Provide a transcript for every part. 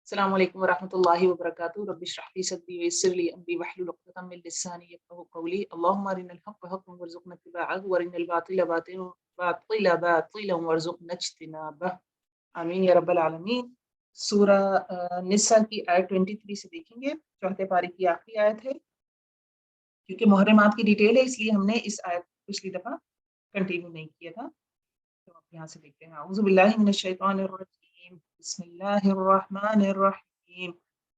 السلام علیکم ورحمۃ اللہ وبرکاتہ رب اشرح لی صدری ویسر لی امری واحلل عقدۃ من لسانی یفقهوا قولی اللهم ارنا الحق حقا وارزقنا اتباعه وارنا الباطل باطلا وارزقنا اجتنابه آمین یا رب العالمین۔ سورہ نساء کی آیت 23 سے دیکھیں گے، چوتھے پارے کی آخری آیت ہے۔ کیونکہ محرمات کی ڈیٹیل ہے اس لیے ہم نے اس آیت پچھلی دفعہ کنٹینیو نہیں کیا تھا، تو اب یہاں سے دیکھتے ہیں۔ اعوذ باللہ من الشیطان الرجیم، بسم اللہ الرحمن الرحیم۔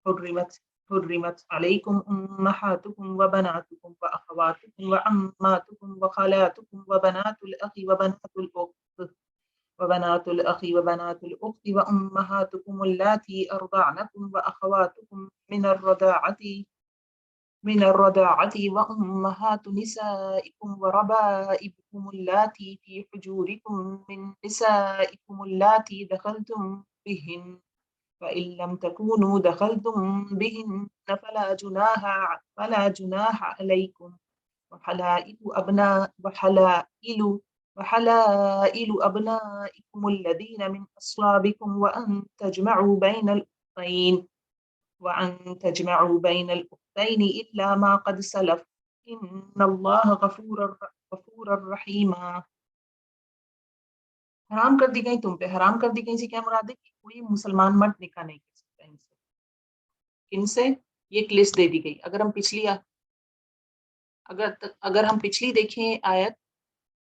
حرمت علیکم امہاتکم وبناتکم واخواتکم وعماتکم وخالاتکم وبنات الأخ وبنات الأخت وأمهاتكم اللاتي أرضعنكم وأخواتكم من الرضاعة وأمهات نسائكم وربائبكم اللاتي في حجوركم من نسائكم اللاتي دخلتم بهن فإن لم تكونوا دخلتم بهن فلا جناح عليكم وحلائل أبنائكم الذين من أصلابكم وأن تجمعوا بين الأختين إلا ما قد سلف إن الله غفور رحيم۔ حرام کر دی گئی تم پہ، حرام کر دی گئی سے کیا مراد ہے کہ کوئی مسلمان مرد نکاح نہیں کر سکتا ان سے۔ ان سے یہ ایک لسٹ دے دی گئی۔ اگر ہم پچھلی دیکھیں آیت،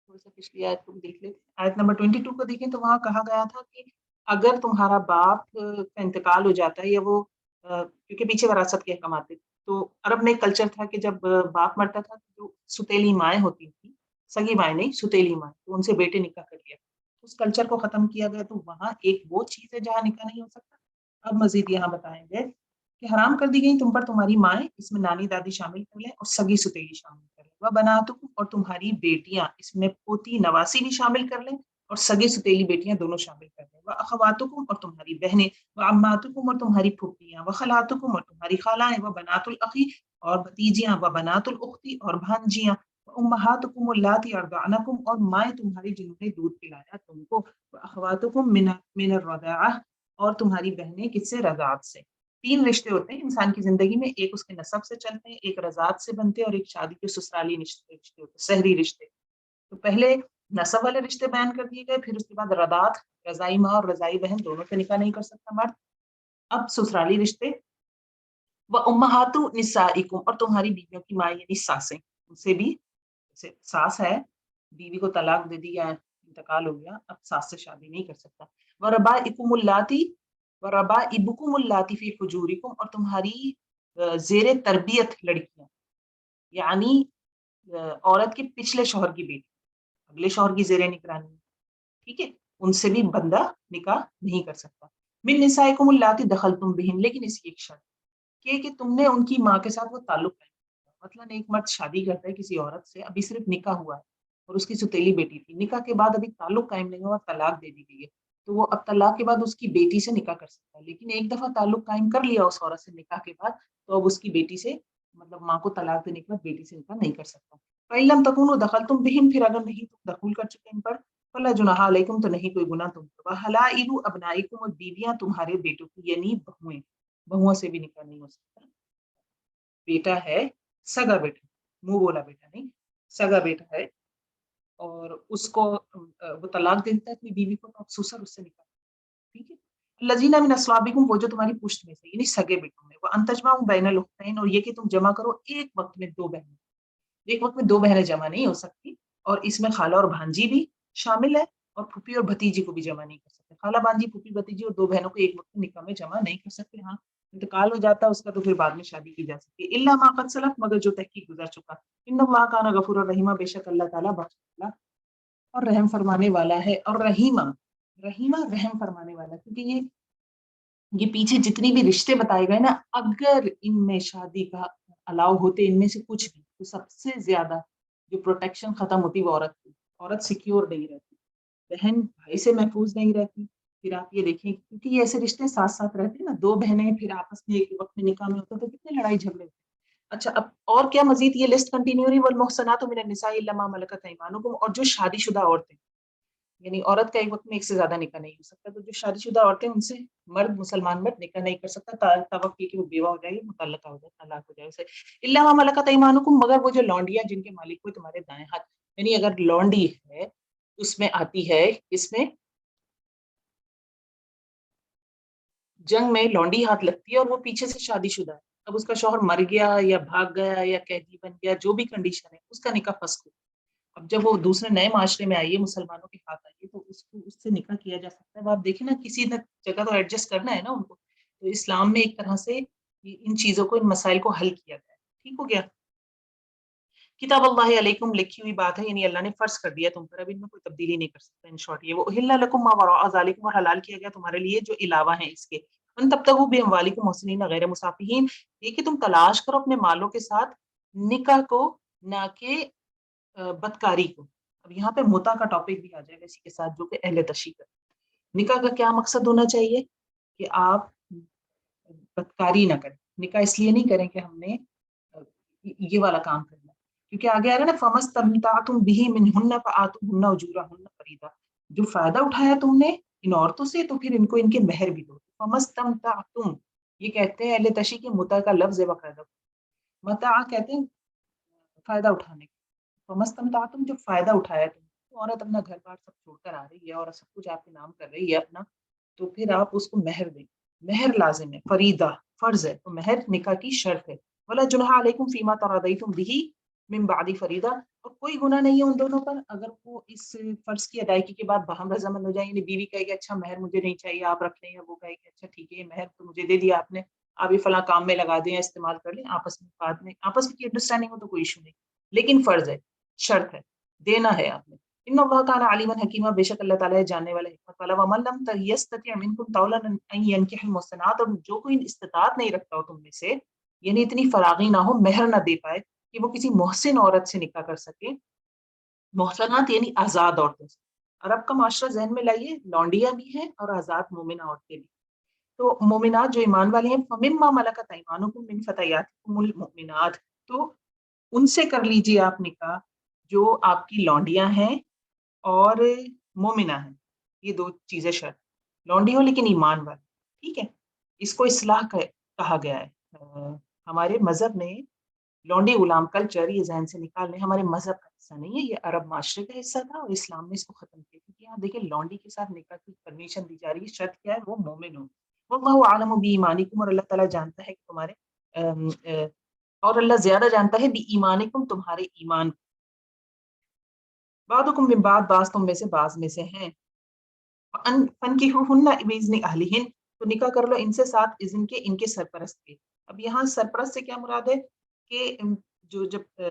تھوڑا سا پچھلی آیت کو دیکھ لیں، آیت نمبر 22 کو دیکھیں تو وہاں کہا گیا تھا کہ اگر تمہارا باپ کا انتقال ہو جاتا ہے یا وہ کیونکہ پیچھے وراثت کے احکامات تھے، تو عرب میں ایک کلچر تھا کہ جب باپ مرتا تھا تو جو ستیلی مائیں ہوتی تھیں، سگی مائیں نہیں ستیلی مائیں، تو ان سے بیٹے نکاح کر لیا، اس کلچر کو ختم کیا گیا۔ تو وہاں ایک وہ چیز ہے جہاں نکاح نہیں ہو سکتا۔ اب مزید یہاں بتائیں گے کہ حرام کر دی گئی تم پر تمہاری مائیں، اس میں نانی دادی شامل کر لیں اور سگی ستیلی شامل کر لیں، وہ بناتکم اور تمہاری بیٹیاں، اس میں پوتی نواسی بھی شامل کر لیں اور سگی ستیلی بیٹیاں دونوں شامل کر لیں، وہ اخواتکم اور تمہاری بہنیں، وہ عماتکم اور تمہاری پھوپھیاں، وہ خالاتکم اور تمہاری خالائیں، وہ بنات الاخی اور بھتیجیاں، وہ بنات الاختی اور بھانجیاں، امہاتکم اللاتی ارضعنکم اور مائیں تمہاری جنہوں نے دودھ پلایا تم کو، اخواتکم من الرضاعہ اور تمہاری بہنیں کس سے؟ رضاعت سے۔ تین رشتے ہوتے ہیں انسان کی زندگی میں، ایک اس کے نسب سے چلتے ہیں، ایک رضاعت سے بنتے ہیں اور ایک شادی کے سسرالی رشتے ہوتے ہیں، سحری رشتے۔ تو پہلے نسب والے رشتے بیان کر دیے گئے، پھر اس کے بعد رضاعت، رضائی ماں اور رضائی بہن دونوں سے نکاح نہیں کر سکتا مرد۔ اب سسرالی رشتے، وَأُمَّهَاتُ نِسَائِكُمْ اور تمہاری بیویوں کی ماں یعنی ساسیں، ان سے بھی ساس ہے، بیوی کو طلاق دے دی یا انتقال ہو گیا، اب ساس سے شادی نہیں کر سکتا۔ وَرَبَائِبُكُمُ اللَّاتِي فِي حُجُورِكُمْ اور تمہاری زیر تربیت لڑکیاں، یعنی عورت کے پچھلے شوہر کی بیٹی، اگلے شوہر کی زیر نگرانی، ٹھیک ہے، ان سے بھی بندہ نکاح نہیں کر سکتا۔ من نسائکم اللاتی دخلتم بہن، لیکن اس کی ایک شرط کہ تم نے ان کی ماں کے ساتھ وہ تعلق قائم کیا۔ مثلاً ایک مرد شادی کرتا ہے کسی عورت سے، ابھی صرف نکاح ہوا ہے اور اس کی ستیلی بیٹی تھی، نکاح کے بعد ابھی تعلق قائم نہیں ہوا، طلاق دے دی گئی ہے، تو وہ اب طلاق کے بعد اس کی بیٹی سے نکاح کر سکتا ہے۔ لیکن ایک دفعہ تعلق قائم کر لیا اس عورت سے نکاح کے بعد، تو اب اس کی بیٹی سے، مطلب ماں کو طلاق دینے کے بعد بیٹی سے نکاح نہیں کر سکتا۔ فَإِن لَمْ تَكُونُوا دَخَلْتُمْ بِهِمْ پھر اگر نہیں تم دخول کر چکے ان پر، فَلَا جُنَاحَ عَلَيْكُمْ تو نہیں کوئی گناہ تم پر۔ وَحَلَائِلُ أَبْنَائِكُمْ اور بیویاں تمہارے بیٹوں کی، یعنی بہویں، بہوؤں سے بھی نکاح نہیں ہو سکتا۔ بیٹا ہے، سگا بیٹا، منہ بولا بیٹا نہیں، سگا بیٹا ہے اور اس کو وہ طلاق دیتا ہے اپنی بیوی کو، تو سسر اس سے نکاح، ٹھیک ہے۔ الذین من اصلابکم وہ جو تمہاری پشت میں سے، یعنی سگے بیٹوں میں، وان تجمعوا بین الاختین اور یہ کہ تم جمع کرو ایک وقت میں دو بہنیں، ایک وقت میں دو بہنیں جمع نہیں ہو سکتی، اور اس میں خالہ اور بھانجی بھی شامل ہے، اور پھوپھی اور بھتیجی کو بھی جمع نہیں کر سکتے۔ خالہ بھانجی پھوپھی بھتیجی اور دو بہنوں کو ایک وقت میں نکاح میں جمع نہیں کر سکتے۔ ہاں انتقال ہو جاتا ہے اس کا تو پھر بعد میں شادی کی جا سکتی ہے، الا ما قد سلف مگر جو تحقیق گزر چکا۔ ان اللہ کان غفورا رحیما بے شک اللہ تعالیٰ بخشنے والا اور رحم فرمانے والا ہے۔ اور رحیمہ، رحیمہ رحم فرمانے والا، کیونکہ یہ پیچھے جتنی بھی رشتے بتائے گئے نا، اگر ان میں شادی کا الاؤ ہوتے ان میں سے کچھ بھی، تو سب سے زیادہ جو پروٹیکشن ختم ہوتی وہ عورت کی، عورت سیکیور نہیں رہتی، بہن بھائی سے محفوظ نہیں رہتی۔ پھر آپ یہ دیکھیں کیونکہ یہ ایسے رشتے ساتھ ساتھ رہتے ہیں نا، دو بہنیں پھر آپس میں ایک وقت میں نکاح میں ہوتا تو کتنے لڑائی جھگڑے ہوتے۔ اچھا اب اور کیا مزید یہ لسٹ کنٹینیو رہی، والمحصنات من النساء الا ما ملکت ایمانکم اور جو شادی شدہ عورتیں، یعنی عورت کا ایک وقت میں ایک سے زیادہ نکاح نہیں ہو سکتا، تو جو شادی شدہ عورتیں ان سے مرد مسلمان مرد نکاح نہیں کر سکتا توقع کہ وہ بیوہ ہو جائے, متعلقہ ہو جائے, طلاق ہو جائے اسے. الا ما ملکت ایمانکم, مگر وہ جو لونڈیاں جن کے مالک ہوئے تمہارے دائیں ہاتھ, یعنی اگر لونڈی ہے اس میں آتی ہے, اس میں جنگ میں لونڈی ہاتھ لگتی ہے اور وہ پیچھے سے شادی شدہ ہے, اب اس کا شوہر مر گیا یا بھاگ گیا یا قیدی بن گیا, جو بھی کنڈیشن ہے اس کا نکاح فسخ ہو. اب جب وہ دوسرے نئے معاشرے میں آئیے, مسلمانوں کے ہاتھ آئیے, تو اس کو اس سے نکاح کیا جا سکتا ہے. اب آپ دیکھیں نا, کسی نہ جگہ تو ایڈجسٹ کرنا ہے نا ان کو, تو اسلام میں ایک طرح سے ان چیزوں کو, ان مسائل کو حل کیا گیا ہے. ٹھیک ہو گیا. کتاب اللہ علیکم, لکھی ہوئی بات ہے, یعنی اللہ نے فرض کر دیا تم پر, اب ان میں کوئی تبدیلی نہیں کر سکتا. ان شارٹ یہ وہ احل لکم ما وراء ذالکم, اور حلال کیا گیا تمہارے لیے جو علاوہ ہیں اس کے. ان تبتغوا باموالکم محسنین غیر مسافحین, یہ کہ تم تلاش کرو اپنے مالوں کے ساتھ نکاح کو, نہ کہ بدکاری کو. اب یہاں پہ متع کا ٹاپک بھی آ جائے گا اسی کے ساتھ, جو کہ اہل تشیع کا. نکاح کا کیا مقصد ہونا چاہیے کہ آپ بدکاری نہ کریں. نکاح اس لیے نہیں کریں کہ ہم نے یہ والا کام کرنا, کیونکہ آگے آ رہا ہے نا, فمستمتعتم به منهن فآتوهن اجورهن فریضہ, جو فائدہ اٹھایا تم نے ان عورتوں سے تو پھر ان کو ان کے مہر بھی دو. فمستمتعتم, یہ کہتے ہیں اہل تشیع کے متع کا لفظ ہے باقاعدہ, متع کہتے ہیں فائدہ اٹھانے کا. فمستمتعتم, جو فائدہ اٹھایا تم, تو عورت اپنا گھر بار سب چھوڑ کر آ رہی ہے اور سب کچھ آپ کے نام کر رہی ہے اپنا, تو پھر آپ اس کو مہر دیں. مہر لازم ہے, فریضہ فرض ہے, تو مہر نکاح کی شرط ہے. ولا جناح علیکم فیما تراضیتم به من بعد فریضہ, اور کوئی گناہ نہیں ہے ان دونوں پر اگر وہ اس فرض کی ادائیگی کے بعد باہم رضامند ہو جائیں. یعنی بیوی کہے کہ اچھا مہر مجھے نہیں چاہیے, آپ رکھ لیں, یا وہ کہے کہ اچھا ٹھیک ہے یہ مہر تو مجھے دے دیا آپ نے, آپ یہ فلاں کام میں لگا دیں یا استعمال کر لیں, آپس میں بعد میں آپس کی انڈرسٹینڈنگ ہو تو کوئی ایشو نہیں, لیکن فرض ہے, شرط ہے, دینا ہے آپ نے. ان اللہ کان علیما حکیما, بے شک اللہ تعالیٰ ہے جاننے والا, حکمت والا. ومن لم یستطع منکم طولا ان ينكح المحصنات, اور جو کوئی استطاعت نہیں رکھتا ہو تم میں سے, یعنی اتنی فراغی نہ ہو, مہر نہ دے پائے کہ وہ کسی محسن عورت سے نکاح کر سکے. محسنات یعنی آزاد عورتوں سے. عرب کا معاشرہ ذہن میں لائیے, لونڈیاں بھی ہیں اور آزاد مومنہ عورتیں بھی. تو مومنات جو ایمان والی ہیں, فمما ملکت ایمانکم من فتیاتکم المؤمنات, تو ان سے کر لیجیے آپ نکاح جو آپ کی لونڈیاں ہیں اور مومنہ ہیں. یہ دو چیزیں شرط, لونڈی ہو لیکن ایمان والی. ٹھیک ہے, اس کو اصلاح کہا گیا ہے. ہمارے مذہب میں لونڈی غلام کلچر یہ ذہن سے نکالنے ہمارے مذہب کا حصہ نہیں ہے, یہ عرب معاشرے کا حصہ تھا اور اسلام نے اس کو ختم کیا. کیونکہ یہاں دیکھیں لونڈی کے ساتھ نکاح کی پرمیشن دی جا رہی ہے, شرط کیا ہے, وہ مومن ہو. واللہ اعلم بایمانکم, اور اللہ تعالیٰ جانتا ہے کہ تمہارے اور اللہ زیادہ جانتا ہے بی ایمانکم, تمہارے ایمان. بعضکم من بعض, بعض تم میں سے بعض میں سے ہیں. فنکحوہن باذن اہلہن, تو نکاح کر لو ان سے ساتھ اذن کے ان کے سرپرست کے. اب یہاں سرپرست سے کیا مراد ہے کہ جو جب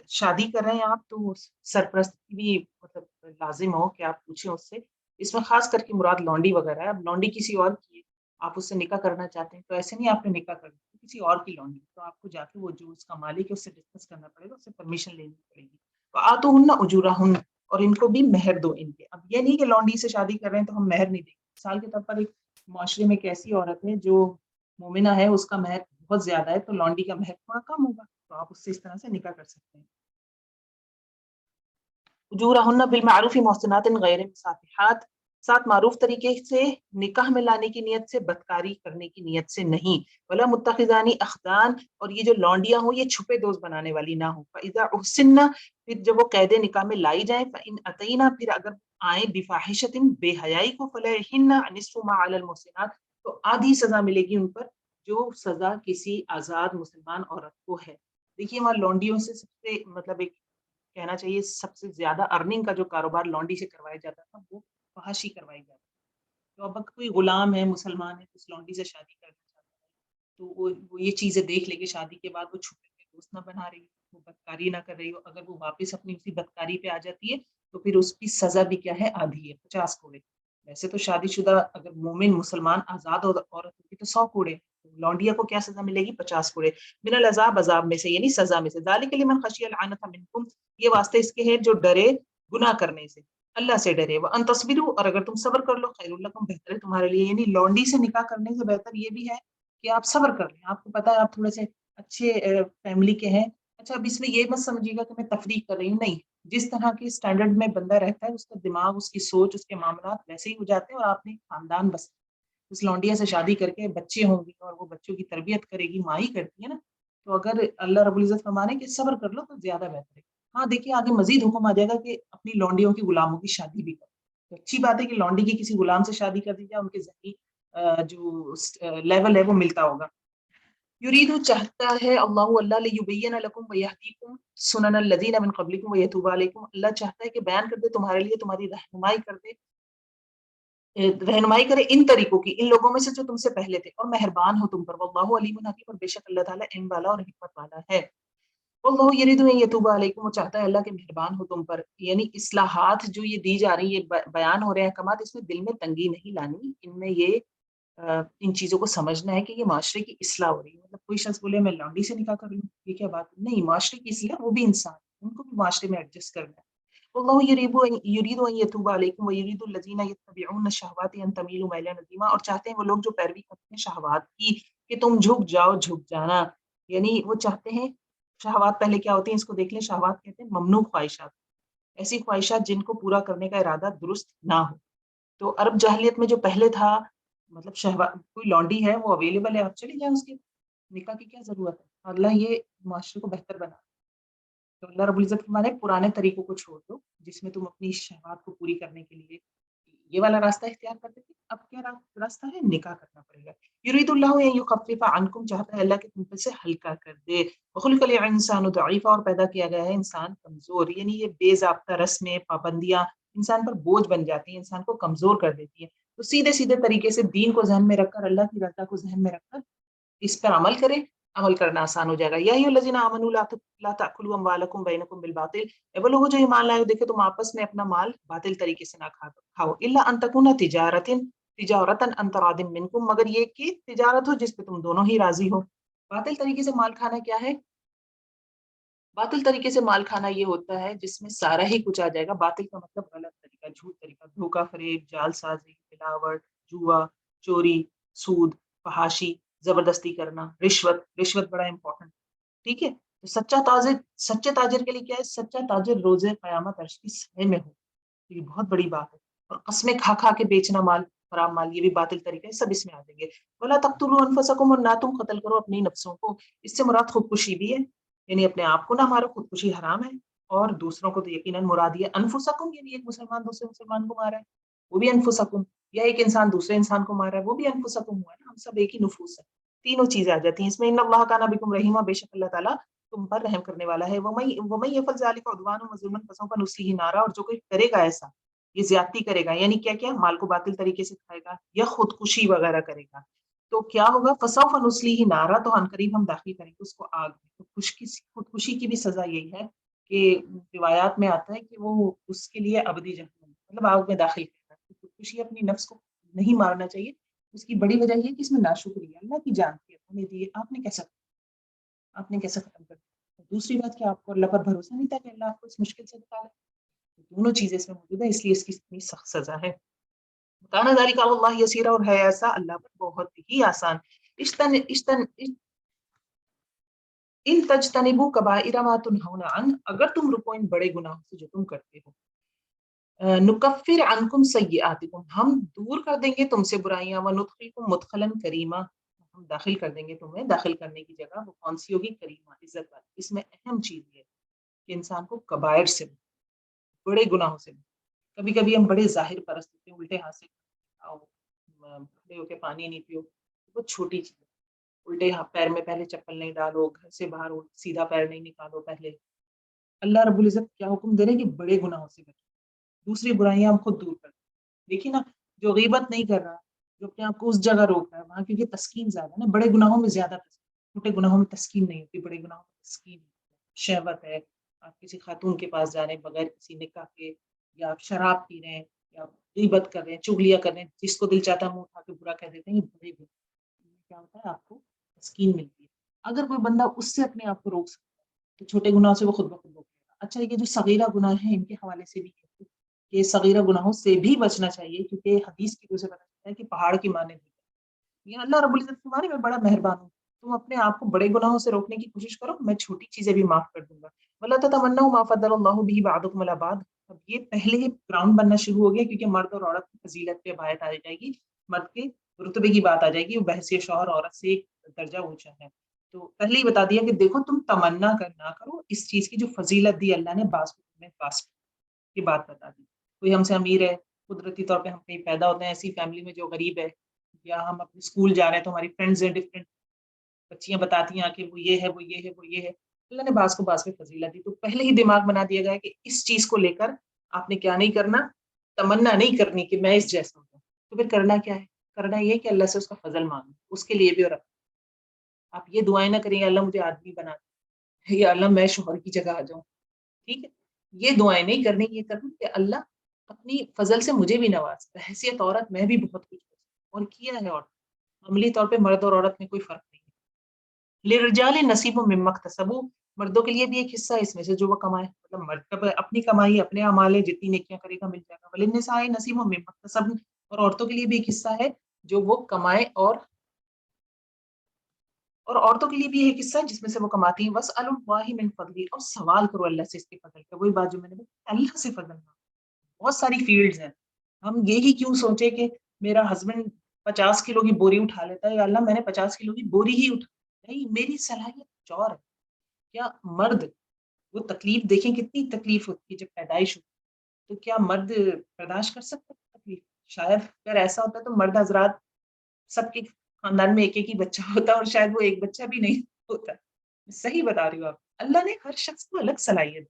شادی کر رہے ہیں آپ, تو سرپرست کی بھی مطلب لازم ہو کہ آپ پوچھیں اس سے. اس میں خاص کر کے مراد لونڈی وغیرہ ہے. اب لونڈی کسی اور کی ہے, آپ اس سے نکاح کرنا چاہتے ہیں, تو ایسے نہیں آپ نے نکاح کرنا, کسی اور کی لونڈی, تو آپ کو جا کے وہ جو اس کا مالک ہے اس سے ڈسکس کرنا پڑے گا, اس سے پرمیشن لینی پڑے گی. آتوہن اجورہن, اور ان کو بھی مہر دو ان کے. اب یہ نہیں کہ لونڈی سے شادی کر رہے ہیں تو ہم مہر نہیں دیں گے. مثال کے طور پر ایک معاشرے میں ایک ایسی عورت ہے جو مومنہ ہے, اس کا مہر بہت زیادہ ہے, تو لونڈی کا مہر تھوڑا کم ہوگا, تو آپ اس سے اس طرح سے نکاح کر سکتے ہیں. اجورہن بالمعروف محسنات غیر مسافحات, ساتھ معروف طریقے سے نکاح میں لانے کی نیت سے, بدکاری کرنے کی نیت سے نہیں. ولا متخذان اخدان, اور یہ جو لونڈیاں ہوں یہ چھپے دوست بنانے والی نہ ہوں. فاذا احسن, پھر جب وہ قید نکاح میں لائی جائیں, فان اتینا, پھر اگر آئیں, بفاحشۃ, بے حیائی کو, فلہن نصف ما علی المحصنات, تو آدھی سزا ملے گی ان پر جو سزا کسی آزاد مسلمان عورت کو ہے. دیکھیے وہاں لونڈیوں سے سب سے مطلب ایک کہنا چاہیے سب سے زیادہ ارننگ کا جو کاروبار لونڈی سے کروایا جاتا تھا, وہ فحاشی کروائی جاتی. تو اب کوئی غلام ہے, مسلمان ہے, اس لونڈی سے شادی کرنا چاہتا ہے, تو وہ یہ چیزیں دیکھ لے کہ شادی کے بعد وہ چھپے ہوئے دوست نہ بنا رہی ہو, وہ بدکاری نہ کر رہی ہو. اگر وہ واپس اپنی اسی بدکاری پہ آ جاتی ہے تو پھر اس کی سزا بھی کیا ہے, آدھی ہے, 50 کوڑے. ویسے تو شادی شدہ اگر مومن مسلمان آزاد عورت ہوگی تو 100 کوڑے. لونڈیا کو کیا سزا ملے گی, 50 کوڑے. من العذاب, عذاب میں سے, یعنی سزا میں سے. ذالک لمن خشی العنۃ منکم, یہ واسطے اس کے ہیں جو ڈرے گناہ کرنے سے, اللہ سے ڈرے. وان تصبروا, اور اگر تم صبر کر لو, خیر لکم, بہتر ہے تمہارے لیے. یعنی لونڈی سے نکاح کرنے سے بہتر یہ بھی ہے کہ آپ صبر کر لیں. آپ کو پتا ہے آپ تھوڑے سے اچھے فیملی کے ہیں, اچھا اب اس میں یہ مت سمجھیے گا کہ میں تفریق کر رہی ہوں, نہیں. جس طرح کے اسٹینڈرڈ میں بندہ رہتا ہے, اس کا دماغ, اس کی سوچ, اس کے معاملات ویسے ہی ہو جاتے ہیں, اور آپ نے خاندان بس. اس لونڈیا سے شادی کر کے بچے ہوں گے اور وہ بچوں کی تربیت کرے گی، ماں ہی کرتی ہے نا، تو اگر اللہ رب العزت فرمانے کہ صبر کر لو تو زیادہ بہتر ہے۔ ہاں دیکھیے آگے مزید حکم آ جائے گا کہ اپنی لونڈیوں کی غلاموں کی شادی بھی کرو، تو اچھی بات ہے کہ لونڈی کی کسی غلام سے شادی کر دی جائے، ان کے ذہنی جو لیول ہے وہ ملتا ہوگا۔ یریدو چاہتا ہے اللہ لیبین لکم ویہدیکم سنن الذین من قبلکم ویتوب علیکم، اللہ چاہتا ہے کہ بیان کر دے تمہارے لیے، تمہاری رہنمائی کرے ان طریقوں کی، ان لوگوں میں سے جو تم سے پہلے تھے، اور مہربان ہو تم پر، واللہ علیم حکیم، اور بے شک اللہ تعالیٰ علم والا اور حکمت والا ہے۔ واللہ یرید ان یتوب علیکم، وہ چاہتا ہے اللہ کے مہربان ہو تم پر، یعنی اصلاحات جو یہ دی جا رہی ہے، بیان ہو رہے ہیں احکامات، اس میں دل میں تنگی نہیں لانی، ان میں یہ ان چیزوں کو سمجھنا ہے کہ یہ معاشرے کی اصلاح ہو رہی ہے۔ مطلب کوئی شخص بولے میں لانڈی سے نکاح کر لوں، یہ کیا بات ہے؟ نہیں، معاشرے کی اصلاح، وہ بھی انسان، ان کو بھی معاشرے میں ایڈجسٹ کرنا ہے۔ واللہ یرید ان یتوب علیکم ویرید الذین یتبعون الشہوات ان تمیلوا میلا عظیما، اور چاہتے ہیں وہ لوگ جو پیروی کرتے ہیں شہوات کی کہ تم جھک جاؤ، جھک جانا، یعنی وہ چاہتے ہیں، شہوات پہلے کیا ہوتی ہیں اس کو دیکھ لیں، شہوات کہتے ہیں ممنوع خواہشات، ایسی خواہشات جن کو پورا کرنے کا ارادہ درست نہ ہو۔ تو عرب جاہلیت میں جو پہلے تھا، مطلب شہوات، کوئی لانڈی ہے وہ اویلیبل ہے، آپ چلی جائیں، اس کے نکاح کی کیا ضرورت ہے؟ اللہ یہ معاشرے کو بہتر بنا، تو اللہ رب العزت فرمانے پرانے طریقوں کو چھوڑ دو جس میں تم اپنی شہوات کو پوری کرنے کے لیے یہ والا راستہ اختیار کرتے تھے، اب کیا راستہ ہے؟ نکاح کرنا پڑے گا۔ یرید اللہ ان یخفف عنکم، چاہتا ہے اللہ کہ تم پر سے ہلکا کر دے۔ وخلق الانسان ضعیفا، اور پیدا کیا گیا ہے انسان کمزور، یعنی یہ بے ضابطہ رسمیں، پابندیاں انسان پر بوجھ بن جاتی ہیں، انسان کو کمزور کر دیتی ہیں، تو سیدھے سیدھے طریقے سے دین کو ذہن میں رکھ کر، اللہ کی رضا کو ذہن میں رکھ کر اس پر عمل کرے، عمل کرنا آسان ہو جائے گا۔ یا ایھا الذین آمنوا لا تأکلوا اموالکم بینکم بالباطل، اے وہ لوگوں جو ایمان لائے ہو، دیکھو تم آپس میں اپنا مال باطل طریقے سے نہ کھاؤ، الا ان تکون تجارتا عن تراض منکم، مگر یہ کہ تجارت ہو جس پہ تم دونوں ہی راضی ہو۔ باطل طریقے سے مال کھانا کیا ہے؟ باطل طریقے سے مال کھانا یہ ہوتا ہے جس میں سارا ہی کچھ آ جائے گا، باطل کا مطلب غلط طریقہ، جھوٹ طریقہ، دھوکہ فریب، جال سازی، ملاوٹ، جوا، چوری، سود، فحاشی، زبردستی کرنا، رشوت بڑا امپورٹنٹ، ٹھیک ہے؟ تو سچے تاجر کے لیے کیا ہے؟ سچا تاجر روز قیامت عرش کی سائے میں ہو، یہ بہت بڑی بات ہے۔ اور قسمیں کھا کھا کے بیچنا مال، حرام مال، یہ بھی باطل طریقہ ہے، سب اس میں آ جائیں گے۔ ولا تقتلوا انفسکم، اور نہ تم قتل کرو اپنی نفسوں کو، اس سے مراد خودکشی بھی ہے، یعنی اپنے آپ کو نہ مارو، خودکشی حرام ہے، اور دوسروں کو تو یقیناً مراد یہ انفسکم، یعنی ایک مسلمان دوسرے مسلمان کو مارا ہے وہ بھی انفسکم، یا ایک انسان دوسرے انسان کو مارا ہے وہ بھی انفسکم ہوا ہے نا، ہم سب ایک ہی نفوس ہے، تینوں چیزیں آ جاتی ہیں اس میں۔ ان اللہ کان بکم رحیما، بے شک اللہ تعالیٰ تم پر رحم کرنے والا ہے۔ ومن یفعل ذلک عدوانا وظلما فسوف نصلیہ نارا، اور جو کوئی کرے گا ایسا، یہ زیادتی کرے گا، یعنی کیا کیا؟ مال کو باطل طریقے سے کھائے گا یا خودکشی وغیرہ کرے گا، تو کیا ہوگا؟ فسوف نصلیہ نارا، تو ان قریب ہم داخل کریں گے اس کو آگ میں۔ تو خودکشی کی بھی سزا یہی ہے کہ روایات میں آتا ہے کہ وہ اس کے لیے ابدی جہنم، مطلب آگ میں داخل کرنا۔ خودکشی اپنی نفس کو نہیں مارنا چاہیے، اس کی بڑی وجہ یہ کہ اس میں ناشکری ہے، اللہ کی جان کی ہمیں دی، آپ نے کیسا ختم کر دیا؟ دوسری بات کہ آپ کو اللہ پر بھروسہ نہیں تھا کہ اللہ آپ کو اس مشکل سے نکالے، دونوں چیزیں اس میں موجود ہیں، اس لیے اس کی اتنی سخت سزا ہے۔ کانا ذالک علی اللہ یسیرا، اور ہے ایسا اللہ پر بہت ہی آسان۔ ان تجتنبوا کبائر ما تنہون عنہ، اگر تم رکو ان بڑے گناہوں سے جو تم کرتے ہو، نکفر عنکم سیئاتکم، ہم دور کر دیں گے تم سے برائیاں، وندخلکم مدخلا کریما، ہم داخل کر دیں گے تمہیں داخل کرنے کی جگہ، وہ کون سی ہوگی؟ کریمہ، عزت والی۔ اس میں اہم چیز یہ ہے کہ انسان کو کبائر سے، بڑے گناہوں سے، کبھی کبھی ہم بڑے ظاہر پرست ہوتے ہیں، الٹے ہاتھ سے کھاؤ، کھڑے ہو کے پانی نہیں پیو، بہت چھوٹی چیز ہے، الٹے ہاتھ پیر میں پہلے چپل نہیں ڈالو، گھر سے باہر سیدھا پیر نہیں نکالو پہلے۔ اللہ رب العزت کیا حکم دے رہے ہیں کہ بڑے گناہوں سے بچو، دوسری برائیاں ہم خود دور کر دیں۔ دیکھیے نا، جو غیبت نہیں کر رہا، جو اپنے آپ کو اس جگہ روک رہا ہے، وہاں کیونکہ تسکین زیادہ ہے نا، بڑے گناہوں میں زیادہ تسکین، چھوٹے گناہوں میں تسکین نہیں ہوتی، بڑے گناہوں میں تسکین، شہوت ہے، آپ کسی خاتون کے پاس جا رہے ہیں بغیر کسی نکاح کے، یا آپ شراب پی رہے ہیں، یا غیبت کر رہے ہیں، چغلیاں کر رہے ہیں، جس کو دل چاہتا ہے منہ اٹھا کے برا کہہ دیتے ہیں، یہ بڑے گناہ کیا ہوتا ہے؟ آپ کو تسکین ملتی ہے۔ اگر کوئی بندہ اس سے اپنے آپ کو روک سکتا ہے تو چھوٹے گناہ سے وہ خود بخود روک لے گا۔ اچھا، یہ جو صغیرہ گناہ ہیں ان کے حوالے سے بھی ہے کہ صغیرہ گناہوں سے بھی بچنا چاہیے، کیونکہ حدیث کی وجہ سے پتہ چلتا ہے کہ پہاڑ کی مانند یہ اللہ رب العزت تمہارے میں بڑا مہربان ہوں، تم اپنے آپ کو بڑے گناہوں سے روکنے کی کوشش کرو، میں چھوٹی چیزیں بھی معاف کر دوں گا۔ ولا تتمنوا ما فضل اللہ به بعضکم علی بعض، اب یہ پہلے گراؤنڈ بننا شروع ہو گیا، کیونکہ مرد اور عورت کی فضیلت پہ بات آ جائے گی، مرد کے رتبے کی بات آ جائے گی، وہ بحثیت شوہر عورت سے ایک درجہ اونچا ہے. تو پہلے ہی بتا دیا کہ دیکھو تم تمنا نہ کرو اس چیز کی جو فضیلت دی اللہ نے بعض کو تمہیں پاس کی بات بتا دی. کوئی ہم سے امیر ہے، قدرتی طور پہ ہم کہیں پیدا ہوتے ہیں ایسی فیملی میں جو غریب ہے، یا ہم اپنے اسکول جا رہے ہیں تو ہماری فرینڈز ہیں ڈفرینٹ، بچیاں بتاتی ہیں کہ وہ یہ ہے وہ یہ ہے وہ یہ ہے. اللہ نے بعض کو بعض پہ فضیلت دی، تو پہلے ہی دماغ بنا دیا گیا کہ اس چیز کو لے کر آپ نے کیا نہیں کرنا، تمنا نہیں کرنی کہ میں اس جیسا ہوں. تو پھر کرنا کیا ہے؟ کرنا یہ کہ اللہ سے اس کا فضل مانگو، اس کے لیے بھی. اور آپ یہ دعائیں نہ کریں اللہ مجھے آدمی بنا دے، یا اللہ میں شوہر کی جگہ آ جاؤں. ٹھیک ہے، یہ دعائیں نہیں کرنی، یہ کرنی کہ اللہ اپنی فضل سے مجھے بھی نواز. بحیثیت عورت میں بھی بہت کچھ اور کیا ہے، اور عملی طور پہ مرد اور عورت میں کوئی فرق نہیں ہے. للرجال نصیب مما اکتسبوا، مردوں کے لیے بھی ایک حصہ ہے اس میں سے جو وہ کمائے. مطلب مرد کا اپنی کمائی اپنے اعمال ہے، جتنی نیکیاں کرے گا مل جائے گا. وللنساء نصیب مما اکتسبن، اور عورتوں کے لیے بھی ایک حصہ ہے جو وہ کمائے، اور عورتوں کے لیے بھی ایک حصہ ہے جس میں سے وہ کماتی ہیں. واسألوا اللہ من فضلہ، اور سوال کرو اللہ سے اس کے فضل کا. وہی بات جو میں نے بولی، اللہ سے فضل مانگو. بہت ساری فیلڈز ہیں. ہم یہی کیوں سوچے کہ میرا ہسبینڈ 50 کلو کی بوری اٹھا لیتا ہے، یا اللہ میں نے 50 کلو کی بوری ہی اٹھا. نہیں، میری صلاحیت کچھ اور ہے. کیا مرد وہ تکلیف دیکھیں کتنی تکلیف ہوتی ہے جب پیدائش ہوتی ہے، تو کیا مرد برداشت کر سکتا ہے تکلیف؟ شاید اگر ایسا ہوتا تو مرد حضرات سب کے خاندان میں ایک ایک ہی بچہ ہوتا، اور شاید وہ ایک بچہ بھی نہیں ہوتا. صحیح بتا رہی ہوں. آپ اللہ نے ہر شخص کو الگ صلاحیت،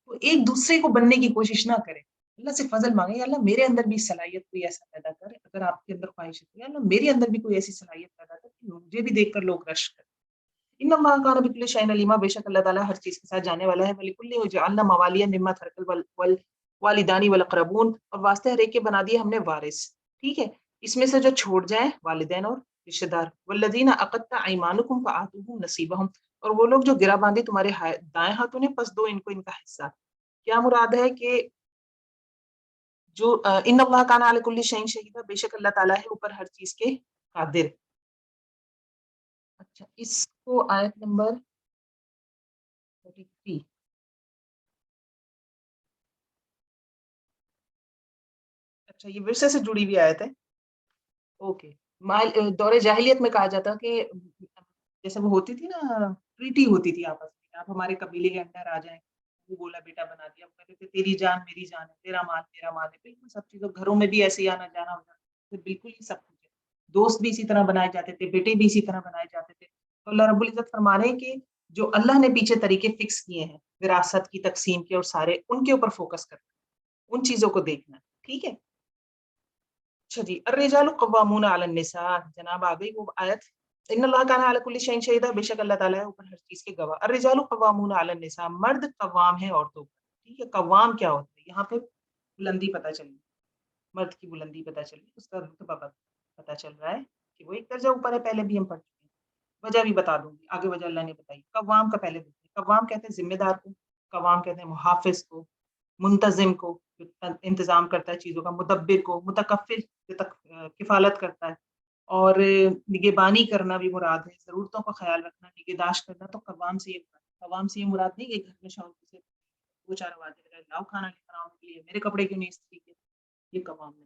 وہ ایک دوسرے کو بننے کی کوشش نہ کرے. اللہ سے فضل مانگے، اللہ میرے اندر بھی صلاحیت کوئی ایسا پیدا کر. اگر آپ کے اندر خواہش ہے اللہ میرے اندر بھی کوئی ایسی صلاحیت پیدا کر کہ مجھے بھی دیکھ کر لوگ رش کریں. ان اللہ کان بکل شیء علیما، بے شک اللہ تعالیٰ ہر چیز کے ساتھ جانے والا ہے. ولکل جعلنا موالیہ مما ترک والدانی والاقربون، اور واسطے ہر ایک کے بنا دیے ہم نے وارث. ٹھیک ہے، اس میں سے جو چھوڑ جائیں والدین اور رشتے دار. والذین عقدت ایمانکم فآتوہم نصیبہم، اور وہ لوگ جو گرہ باندھے تمہارے دائیں ہاتھوں نے، پس دو ان کو ان کا حصہ. کیا مراد ہے کہ جو ان اللہ کان علی کل شیء شہیدا، بے شک اللہ تعالیٰ ہے اوپر ہر چیز کے قادر. اچھا، اس کو آیت نمبر 33. اچھا، یہ ورثے سے جڑی ہوئی آیت ہے. اوکے. دور جاہلیت میں کہا جاتا کہ جیسے وہ ہوتی تھی نا، ٹریٹی ہوتی تھی آپس میں، آپ ہمارے قبیلے کے اندر آ جائیں. وہ بولا بیٹا بنا دیا، وہ کہتے تھے تیری جان میری جان ہے، تیرا مال میرا مال ہے. بالکل سب چیزوں، گھروں میں بھی ایسے ہی آنا جانا ہو جاتا، بالکل ہی سب کچھ ہے. دوست بھی اسی طرح بنائے جاتے تھے، بیٹے بھی اسی طرح بنائے جاتے تھے. تو اللہ رب العزت فرما رہے ہیں کہ جو اللہ نے پیچھے طریقے فکس کیے ہیں وراثت کی تقسیم کے، اور سارے ان کے اوپر فوکس کرنا، ان چیزوں کو دیکھنا. ٹھیک ہے. اچھا جی، الرجال قوامون علی النساء، جناب آ گئی وہ آیت. ان اللہ کان علی کل شیء شہیدا، بے شک اللہ تعالیٰ ہے اوپر ہر چیز کے گواہ. الرجال قوامون علی النساء، مرد قوام ہے عورتوں پر. ٹھیک ہے، قوام کیا ہوتا ہے؟ یہاں پہ بلندی پتہ چلی، مرد کی بلندی پتہ چلی، اس کا رتبہ پتہ چل رہا ہے کہ وہ ایک درجہ اوپر ہے. پہلے بھی ہم پڑھ چکے ہیں، وجہ بھی بتا دوں گی آگے. وجہ اللہ نے بتائی. قوام کا پہلے دیکھیں. قوام کہتے ہیں ذمہ دار کو، قوام کہتے ہیں محافظ کو، منتظم کو جو انتظام کرتا ہے چیزوں کا، مدبر کو، متکفل جو کفالت کرتا ہے، اور نگہبانی کرنا بھی مراد ہے، ضرورتوں کا خیال رکھنا، نگہداشت کرنا. تو قوام سے یہ قوام سے یہ مراد نہیں کہ گھر میں شوہر سے وہ چار آواز لاؤ کھانا لے کر آؤ کے لیے، میرے کپڑے کیوں نہیں استری کے. یہ قوام نہیں.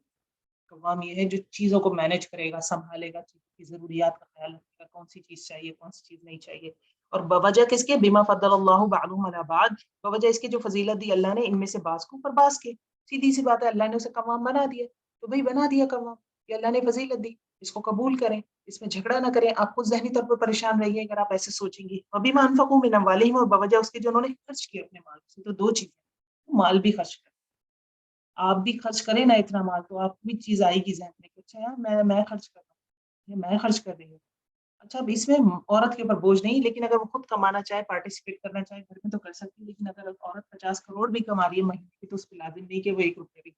قوام یہ ہے جو چیزوں کو مینج کرے گا، سنبھالے گا، چیزوں کی ضروریات کا خیال رکھے گا، کون سی چیز چاہیے کون سی چیز نہیں چاہیے. اور بوجہ کس کے؟ بما فضل اللہ بعضهم علی بعض، بوجہ اس کے جو فضیلت دی اللہ نے ان میں سے بعض کو اوپر بعض کے. سیدھی سی بات ہے، اللہ نے اسے قوام بنا دیا تو بھائی بنا دیا قوام، کہ اللہ نے فضیلت دی، اس کو قبول کریں، اس میں جھگڑا نہ کریں. آپ کو ذہنی طور پر پریشان رہیے اگر آپ ایسے سوچیں گے. وبما انفقوا من اموالہم، اور بوجہ اس کے جو انہوں نے خرچ کیا اپنے مال سے. تو دو چیزیں، مال بھی خرچ کریں، آپ بھی خرچ کریں نا اتنا مال، تو آپ کو بھی چیز آئے گی ذہن میں کہ اچھا یار میں خرچ کر رہا ہوں، یہ میں خرچ کر رہی ہوں. اچھا، اب اس میں عورت کے اوپر بوجھ نہیں، لیکن اگر وہ خود کمانا چاہے، پارٹیسپیٹ کرنا چاہے گھر میں تو کر سکتی ہے. لیکن اگر عورت 50 کروڑ بھی کما رہی ہے مہینے کی تو اس پہ لازم نہیں کہ وہ 1 روپے بھی.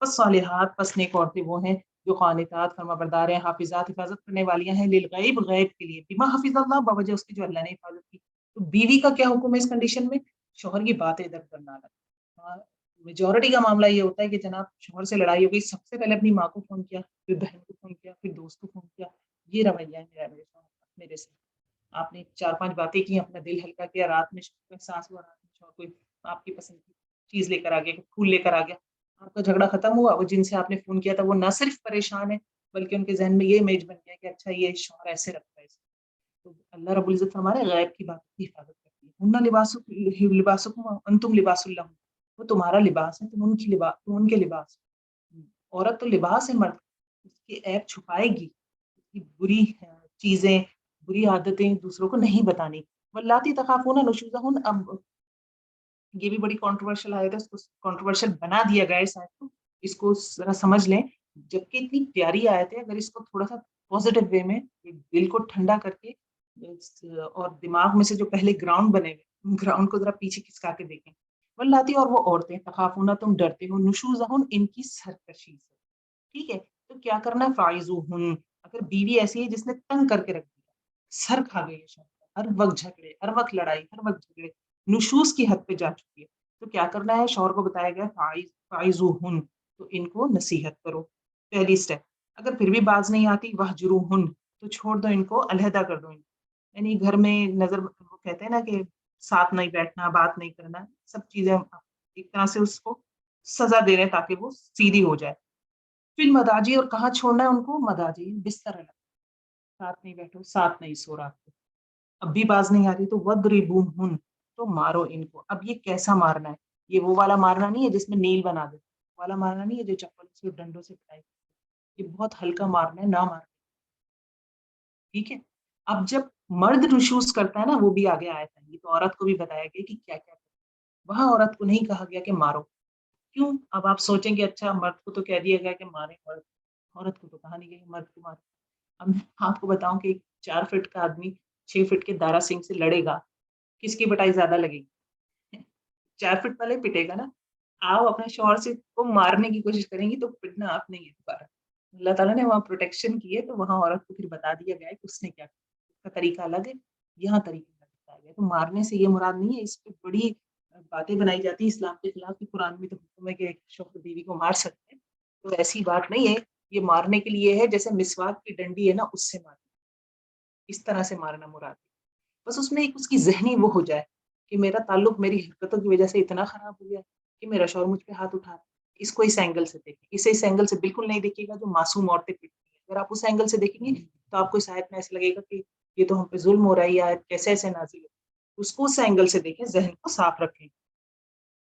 بس صالحات، پس نیک عورتیں وہ ہیں جو قانتات، فرما بردار ہیں، حافظات، حفاظت کرنے والیاں ہیں، للغیب، غیب کے لیے، بما حفظ اللہ، بوجہ اس کی جو اللہ نے حفاظت کی. تو بیوی کا کیا حکم ہے اس کنڈیشن میں؟ شوہر کی باتیں ادھر کرنا لگا. میجورٹی کا معاملہ یہ ہوتا ہے کہ جناب شوہر سے لڑائی ہو گئی، سب سے پہلے اپنی ماں کو فون کیا، پھر بہن کو فون کیا، پھر دوست کو فون کیا. یہ رویہ ہے میرے سے. آپ نے 4-5 باتیں کی، اپنا دل ہلکا کیا، رات میں احساس ہوا رات میں شوہر کوئی آپ کی پسند کی چیز لے کر آ گیا، پھول لے کر آ گیا، آپ کا جھگڑا ختم ہوا. وہ جن سے آپ نے فون کیا تھا وہ نہ صرف پریشان ہے بلکہ ان کے ذہن میں یہ امیج بن گیا کہ اچھا یہ شوہر ایسے رکھتا ہے. تو اللہ رب العزت فرما رہے ہیں غیب کی بات کی حفاظت کرتی ہے. ہن لباسکم انتم لباس لہم، وہ تمہارا لباس ہے، تم ان کے لباس. عورت تو لباس ہے مرد، اس کی عیب چھپائے گی، اس کی بری چیزیں، بری عادتیں دوسروں کو نہیں بتانی. واللاتی تخافون نشوزہن، اب یہ بھی بڑی کنٹروورشل آیت ہے، اس کو کنٹروورشل بنا دیا گیا اس آیت کو. اس کو ذرا سمجھ لیں، جبکہ اتنی پیاری آیت ہے، اگر اس کو تھوڑا سا پازیٹیو وے میں دل کو ٹھنڈا کر کے اور دماغ میں سے جو پہلے گراؤنڈ بنے ہوئے گراؤنڈ کو ذرا پیچھے کھسکا کے دیکھیں. واللاتی، اور وہ عورتیں، تخافون تم ڈرتے ہو، نشوزہن ان کی سرکشی سے. ٹھیک ہے، تو کیا کرنا ہے، فاعظوہن، اگر بیوی ایسی ہے جس نے تنگ کر کے رکھ دیا، سر کھا گئی ہے، ہر وقت جھگڑے، ہر وقت لڑائی، ہر وقت جھگڑے، نشوز کی حد پہ جا چکی ہے، تو کیا کرنا ہے، شوہر کو بتایا گیا فاعظوہن، تو ان کو نصیحت کرو. پہلی سٹیپ. اگر پھر بھی باز نہیں آتی، وہجروہن، تو چھوڑ دو ان کو، علیحدہ کر دو ان کو. یعنی گھر میں نظر، وہ کہتے ہیں نا کہ ساتھ نہیں بیٹھنا، بات نہیں کرنا، سب چیزیں ایک طرح سے اس کو سزا دے رہے ہیں تاکہ وہ سیدھی ہو جائے. پھر مداجی، اور کہاں چھوڑنا ہے ان کو، مداجی بستر الگ، ساتھ نہیں بیٹھو، ساتھ نہیں سو رات کو. اب بھی باز نہیں آ رہی تو وَضْرِبُوهُنَّ، تو مارو ان کو. اب یہ کیسا مارنا ہے، یہ وہ والا مارنا نہیں ہے جس میں نیل بنا دے، وہ والا مارنا نہیں ہے جو چپل سے ڈنڈوں سے پٹائی. یہ بہت ہلکا مارنا ہے، نہ مارنا. ٹھیک ہے. اب جب مرد نشوز کرتا ہے نا، وہ بھی آگے آیا تھا، یہ تو عورت کو بھی بتایا گیا کہ کیا کیا کرنا. وہاں عورت کو نہیں کہا گیا کہ مارو. کیوں؟ اب آپ سوچیں گے اچھا مرد کو تو کہہ دیا گیا کہ مارے، عورت کو تو کہا نہیں گیا مرد کو مارے. اب میں آپ کو بتاؤں کہ ایک 4 فٹ کا آدمی 6 فٹ کے دارا سنگھ سے لڑے گا، کس کی بٹائی زیادہ لگے گی؟ 4 فٹ والے پٹے گا نا. آپ اپنے شوہر سے کو مارنے کی کوشش کریں گی تو پٹنا آپ نہیں ہے دوبارہ. اللہ تعالیٰ نے وہاں پروٹیکشن کی ہے، تو وہاں عورت کو پھر بتا دیا گیا ہے کہ اس نے کیا کیا. اس کا طریقہ الگ ہے، یہاں طریقہ الگ بتایا گیا. تو مارنے سے یہ مراد نہیں ہے، اس پہ بڑی باتیں بنائی جاتی ہیں اسلام کے خلاف کہ قرآن میں تو حکم ہے کہ شوہر بیوی کو مار سکتے ہیں. تو ایسی بات نہیں ہے. یہ مارنے کے لیے ہے جیسے مسواک کی ڈنڈی ہے نا، اس سے مارنا، اس طرح سے مارنا مراد ہے. بس اس میں ایک اس کی ذہنی وہ ہو جائے کہ میرا تعلق میری حرکتوں کی وجہ سے اتنا خراب ہو گیا کہ میرا شوہر مجھ پہ ہاتھ اٹھا. اس کو اس اینگل سے دیکھیں، اسے اس اینگل سے بالکل نہیں دیکھیے گا جو معصوم عورتیں پیٹتی ہیں. اگر آپ اس اینگل سے دیکھیں گے تو آپ کو اس آیت میں ایسے لگے گا کہ یہ تو ہم پہ ظلم ہو رہا ہے، یہ آیت کیسے ایسے نازل ہے. اس کو اس اینگل سے دیکھیں، ذہن کو صاف رکھیں.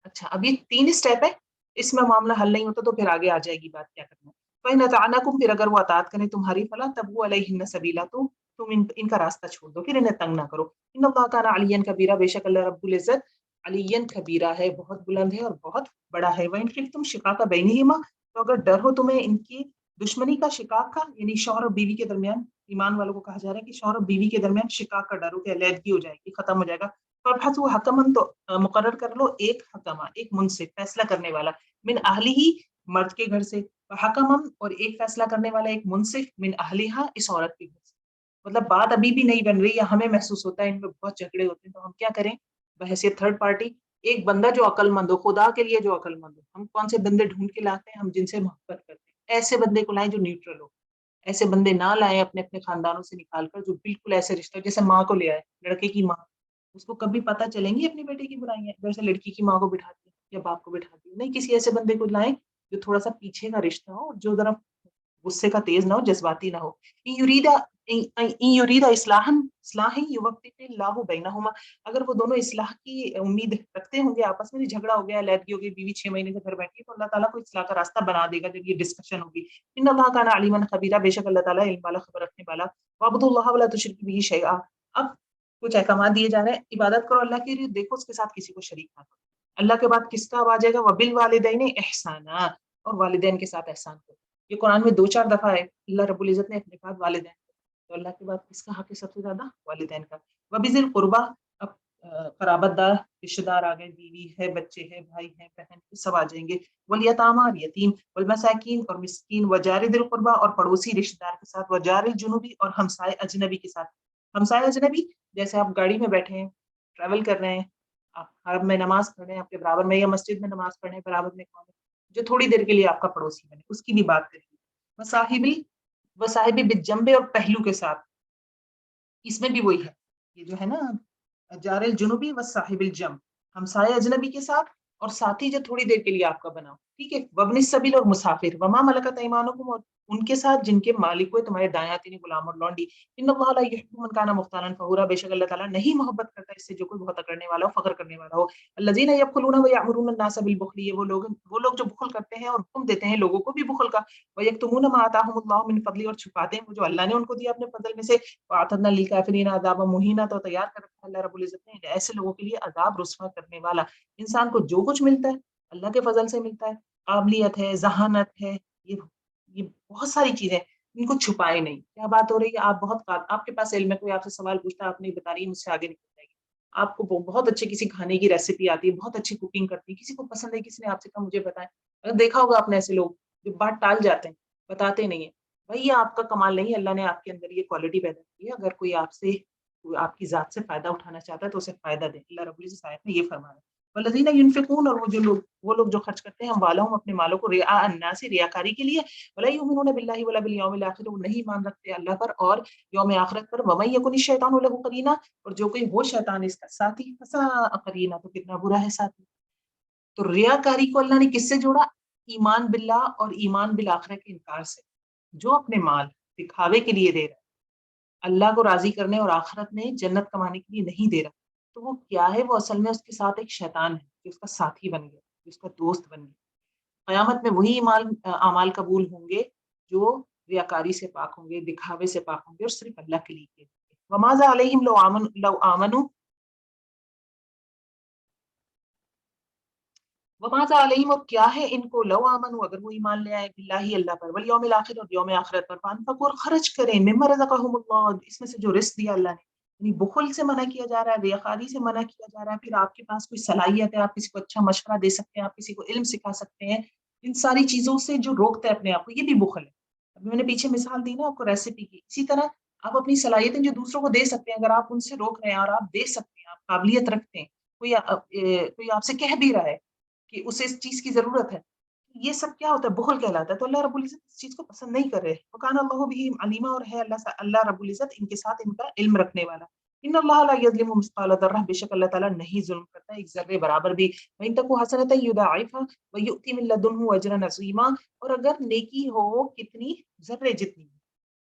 اچھا، اب یہ 3 اسٹیپ ہے، اس میں معاملہ حل نہیں ہوتا تو پھر آگے آ جائے گی بات کیا کرنا ہے. فَإِنْ أَطَعْنَكُمْ، پھر اگر وہ اطاعت کریں تمہاری، فَلَا تَبْغُوا عَلَيْهِنَّ سَبِيلًا، تو تم ان کا راستہ چھوڑ دو، پھر انہیں تنگ نہ کرو. ان اللہ کان علیٰ کبیرہ، بے شک اللہ رب العزت علیٰ کبیرہ ہے، بہت بلند ہے اور بہت بڑا ہے. وَإِنْ خِفْتُمْ شِقَاقَ بَيْنِهِمَا، تو اگر ڈر ہو تمہیں ان کی دشمنی کا، شقاق کا یعنی شوہر اور بیوی کے درمیان، ایمان والوں کو کہا جا رہا ہے کہ شوہر اور بیوی کے درمیان شقاق کا ڈر ہو کہ علیحدگی ہو جائے گی، ختم ہو جائے گا. فَابْحَثُوا حَكَمًا، تو مقرر کر لو ایک حکمہ، ایک منصف، فیصلہ کرنے والا، من اہلہ، مرد کے گھر سے، حکمًا، اور ایک فیصلہ کرنے والا، ایک منصف، من اہلہا، اس عورت کے گھر سے. مطلب بات ابھی بھی نہیں بن رہی یا ہمیں محسوس ہوتا ہے ان میں بہت جھگڑے ہوتے ہیں، تو ہم کیا کریں بحیثیت تھرڈ پارٹی، ایک بندہ جو عقل مند ہو، خدا کے لیے جو عقل مند ہو. ہم کون سے بندے ڈھونڈ کے لاتے ہیں، ہم جن سے محبت کرتے ہیں، ایسے بندے کو لائیں جو نیوٹرل ہو. ایسے بندے نہ لائیں اپنے اپنے خاندانوں سے نکال کر جو بالکل ایسے رشتہ، جیسے ماں کو لے آئے، لڑکے کی ماں، اس کو کبھی پتہ چلیں گی اپنے بیٹے کی برائیاں جیسے لڑکی کی ماں کو بٹھا دیا یا باپ کو بٹھا دیا. نہیں، کسی ایسے بندے کو لائیں جو تھوڑا سا پیچھے کا رشتہ ہو، جو ذرا غصے کا تیز نہ ہو، جذباتی نہ ہو. یریدا اصلاحا یوفق اللہ بینہما، اگر وہ دونوں اصلاح کی امید رکھتے ہوں گے، آپس میں جھگڑا ہو گیا، علیحدگی ہو گئی، بیوی 6 مہینے سے گھر بیٹھی ہے، تو اللہ تعالیٰ کو اصلاح کا راستہ بنا دے گا جب یہ ڈسکشن ہوگی. ان اللہ کان علیما خبیرا، بے شک اللہ تعالیٰ علم والا، خبر رکھنے والا. وعبدوا اللہ ولا تشرکوا بہ شیئا، اب کچھ احکامات دیے جا رہے ہیں. عبادت کرو اللہ کے لیے، دیکھو اس کے ساتھ کسی کو شریک نہ کرو. اللہ کے بعد کس کا اب آ جائے گا، وبالوالدین احسانا، اور والدین کے ساتھ احسان کرو. یہ قرآن میں 2-4 دفعہ ہے، اللہ رب العزت نے اپنے بعد والدین، تو اللہ کے بعد کس کا حق ہے سب سے زیادہ، والدین کا. وبذی القربہ، اب قرابت دار، رشتہ دار آ گئے، بیوی ہے، بچے ہیں، بھائی ہیں، بہن، سب آ جائیں گے. والیتامی، اور یتیم، والمساکین، اور مسکین، وجار ذی القربہ، اور پڑوسی رشتہ دار کے ساتھ، وجار الجنوبی، اور ہمسائے اجنبی کے ساتھ. ہمسائے اجنبی جیسے آپ گاڑی میں بیٹھے ہیں، ٹریول کر رہے ہیں، آپ حرم میں نماز پڑھ رہے ہیں، آپ کے برابر میں یا مسجد میں نماز پڑھ رہے ہیں، برابر میں کون ہے جو تھوڑی دیر کے لیے آپ کا پڑوسی بنے، اس کی بھی بات کریں گے. وصاحبی بالجنب، اور پہلو کے ساتھ، اس میں بھی وہی ہے، یہ جو ہے نا جار الجنوبی وصاحب الجنب، ہمسائے اجنبی کے ساتھ اور ساتھی جو تھوڑی دیر کے لیے آپ کا بنا ہو. ٹھیک ہے. وابن السبیل، اور مسافر. وما ملکت ایمانکم، اور ان کے ساتھ جن کے مالک ہوئے تمہارے دایاں تین غلام اور لونڈی. ان اللہ لا یحب من کان مختالا فخورا، بے شک اللہ تعالیٰ نہیں محبت کرتا اس سے جو کوئی بہت کرنے والا ہو، فخر کرنے والا ہو. الذین یبخلون ویأمرون الناس بالبخل، یہ وہ لوگ جو بخل کرتے ہیں اور حکم دیتے ہیں لوگوں کو بھی بخل کا. ویکتمون ما آتاہم اللہ من فضل، اور چھپاتے ہیں وہ جو اللہ نے ان کو دیا اپنے فضل میں سے. واعتدنا للکافرین عذابا مہینا، تو تیار کر رکھا ہے اللہ رب العزت نے ایسے لوگوں کے لیے عذاب رسوا کرنے والا. انسان کو جو کچھ ملتا ہے اللہ کے فضل سے ملتا ہے، قابلیت ہے، ذہانت ہے، یہ بہت ساری چیزیں، ان کو چھپائے نہیں. کیا بات ہو رہی ہے، آپ آپ کے پاس علم ہے، کوئی آپ سے سوال پوچھتا ہے آپ نہیں بتا رہی، مجھ سے آگے نکل جائے گی. آپ کو بہت اچھے کسی کھانے کی ریسیپی آتی ہے، بہت اچھی کوکنگ کرتی ہے، کسی کو پسند ہے، کسی نے آپ سے کہا مجھے بتائیں. اگر دیکھا ہوگا آپ نے ایسے لوگ جو بات ٹال جاتے ہیں، بتاتے نہیں ہیں. بھائی یہ آپ کا کمال نہیں ہے، اللہ نے آپ کے اندر یہ کوالٹی پیدا کی ہے. اگر کوئی آپ کی ذات سے فائدہ اٹھانا چاہتا ہے تو اسے فائدہ دے. اللہ رب العزت آیت میں یہ فرما رہا ہے. والذین ینفقون، اور وہ لوگ جو خرچ کرتے ہیں اموالہم اپنے مالوں کو رعاء الناس، ریاکاری کے لیے. ولا یؤمنون باللہ ولا بالیوم الاخر، وہ نہیں مان رکھتے اللہ پر اور یوم آخرت پر. ومن یکن الشیطان له قرینا، اور جو کوئی ہو شیطان اس کا ساتھی، فساء قرینا، تو کتنا برا ہے ساتھی. تو ریاکاری کو اللہ نے کس سے جوڑا؟ ایمان باللہ اور ایمان بالآخرہ کے انکار سے. جو اپنے مال دکھاوے کے لیے دے رہا ہے، اللہ کو راضی کرنے اور آخرت میں جنت کمانے کے لیے نہیں دے رہا، تو وہ کیا ہے؟ وہ اصل میں اس کے ساتھ ایک شیطان ہے جو اس کا ساتھی بن گیا، جو اس کا دوست بن گیا. قیامت میں وہی اعمال قبول ہوں گے جو ریاکاری سے پاک ہوں گے، دکھاوے سے پاک ہوں گے، اور صرف اللہ کے لیے کیے ہوں گے. وماذا علیہم لو آمنوا، وماذا علیہم، اور کیا ہے ان کو، لو آمنوا، اگر وہ ایمان لے آئے، باللہ اللہ پر، والیوم الاخر، اور یوم آخرت پر، فانفقوا، اور خرچ کریں، مما رزقہم اللہ، اس میں سے جو رزق دیا اللہ نے. یعنی بخل سے منع کیا جا رہا ہے، ریاکاری سے منع کیا جا رہا ہے. پھر آپ کے پاس کوئی صلاحیت ہے، آپ کسی کو اچھا مشورہ دے سکتے ہیں، آپ کسی کو علم سکھا سکتے ہیں، ان ساری چیزوں سے جو روکتا ہے اپنے آپ کو، یہ بھی بخل ہے. ابھی میں نے پیچھے مثال دی نا آپ کو ریسیپی کی، اسی طرح آپ اپنی صلاحیتیں جو دوسروں کو دے سکتے ہیں، اگر آپ ان سے روک رہے ہیں اور آپ دے سکتے ہیں، آپ قابلیت رکھتے ہیں، کوئی آپ سے کہہ بھی رہا ہے کہ اسے اس چیز کی ضرورت ہے، یہ سب کیا ہوتا ہے؟ بخل کہلاتا ہے. تو اللہ رب العزت اس چیز کو پسند نہیں کر رہے. وکان اللہ بھی علیما، اور ہے اللہ رب العزت ان کے ساتھ ان کا علم رکھنے والا. ان اللہ لا یظلم مثقال ذرہ، بے شک اللہ تعالیٰ نہیں ظلم کرتا ایک ذرے برابر بھی. وان تک حسنۃ یضاعفها ویؤتی من لدنہ اجرا عظیما، اور اگر نیکی ہو کتنی، ذرے جتنی،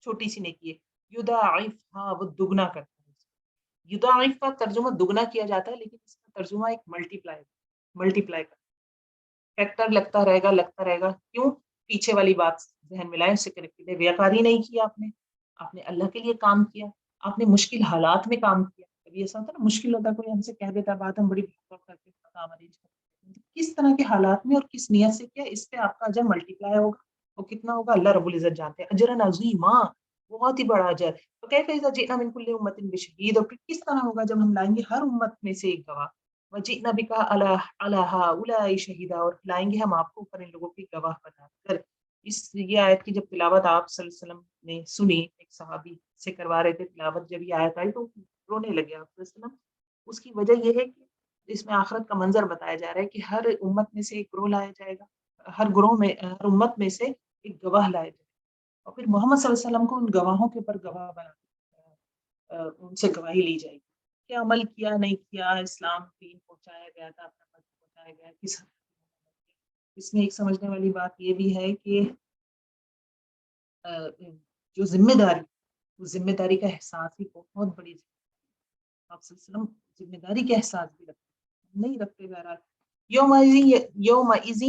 چھوٹی سی نیکی ہے، یضاعفها، وہ دگنا کرتا ہے. یضاعف کا ترجمہ دگنا کیا جاتا ہے، لیکن اس کا ترجمہ ایک ملٹی پلائی کا فیکٹر لگتا رہے گا. کیوں؟ پیچھے والی بات ذہن میں لائیں، اس سے کنیکٹ ہے. ریاکاری نہیں کیا آپ نے اللہ کے لیے کام کیا، آپ نے مشکل حالات میں کام کیا. کبھی ایسا ہوتا ہے نا، مشکل ہوتا ہے، کوئی ہم سے کہہ دیتا بات، ہم بڑی کر کے کام ارینج کرتے ہیں. کس طرح کے حالات میں اور کس نیت سے کیا، اس پہ آپ کا اجر ملٹی پلائی ہوگا. وہ کتنا ہوگا اللہ رب العزت جانتے ہیں. اجرا عظیما، بہت ہی بڑا اجر. تو کیف اذا جئنا من کل امۃ بشہید، اور پھر کس طرح ہوگا جب ہم لائیں گے ہر امت میں سے ایک گواہ. وجئنا بک علی ہؤلاء شہیدا، اور لائیں گے ہم آپ کو اوپر ان لوگوں کی گواہ بنا کر. یہ آیت کی جب تلاوت آپ صلی اللہ علیہ وسلم نے سنی، ایک صحابی سے کروا رہے تھے تلاوت، جب یہ آیت آئی تو رونے لگے آپ صلی اللہ علیہ وسلم. اس کی وجہ یہ ہے کہ اس میں آخرت کا منظر بتایا جا رہا ہے کہ ہر امت میں سے ایک گروہ لایا جائے گا، ہر امت میں سے ایک گواہ لایا جائے گا، اور پھر محمد صلی اللہ علیہ وسلم کو ان گواہوں کے اوپر گواہ بنا، ان سے گواہی لی جائے گی. کیا عمل کیا، نہیں کیا، اسلام دین پہنچایا گیا تھا، اپنا مذہب پہنچایا گیا کس حد تک. اس میں ایک سمجھنے والی بات یہ بھی ہے کہ جو ذمہ داری کا احساس بھی بہت بڑی ذمہ داری. آپ صلی اللہ علیہ وسلم ذمہ داری کا احساس بھی رکھتے نہیں رکھتے. بہرحال یومئذ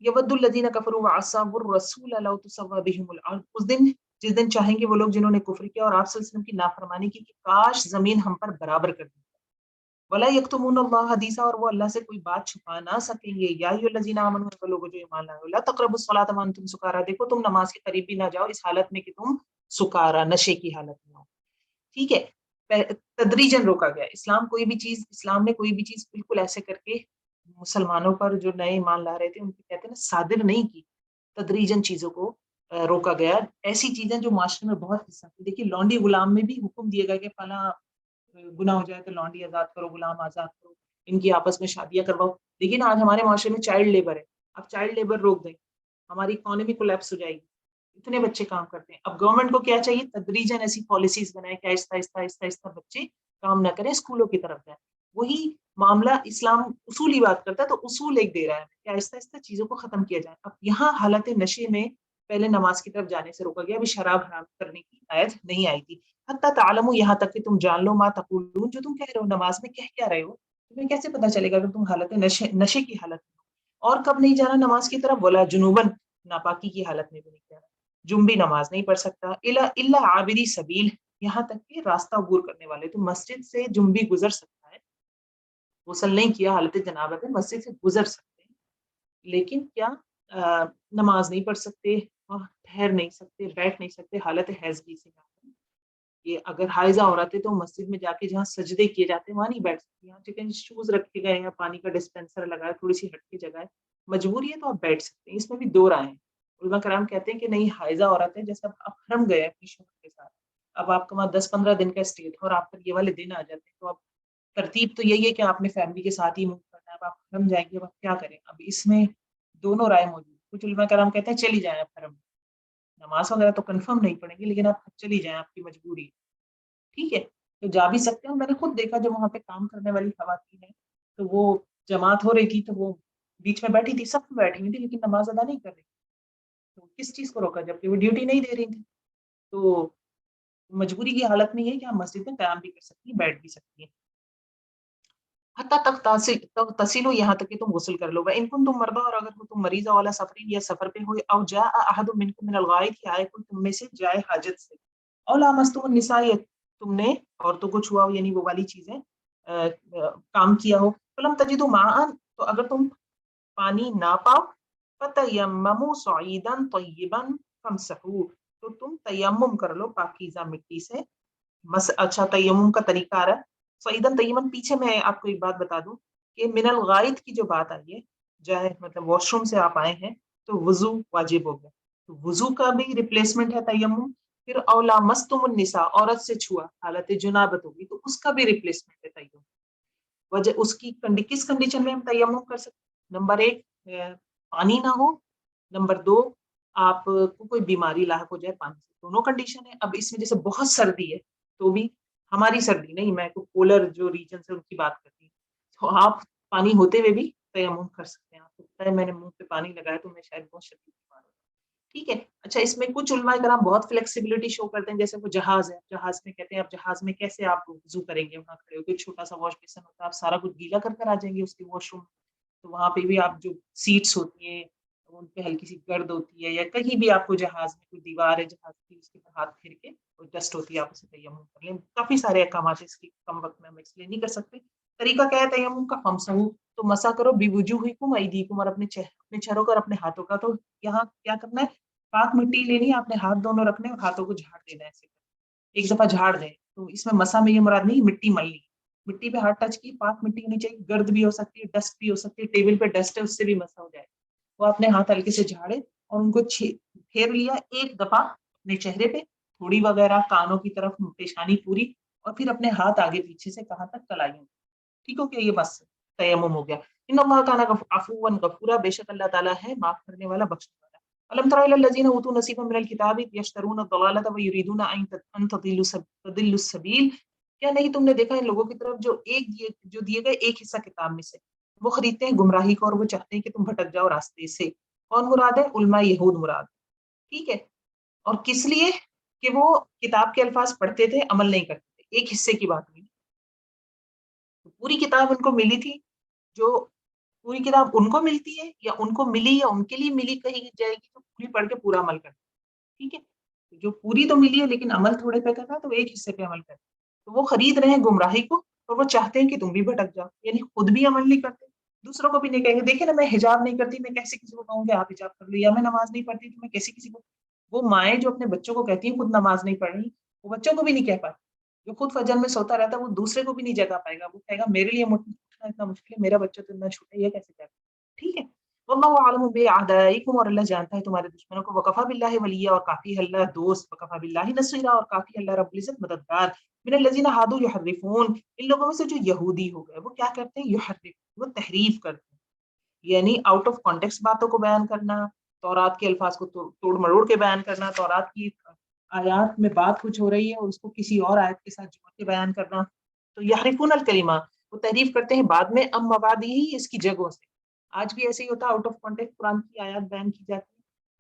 یود الذین کفروا وعصوا الرسول لو تسوی بهم الارض، اس دن جس دن چاہیں گے وہ لوگ جنہوں نے کفر کیا اور آپ صلی اللہ علیہ وسلم کی نافرمانی کی کہ کاش زمین ہم پر برابر کر دی. ولا یکتمون اللہ حدیثا، اور وہ اللہ سے کوئی بات چھپا نہ سکیں گے. یا ایھا الذین آمنوا، وہ لوگ جو ایمان لائے، لا تقربوا الصلاۃ وانتم سکارا، دیکھو تم نماز کے قریب بھی نہ جاؤ اس حالت میں کہ تم سکارا، نشے کی حالت میں ہو. ٹھیک ہے، تدریجاً روکا گیا. اسلام نے کوئی بھی چیز بالکل ایسے کر کے مسلمانوں پر جو نئے ایمان لا رہے تھے ان کو کہتے ہیں نا صادر نہیں کی. تدریجاً چیزوں کو روکا گیا. ایسی چیزیں جو معاشرے میں بہت حصہ تھی. دیکھیے لونڈی غلام میں بھی حکم دیا گیا کہ فلاں گناہ ہو جائے تو لونڈی آزاد کرو، غلام آزاد کرو، ان کی آپس میں شادیاں کرواؤ. لیکن آج ہمارے معاشرے میں چائلڈ لیبر ہے. اب چائلڈ لیبر روک دیں، ہماری اکانومی کولیپس ہو جائے گی. اتنے بچے کام کرتے ہیں. اب گورنمنٹ کو کیا چاہیے؟ تدریجاً ایسی پالیسیز بنائے کہ آہستہ آہستہ آہستہ آہستہ بچے کام نہ کریں، اسکولوں کی طرف جائیں. وہی معاملہ اسلام اصولی بات کرتا ہے، تو اصول ایک دے رہا ہے کہ آہستہ آہستہ چیزوں کو ختم کیا جائے. اب یہاں حالت نشے میں پہلے نماز کی طرف جانے سے روکا گیا، ابھی شراب حرام کرنے کی آیت نہیں آئی تھی. حتی تعلموا، یہاں تک کہ تم جان لو، ما تقولون، جو تم کہہ رہے ہو نماز میں کہہ کیا رہے ہو. تمہیں کیسے پتا چلے گا اگر تم حالت نشے کی حالت میں ہو. اور کب نہیں جانا نماز کی طرف؟ ولا جنوبن، ناپاکی کی حالت میں بھی نہیں جانا. جنبی نماز نہیں پڑھ سکتا. الا عابری سبیل، یہاں تک کہ راستہ عبور کرنے والے. تو مسجد سے جنبی گزر سکتا ہے، غسل نہیں کیا حالت جنابت ہے، مسجد سے گزر سکتے ہیں، لیکن کیا نماز نہیں پڑھ سکتے، ٹھہر نہیں سکتے، بیٹھ نہیں سکتے حالت حیضگی سے. یہ اگر حائضہ عورت ہے تو مسجد میں جا کے جہاں سجدے کیے جاتے ہیں وہاں نہیں بیٹھ سکتی. یہاں چکن شوز رکھے گئے ہیں، پانی کا ڈسپینسر لگا ہے، تھوڑی سی ہٹ کی جگہ ہے، مجبوری ہے تو آپ بیٹھ سکتے ہیں. اس میں بھی دو رائے ہیں. علماء کرام کہتے ہیں کہ نہیں، حائضہ عورت ہے، جیسے آپ حرم گئے اپنی شوہر کے ساتھ، اب آپ کا وہاں 10-15 دن کا اسٹے تھا اور آپ پر یہ والے دن آ جاتے ہیں، تو اب ترتیب تو یہی ہے کہ آپ نے فیملی کے ساتھ ہی موو کرنا ہے. اب آپ حرم جائیں گے، اب آپ کیا کریں؟ اب اس میں دونوں رائے موجود. کچھ علماء کرام کہتے ہیں چلی جائیں آپ حرم، نماز وغیرہ تو کنفرم نہیں پڑیں گے لیکن آپ چلی جائیں، آپ کی مجبوری ہے. ٹھیک ہے، تو جا بھی سکتے ہیں. میں نے خود دیکھا جب وہاں پہ کام کرنے والی خواتین ہیں تو وہ جماعت ہو رہی تھی تو وہ بیچ میں بیٹھی تھی، سب بیٹھی ہوئی تھی لیکن نماز ادا نہیں کر رہی. تو کس چیز کو روکا؟ جبکہ وہ ڈیوٹی نہیں دے رہی تھی. تو مجبوری کی حالت میں یہ ہے کہ ہم مسجد میں قیام بھی کر سکتی ہیں، بیٹھ بھی سکتی ہیں. حتیٰ تک تصلوا، یہاں تک کہ تم غسل کر لو. وان کنتم مرضی، اور اگر تم مریض والا سفرین یا سفر پہ ہوئے، او جاء احد منکم من الغائط، کہ آئے کوئی تم میں سے جائے حاجت سے، او لامستم النساء، تم نے عورتوں کو چھوا ہو، یعنی وہ والی چیزیں کام کیا ہو. فلم تجدوا ماء، تو اگر تم پانی نہ پاؤ، فتیمموا صعیدا طیبا فامسحوا، تو تم تیمم کر لو پاکیزہ مٹی سے. اچھا، تیمم کا طریقہ آ رہا ہے. صعیدا طیبا، پیچھے میں آپ کو ایک بات بتا دوں کہ من الغائط کی جو بات آئی ہے، جائے مطلب واش روم سے آپ آئے ہیں تو وضو واجب ہو گیا، تو وضو کا بھی ریپلیسمنٹ ہے تیمم. پھر اولا مستم النساء، عورت سے چھوا حالت جنابت ہوگی تو اس کا بھی ریپلیسمنٹ ہے تیمم. وجہ اس کی کس کنڈیشن میں ہم تیمم کر سکتے ہیں؟ نمبر 1 پانی نہ ہو، نمبر 2 آپ کو کوئی بیماری لاحق ہو جائے پانی سے. دونوں کنڈیشن ہے. اب اس میں جیسے بہت سردی ہے تو بھی، ہماری سردی نہیں، میں کو پولر جو ریجن سے ان کی بات کرتی ہوں، تو آپ پانی ہوتے ہوئے بھی تیمم کر سکتے ہیں. آپ کو پتہ ہے میں نے منہ پہ پانی لگایا تو میں شاید بہت شدید بیمار ہوں. ٹھیک ہے. اچھا، اس میں کچھ علماء کرام بہت فلیکسیبلٹی شو کرتے ہیں، جیسے وہ جہاز ہے، جہاز میں کہتے ہیں آپ جہاز میں کیسے آپ وضو کریں گے؟ وہاں کھڑے ہو کے چھوٹا سا واش بیسن ہوتا ہے، آپ سارا کچھ گیلا کر آ جائیں گے اس کے واش روم. تو وہاں پہ بھی آپ جو سیٹس ہوتی ہیں ان پہ ہلکی سی گرد ہوتی ہے، یا کہیں بھی آپ کو جہاز میں کوئی دیوار ہے جہاز کی، اس کے ہاتھ پھیر کے ڈسٹ ہوتی ہے، آپ اسے تیمم کر لیں. کافی سارے احکامات اس کی کم وقت میں ہم ایکسپلین نہیں کر سکتے. طریقہ کیا ہے تیمم کا؟ فمسحوا، تو مسا کرو بوجوہکم ایدیکم، اور اپنے چہروں کا اور اپنے ہاتھوں کا. تو یہاں کیا کرنا ہے؟ پاک مٹی لینی ہے، آپ نے ہاتھ دونوں رکھنے اور ہاتھوں کو جھاڑ دینا ہے. ایسے ایک دفعہ جھاڑ دیں. تو اس میں مسا میں یہ مراد نہیں مٹی ملنی، مٹی پہ ہاتھ ٹچ کی، پاک مٹی ہونی چاہیے. گرد بھی ہو سکتی ہے، ڈسٹ بھی ہو سکتی ہے، ٹیبل پہ ڈسٹ ہے اس سے بھی مسا ہو جائے. وہ اپنے ہاتھ ہلکے سے جھاڑے اور ان کو پھیر لیا ایک دفعہ اپنے چہرے پہ، تھوڑی وغیرہ کانوں کی طرف، پیشانی پوری، اور پھر اپنے ہاتھ آگے پیچھے سے کہاں تک؟ کلائیوں. ٹھیک ہو گیا؟ یہ بس تیمم ہو گیا. ان اللہ کان عفوا غفورا، بے شک اللہ تعالیٰ ہے معاف کرنے والا، بخشنے والا. الم تر الی الذین اوتوا نصیبا من الکتاب یشترون الضلالۃ ویریدون ان تضلوا السبیل، کیا نہیں تم نے دیکھا ان لوگوں کی طرف جو دیے گئے ایک حصہ کتاب میں سے، وہ خریدتے ہیں گمراہی کو اور وہ چاہتے ہیں کہ تم بھٹک جاؤ راستے سے. کون مراد ہے؟ علماء یہود مراد. ٹھیک ہے. اور کس لیے؟ کہ وہ کتاب کے الفاظ پڑھتے تھے، عمل نہیں کرتے تھے. ایک حصے کی بات ہوئی. پوری کتاب ان کو ملی تھی، جو پوری کتاب ان کو ملتی ہے یا ان کو ملی یا ان کے لیے ملی کہی جائے گی تو پوری پڑھ کے پورا عمل کرتے. ٹھیک ہے. جو پوری تو ملی ہے لیکن عمل تھوڑے پہ کرنا، تو ایک حصے پہ عمل کرتے. تو وہ خرید رہے ہیں گمراہی کو اور وہ چاہتے ہیں کہ تم بھی بھٹک جاؤ، یعنی خود بھی عمل نہیں کرتے، دوسروں کو بھی نہیں کہیں گے. دیکھیں نا، میں حجاب نہیں کرتی، میں کیسے کسی کو کہوں کہ آپ حجاب کر لو؟ یا میں نماز نہیں پڑھتی تو میں کیسے کسی کو؟ وہ مائیں جو اپنے بچوں کو کہتی ہیں خود نماز نہیں پڑھ رہی، وہ بچوں کو بھی نہیں کہہ پاتی. جو خود فجر میں سوتا رہتا ہے وہ دوسرے کو بھی نہیں جگا پائے گا. وہ کہے گا میرے لیے اٹھنا اتنا مشکل ہے، میرا بچہ تو اتنا چھوٹا ہے، یہ کیسے کرے؟ ٹھیک ہے. واللہ اعلم باعدائکم، اور اللہ جانتا ہے تمہارے دشمنوں کو. وکفی باللہ ولیا، اور کافی ہے اللہ دوست. وکفی باللہ نصیرا، اور کافی ہے اللہ رب العزت مددگار. من الذین ہادوا یحرفون، ان لوگوں میں سے جو یہودی ہو گئے وہ کیا کرتے ہیں؟ یحرف، وہ تحریف کرتے ہیں، یعنی آؤٹ آف کانٹیکسٹ باتوں کو بیان کرنا، تورات کے الفاظ کو توڑ مروڑ کے بیان کرنا، تورات کی آیات میں بات کچھ ہو رہی ہے اور اس کو کسی اور آیت کے ساتھ جوڑ کے بیان کرنا. تو یحرفون الکلمہ، وہ تحریف کرتے ہیں بعد میں، ام مبادی، اس کی جگہوں سے. آج بھی ایسے ہی ہوتا ہے، آؤٹ آف کانٹیکسٹ قرآن کی آیات بیان کی جاتی ہے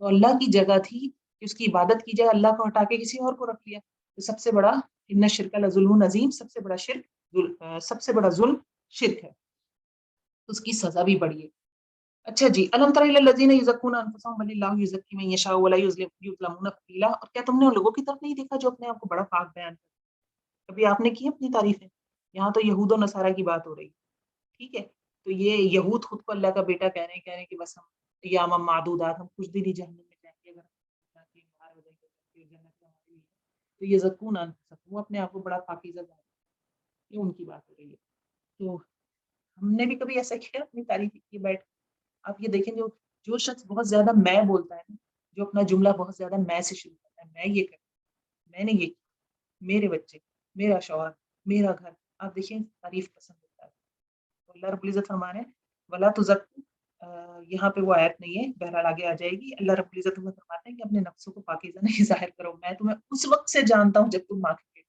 تو اللہ کی جگہ تھی کہ اس کی عبادت کی جائے، اللہ کو ہٹا کے کسی اور کو رکھ لیا، تو سب سے بڑا ان شرک لظلم عظیم، سب سے بڑا شرک، سب سے بڑا ظلم شرک ہے، اس کی سزا بھی بڑی ہے۔ اچھا جی، الم تر الی الذین یزکون انفسهم بل اللہ یزکی من یشاء ولا یظلمون فتیلا، اور کیا تم نے ان لوگوں کی طرف نہیں دیکھا جو اپنے آپ کو بڑا پاک بیان کرتے؟ کبھی آپ نے کی اپنی تعریفیں؟ یہاں تو یہود و نصارہ کی بات ہو رہی ہے، ٹھیک ہے؟ تو یہ یہود خود کو اللہ کا بیٹا کہہ رہے ہیں کہ بس ہم ایام معدودات، ہم کچھ دن ہی جہنم میں جائیں گے، اگر باہر ہو جائیں گے تو جنت ہماری ہے۔ تو یہ یزکون انفسهم، وہ اپنے آپ کو بڑا پاکیزہ جانتے ہیں، یہ ان کی بات ہو رہی ہے۔ تو ہم نے بھی کبھی ایسا کیا اپنی تعریف کی بیٹھ؟ آپ یہ دیکھیں، جو شخص بہت زیادہ میں بولتا ہے نا، جو اپنا جملہ بہت زیادہ میں سے شروع کرتا ہے، میں یہ کرتا، میں نے یہ کیا، میرے بچے، میرا شوہر، میرا گھر، آپ دیکھیں تعریف پسند ہوتا ہے۔ تو اللہ رب العزت فرما رہے ہیں ولا تزکو، یہاں پہ وہ آیت نہیں ہے، بہرحال آگے آ جائے گی۔ اللہ رب العزت ہمیں فرماتے ہیں کہ اپنے نفسوں کو پاکیزہ نہیں ظاہر کرو، میں تمہیں اس وقت سے جانتا ہوں جب تم ماں کے پیٹ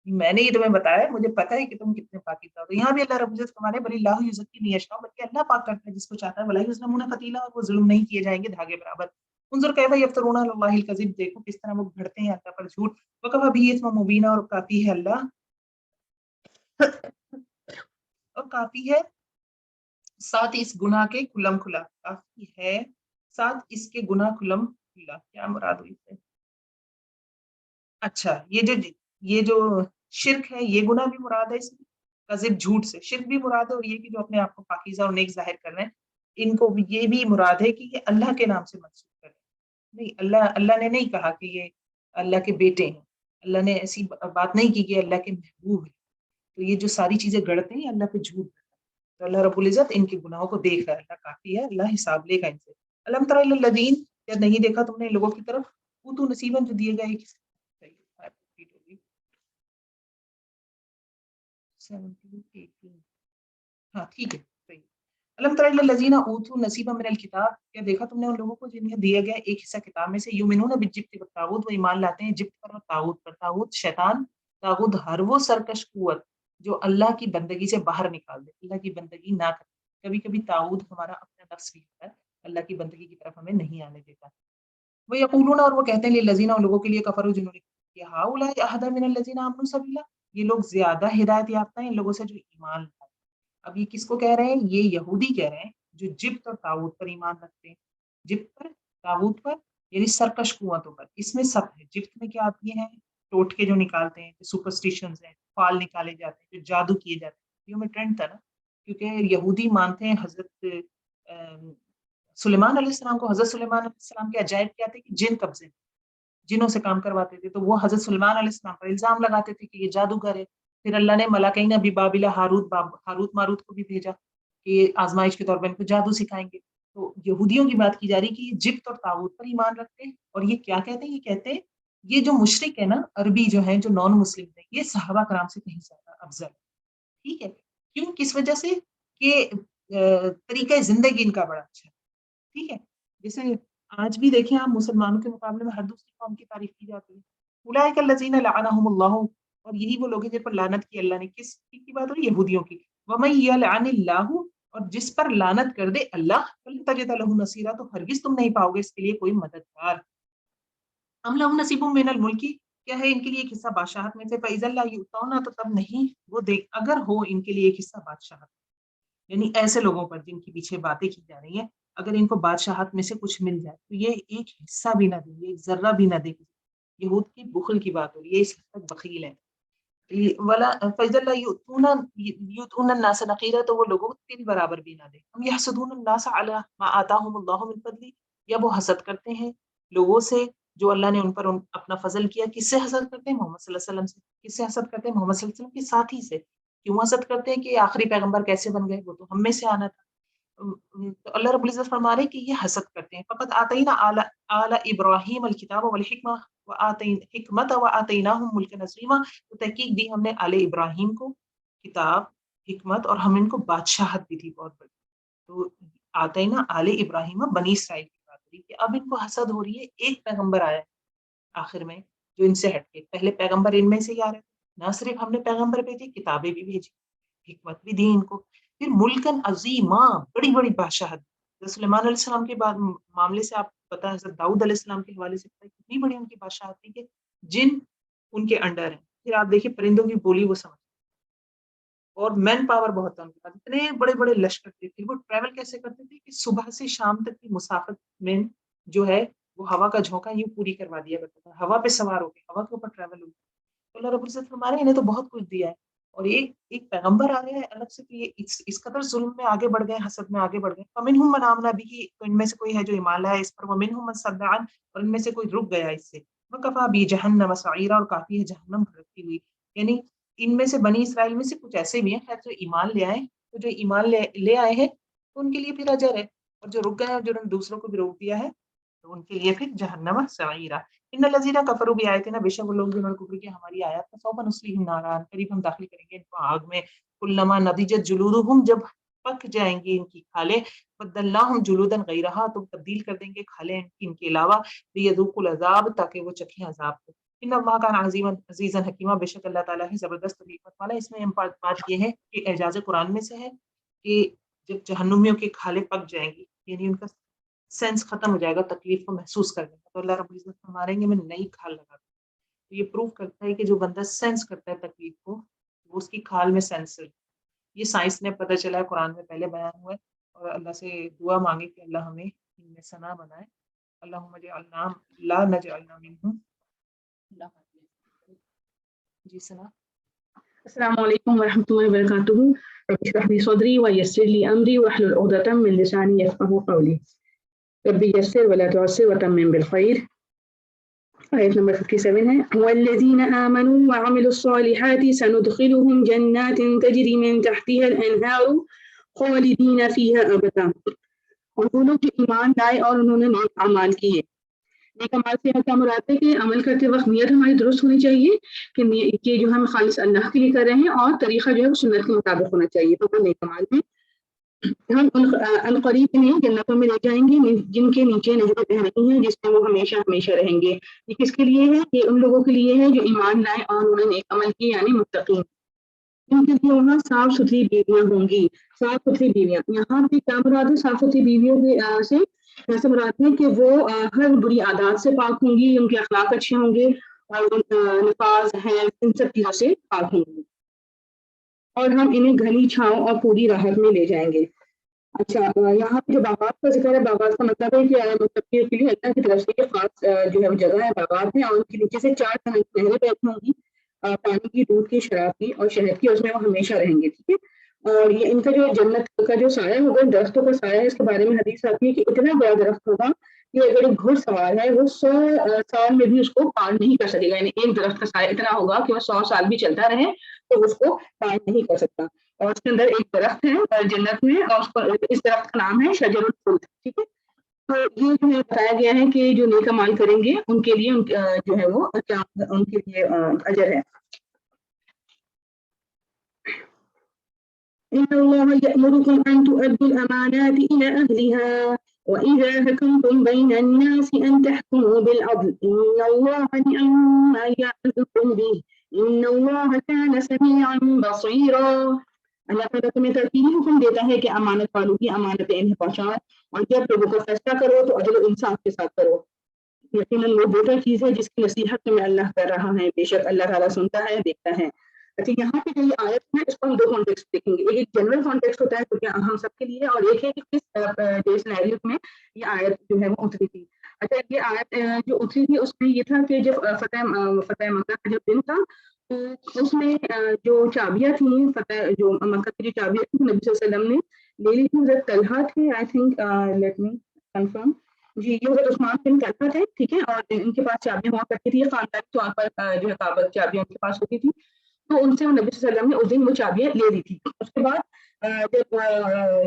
میں نے یہ تمہیں بتایا، مجھے پتا ہے کہ تم کتنے پاکیزہ ہو۔ تو یہاں بھی اللہ رب العزت فرما رہے ہیں بل اللہ یزکی من یشاء، بلکہ اللہ پاک کرتا ہے جس کو چاہتا ہے، ولا یظلمون فتیلا، اور وہ ظلم نہیں کیے جائیں گے دھاگے برابر۔ انظر کیف یفترون علی اللہ الکذب، دیکھو کس طرح وہ گھڑتے ہیں اللہ پر جھوٹ، وکفی بہ اثما مبینا، اور کافی ہے اللہ اور کافی ہے ساتھ اس گناہ کے کھلم کھلا، کافی ہے ساتھ اس کے گناہ کھلم کھلا، کیا مراد ہوئی سے؟ اچھا، یہ جو شرک ہے، یہ گناہ بھی مراد ہے اس میں، کذب جھوٹ سے شرک بھی مراد ہے، اور یہ کہ جو اپنے آپ کو پاکیزہ اور نیک ظاہر کر رہے ہیں، ان کو بھی یہ بھی مراد ہے کہ یہ اللہ کے نام سے منسوب کریں۔ نہیں، اللہ نے نہیں کہا کہ یہ اللہ کے بیٹے ہیں، اللہ نے ایسی بات نہیں کی کہ اللہ کے محبوب ہیں۔ تو یہ جو ساری چیزیں گڑتے ہیں، اللہ پہ جھوٹ گڑتا ہے۔ تو اللہ رب العزت ان کے گناہوں کو دیکھ رہا ہے، اللہ کافی ہے، اللہ حساب لے گا ان سے۔ الم تر الی الذین، کیا نہیں دیکھا تم نے لوگوں کی طرف، اوتوا نصیبا، جو دیے گئے، 17 18، ہاں ٹھیک ہے، صحیح۔ الم تر الی الذین اوتوا نصیبا من الکتاب، کیا دیکھا تم نے ان لوگوں کو جنہیں دیا گیا ایک حصہ کتاب میں سے، یؤمنون بالجبت والطاغوت، وہ ایمان لاتے ہیں جبت پر اور طاغوت پر۔ طاغوت شیطان، طاغوت ہر وہ سرکش قوت جو اللہ کی بندگی سے باہر نکال دے، اللہ کی بندگی نہ کرے۔ کبھی کبھی طاغوت ہمارا اپنا نفس بھی ہوتا ہے، اللہ کی بندگی کی طرف ہمیں نہیں آنے دیتا۔ وہ یقولون، اور وہ کہتے ہیں للذین، ان لوگوں کے لیے کفروا، جنہوں نے کیا، ہؤلاء اہدی من الذین آمنوا سبیلا، یہ لوگ زیادہ ہدایت یافتہ ہیں ان لوگوں سے جو ایمان لائے۔ اب یہ کس کو کہہ رہے ہیں؟ یہ یہودی کہہ رہے ہیں جو جبت اور طاغوت پر ایمان رکھتے ہیں، جبت پر، طاغوت پر، یعنی سرکش قوتوں پر۔ اس میں سب ہے، جبت میں کیا آتی ہیں؟ ٹوٹکے جو نکالتے ہیں، سپرسٹیشنز ہیں، فال نکالے جاتے ہیں، جو جادو کیے جاتے ہیں، یہ میں ٹرینڈ تھا نا، کیونکہ یہودی مانتے ہیں حضرت سلیمان علیہ السلام کو، حضرت سلیمان علیہ السلام کے عجائب کیا تھے کہ جن قبضے، جنوں سے کام کرواتے تھے، تو وہ حضرت سلیمان علیہ السلام پر الزام لگاتے تھے کہ یہ جادوگر ہے۔ پھر اللہ نے ملاکین ابی بابل ہاروت ماروت کو بھی بھیجا کہ یہ آزمائش کے طور پر ان کو جادو سکھائیں گے۔ تو یہودیوں کی بات کی جا رہی کہ یہ جبت اور طاغوت پر ایمان رکھتے ہیں، اور یہ کیا کہتے ہیں؟ یہ کہتے ہیں یہ جو مشرک ہے نا، عربی جو ہیں، جو نان مسلم ہیں، یہ صحابہ کرام سے کہیں زیادہ افضل ہے، ٹھیک ہے؟ کیوں؟ کس وجہ سے؟ کہ طریقہ زندگی ان کا بڑا اچھا ہے، ٹھیک ہے؟ جیسے آج بھی دیکھیں آپ، مسلمانوں کے مقابلے میں ہر دوسری قوم کی تعریف کی جاتی ہے، اولئک الذین لعنہم اللہ، اور یہی وہ لوگ ہیں جن پر لعنت کی اللہ نے۔ کس کی بات ہو رہی ہے؟ یہودیوں کی۔ ومن یلعن اللہ، اور جس پر لعنت کر دے اللہ، فلن تجد له نصیرا، تو ہرگز تم نہیں پاؤ گے اس کے لیے کوئی مددگار۔ ام لهم نصیب من الملک، کیا ہے ان کے لیے ایک حصہ بادشاہت میں سے، فاذا لا یؤتون، تو تب نہیں وہ دے، اگر ہو ان کے لیے ایک حصہ بادشاہت، یعنی ایسے لوگوں پر جن کے پیچھے باتیں کی جا رہی ہیں، اگر ان کو بادشاہت میں سے کچھ مل جائے تو یہ ایک حصہ بھی نہ دیں گے، ایک ذرہ بھی نہ دیں گے۔ یہود کی بخل کی بات ہو رہی ہے، اس حد تک بخیل ہے۔ ولا فاذا لا یؤتون الناس نقیرا، تو وہ لوگوں کو تین برابر بھی نہ دیں۔ ہم یحسدون الناس علی ما آتاهم اللہ من فضل، یا وہ حسد کرتے ہیں لوگوں سے جو اللہ نے ان پر اپنا فضل کیا۔ کس سے حسد کرتے ہیں؟ محمد صلی اللہ علیہ وسلم سے۔ کس سے حسد کرتے ہیں؟ محمد صلی اللہ علیہ وسلم کے ساتھی سے۔ کیوں حسد کرتے ہیں؟ کہ آخری پیغمبر کیسے بن گئے، وہ تو ہم میں سے آنا تھا۔ تو اللہ رب العزت فرما رہے ہیں کہ یہ حسد کرتے ہیں۔ فقط آتینا آل ابراہیم الکتاب والحکمہ حکمت وآتیناہم ملکا عظیما، تو تحقیق دی ہم نے آل ابراہیم کو کتاب، حکمت، اور ہم ان کو بادشاہت بھی دی بہت بڑی۔ تو آتینا آل ابراہیم، بنی اسرائیل کی بات ہوئی کہ اب ان کو حسد ہو رہی ہے، ایک پیغمبر آیا آخر میں جو ان سے ہٹ کے، پہلے پیغمبر ان میں سے ہی آ رہے تھے، نہ صرف ہم نے پیغمبر بھیجے، کتابیں بھی بھیجی، حکمت بھی دی ان کو، پھر ملکن عظیما، بڑی بڑی بادشاہت۔ سلیمان علیہ السلام کے بعد معاملے سے آپ پتہ ہے حضرت داؤد علیہ السلام کے حوالے سے پتہ ہے کتنی بڑی ان کی بادشاہ تھی کہ جن ان کے انڈر ہیں. پھر آپ دیکھیے پرندوں کی بولی وہ سمجھ، اور مین پاور بہت تھا ان کے پاس، اتنے بڑے بڑے لشکر تھے. پھر وہ ٹریول کیسے کرتے تھے کہ صبح سے شام تک کی مسافت میں جو ہے وہ ہوا کا جھونکا یوں پوری کروا دیا کرتا تھا، ہوا پہ سوار ہو کے ہوا کے اوپر ٹریول ہو. اللہ رب العزت فرما رہے ہیں انہیں تو بہت کچھ دیا ہے، اور ایک پیغمبر آ گیا ہے الگ سے کہ یہ اس قدر ظلم میں آگے بڑھ گئے، حسد میں آگے بڑھ گئے. فمنہم من آمن بھی، تو ان میں سے کوئی ہے جو ایمان لایا اس پر، ومنہم من صد عنہ، اور ان میں سے کوئی رک گیا اس سے. وکفی بی جہنم سعیرا، اور کافی ہے جہنم بھڑکتی ہوئی. یعنی ان میں سے بنی اسرائیل میں سے کچھ ایسے بھی ہیں خیر جو ایمان لے آئے، تو جو ایمان لے آئے ہیں تو ان کے لیے پھر اجر ہے، اور جو رک گئے اور جنہوں نے دوسروں کو بھی روک دیا ہے تو ان کے لیے پھر جہنم سعیرا. ان الذین کفروا بآیاتنا، بے شک وہ لوگ جنہوں نے کفر کیا ہماری آیات کا، سوف نصلیہم نارا، قریب ہم داخل کریں گے ان کو آگ میں. کلما نضجت جلودہم، جب پک جائیں گی ان کی کھالیں، بدلناہم جلودا غیرہا، تو تبدیل کر دیں گے کھالیں ان کے علاوہ، لیذوقوا العذاب، تاکہ وہ چکھیں عذاب کو. ان اللہ کان عزیزا حکیما، بے شک اللہ تعالیٰ ہے زبردست اور حکمت والا. اس میں بات یہ ہے کہ اعجاز قرآن میں سے ہے کہ جب جہنمیوں کی کھالیں پک جائیں گی، یعنی ان کا سینس ختم ہو جائے گا تکلیف کو محسوس کرنے کا، تو اللہ رب العزت ہمارے میں نئی کھال لگا. تو یہ پروف کرتا ہے کہ جو بندہ سینس کرتا ہے تکلیف کو، وہ اس کی کھال میں سینس ہے. یہ سائنس نے پتہ چلا ہے، قرآن میں پہلے بیان ہوا ہے، اور اللہ سے دعا مانگے کہ اللہ ہمیں ان میں ثنا بنائے. اللہم اجعلنا لا نجعلنا منہم. جی ثنا. السلام علیکم ورحمۃ اللہ وبرکاتہ. رب اشرح لي صدري ويسر لي امري واحلل عقدة من لساني يفقهوا قولي. رب يسر ولا تعسر وتمم بالخير. آیت نمبر 57 ہے والذین آمنوا وعملوا الصالحات سندخلهم جنات تجری من تحتها الانہار خالدین فیہا ابدا. اور وہ لوگ جو ایمان لائے اور انہوں نے اعمال کیے. نیک اعمال سے کیا مراد ہے کہ عمل کرتے وقت نیت ہماری درست ہونی چاہیے کہ جو ہم خالص اللہ کے لیے کر رہے ہیں، اور طریقہ جو ہے وہ سنت کے مطابق ہونا چاہیے. تو وہ نیک اعمال میں ہم القریب میں جنتوں میں لے جائیں گے جن کے نیچے نہریں بہ رہی ہیں، جس میں وہ ہمیشہ ہمیشہ رہیں گے. یہ کس کے لیے ہے؟ یہ ان لوگوں کے لیے ہے جو ایمان لائے اور انہوں نے نیک عمل کی، یعنی متقین. ان کے لیے وہاں صاف ستھری بیویاں ہوں گی. صاف ستھری بیویاں یہاں پہ کیا مراد ہے؟ صاف ستھری بیویوں سے ایسے مراد ہے کہ وہ ہر بری عادات سے پاک ہوں گی، ان کے اخلاق اچھے ہوں گے، اور نفاذ ہے ان سب چیزوں سے پاک ہوں گی، اور ہم انہیں گھنی چھاؤں اور پوری راحت میں لے جائیں گے. اچھا، یہاں پہ جو باغات کا ذکر ہے، باغات کا مطلب ہے کہ متقیوں کے لیے اللہ کی طرف سے یہ خاص جو ہے وہ جگہ ہے، باغات ہیں، اور ان کے نیچے سے 4 نہریں بہتی ہوں گی، پانی کی، دودھ کی، شراب کی اور شہد کی، اس میں وہ ہمیشہ رہیں گے. ٹھیک ہے. اور یہ ان کا جو جنت کا جو سایہ ہوگا، درختوں کا سایہ ہے، اس کے بارے میں حدیث آتی ہے کہ اتنا بڑا درخت ہوگا کہ اگر ایک گھڑ سوار ہے وہ 100 سال میں بھی اس کو پار نہیں کر سکے گا. یعنی ایک درخت کا سایہ اتنا ہوگا کہ وہ 100 سال بھی چلتا رہے تو اس کو پار نہیں کر سکتا. اور اس کے اندر ایک درخت ہے جنت میں، اور اس درخت کا نام ہے شجر الخلد. ٹھیک ہے. تو یہ جو ہے بتایا گیا ہے کہ جو نیک اعمال کریں گے ان کے لیے جو ہے وہ ان کے لیے اجر ہے. إن الله يأمركم أن تؤدوا الأمانات إلى أهلها وإذا حكمتم بين الناس أن تحكموا بالعدل إن الله نعم ما يعظكم به إن الله كان سميعا بصيرا. اللہ تعالیٰ تمہیں ترتیبی حکم دیتا ہے کہ امانت والوں کی امانتیں انہیں پہنچاؤ، اور جب لوگوں کا فیصلہ کرو تو عدل و انصاف کے ساتھ کرو. یقیناً وہ بہتر چیز ہے جس کی نصیحت تمہیں اللہ کر رہا ہے، بے شک اللہ تعالیٰ سنتا ہے، دیکھتا ہے. اچھا، یہاں پہ جو یہ آیت ہے اس کو ہم 2 کانٹیکسٹ دیکھیں گے. ایک جنرل کانٹیکسٹ ہوتا ہے کیونکہ ہم سب کے لیے، اور ایک ہے کہ کس سینیریو میں یہ آیت جو ہے وہ اتری تھی. اچھا، یہ آیت جو اتری تھی اس میں یہ تھا کہ جب فتح مکہ کا جب دن تھا تو اس میں جو چابیاں تھیں، جو مکہ کی جو چابیاں تھیں نبی صلی اللہ علیہ وسلم نے لے لی تھی. حضرت طلحہ تھے، I think, let me confirm, جی یہ حضرت عثمان بن طلحہ تھے. ٹھیک ہے. اور ان کے پاس چابیاں ہوا کرتی تھی، خاندانی طور پر جو ہے کعبہ چابیاں ان کے پاس ہوتی تھی. تو ان سے نبی صلی اللہ علیہ وسلم نے اس دن وہ چابیاں لے لی تھی. اس کے بعد جب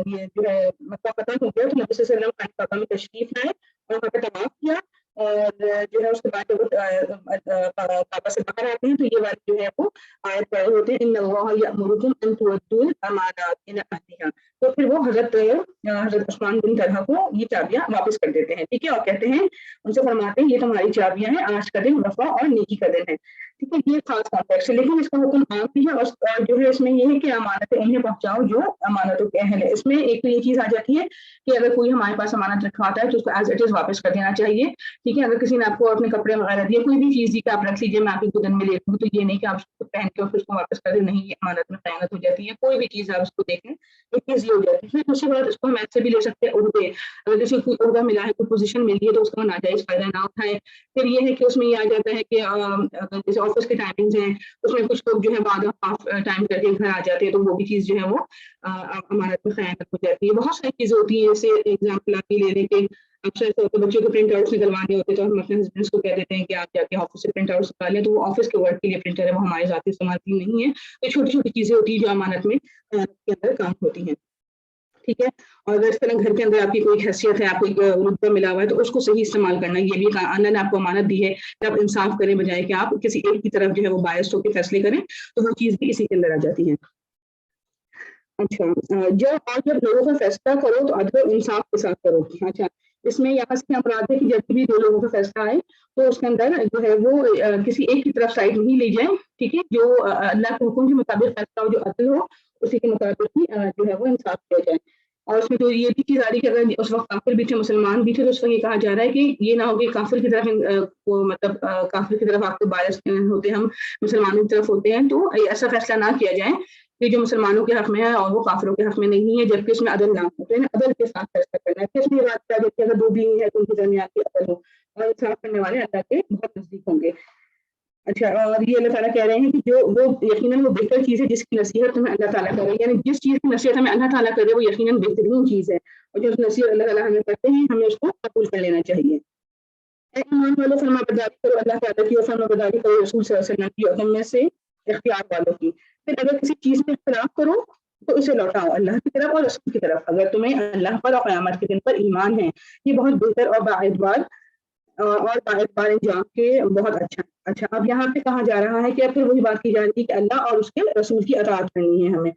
یہ جو ہے مکہ فتح ہو گیا تو نبی صلی اللہ علیہ وسلم کعبہ میں تشریف لائے اور وہاں پہ طواف کیا، اور جو ہے اس کے بعد جب کعبہ سے باہر آتے ہیں تو یہ بات جو ہے وہ آیت پڑھے ہوتے ہیں ان اللہ یأمرکم ان تؤدوا الامانات الی اہلہا. تو پھر وہ حضرت عثمان بن طلحہ کو یہ چابیاں واپس کر دیتے ہیں، ٹھیک ہے، اور کہتے ہیں ان سے فرماتے ہیں یہ تمہاری چابیاں ہیں، آج کا دن وفا اور نیکی کا دن ہے، ٹھیک ہے، یہ خاص کانٹیکس ہے، لیکن اس کا حکم عام بھی ہے، اور جو ہے اس میں یہ ہے کہ امانتیں انہیں پہنچاؤ جو امانتوں کے اہل ہے۔ اس میں ایک تو یہ چیز آ جاتی ہے کہ اگر کوئی ہمارے پاس امانت رکھواتا ہے تو اس کو ایز اٹ از واپس کر دینا چاہیے، ٹھیک ہے، اگر کسی نے آپ کو اپنے کپڑے وغیرہ دیے، کوئی بھی چیز دی کہ آپ رکھ لیجیے میں آپ کو دن میں دے دوں، تو یہ نہیں کہ آپ اس کو پہن کے پھر اس کو واپس کر دیں، نہیں، یہ امانت میں خیانت ہو جاتی ہے۔ کوئی بھی چیز آپ اس کو دیکھیں ایزی ہو جاتی ہے۔ دوسری بات اس کو ہم ایسے بھی لے سکتے ہیں عہدے، اگر کسی کو عہدہ ملا ہے، کوئی پوزیشن ملی ہے تو اس کا ناجائز فائدہ نہ اٹھائے۔ پھر یہ ہے کہ اس میں یہ آ جاتا ہے کہ جیسے آفس کے ٹائمنگز ہیں اس میں کچھ لوگ جو ہے بعد ہاف ٹائم کر کے گھر آ جاتے ہیں تو وہ بھی چیز جو ہے وہ امانت میں خیانت ہو جاتی ہے۔ بہت ساری چیزیں ہوتی ہیں، جیسے ایگزامپل آپ یہ لے لیں کہ اکثر ایسا ہوتا ہے بچوں کے پرنٹ آؤٹس نکلوانے ہوتے ہیں تو ہم اپنے ہسبینڈس کو کہہ دیتے ہیں کہ آپ جا کے آفس سے پرنٹ آؤٹس نکالیں، تو وہ آفس کے ورک کے لیے پرنٹر ہے، وہ ہمارے ذاتی استعمال کی نہیں ہے۔ تو چھوٹی چھوٹی چیزیں ہوتی ہیں جو امانت میں کے اندر کام ہوتی ہیں، ٹھیک ہے۔ اور اگر اس طرح گھر کے اندر آپ کی کوئی حیثیت ہے، آپ کو ایک رتبہ ملا ہوا ہے تو اس کو صحیح استعمال کرنا، یہ بھی اللہ نے آپ کو امانت دی ہے کہ آپ انصاف کریں بجائے کہ آپ کسی ایک کی طرف جو ہے وہ باعث ہو کے فیصلے کریں، تو وہ چیز بھی اسی کے اندر آ جاتی ہے۔ اچھا، جب لوگوں کا فیصلہ کرو تو عدل و انصاف کے ساتھ کرو۔ اچھا، اس میں یہاں سے مراد ہے کہ جب بھی دو لوگوں کا فیصلہ آئے تو اس کے اندر جو ہے وہ کسی ایک کی طرف سائڈ نہیں لی جائے، ٹھیک ہے، جو اللہ کے حکم کے مطابق فیصلہ ہو، جو عدل ہو، اسی کے مطابق ہی جو ہے وہ انصاف کیا جائے۔ اور اس میں تو یہ بھی چیز آ رہی کہ اگر اس وقت کافر بھی تھے، مسلمان بھی تھے، تو اس وقت یہ کہا جا رہا ہے کہ یہ نہ ہو کہ کافر کی طرف مطلب کافر کی طرف آپ کو باعث ہوتے ہیں، ہم مسلمانوں کی طرف ہوتے ہیں، تو ایسا فیصلہ نہ کیا جائے کہ جو مسلمانوں کے حق میں ہے اور وہ کافروں کے حق میں نہیں ہے، جبکہ اس میں عدل نہ ہو، تو عدل کے ساتھ فیصلہ کرنا ہے۔ اس میں یہ بات ہے کہ اگر دو بیوی ہے تو ان کے درمیان کی عدل ہو، اور انصاف کرنے والے اللہ کے بہت نزدیک ہوں گے۔ اچھا، اور یہ اللہ تعالیٰ کہہ رہے ہیں کہ جو وہ یقیناً وہ بہتر چیز ہے جس کی نصیحت ہمیں اللہ تعالیٰ کر رہے ہیں، یعنی جس چیز کی نصیحت ہمیں اللہ تعالیٰ کرے وہ یقیناً بہترین چیز ہے، اور جو نصیحت اللہ تعالیٰ ہمیں کرتے ہیں ہمیں اس کو قبول کر لینا چاہیے۔ اے ایمان والو، فرما برداری کرو اللہ تعالیٰ کی اور فرما برداری کرو رسول صلی اللہ علیہ وسلم کی اور تم میں سے اختیار والوں کی۔ پھر اگر کسی چیز میں اختلاف کرو تو اسے لوٹاؤ اللہ کی طرف اور رسول کی طرف، اگر تمہیں اللہ پر اور قیامت کے دن پر ایمان ہے، یہ بہت بہتر اور باعتبار انجام کے بہت اچھا۔ اب یہاں پہ کہا جا رہا ہے کہ اب پھر وہی بات کی جا رہی ہے کہ اللہ اور اس کے رسول کی اطاعت کرنی ہے ہمیں،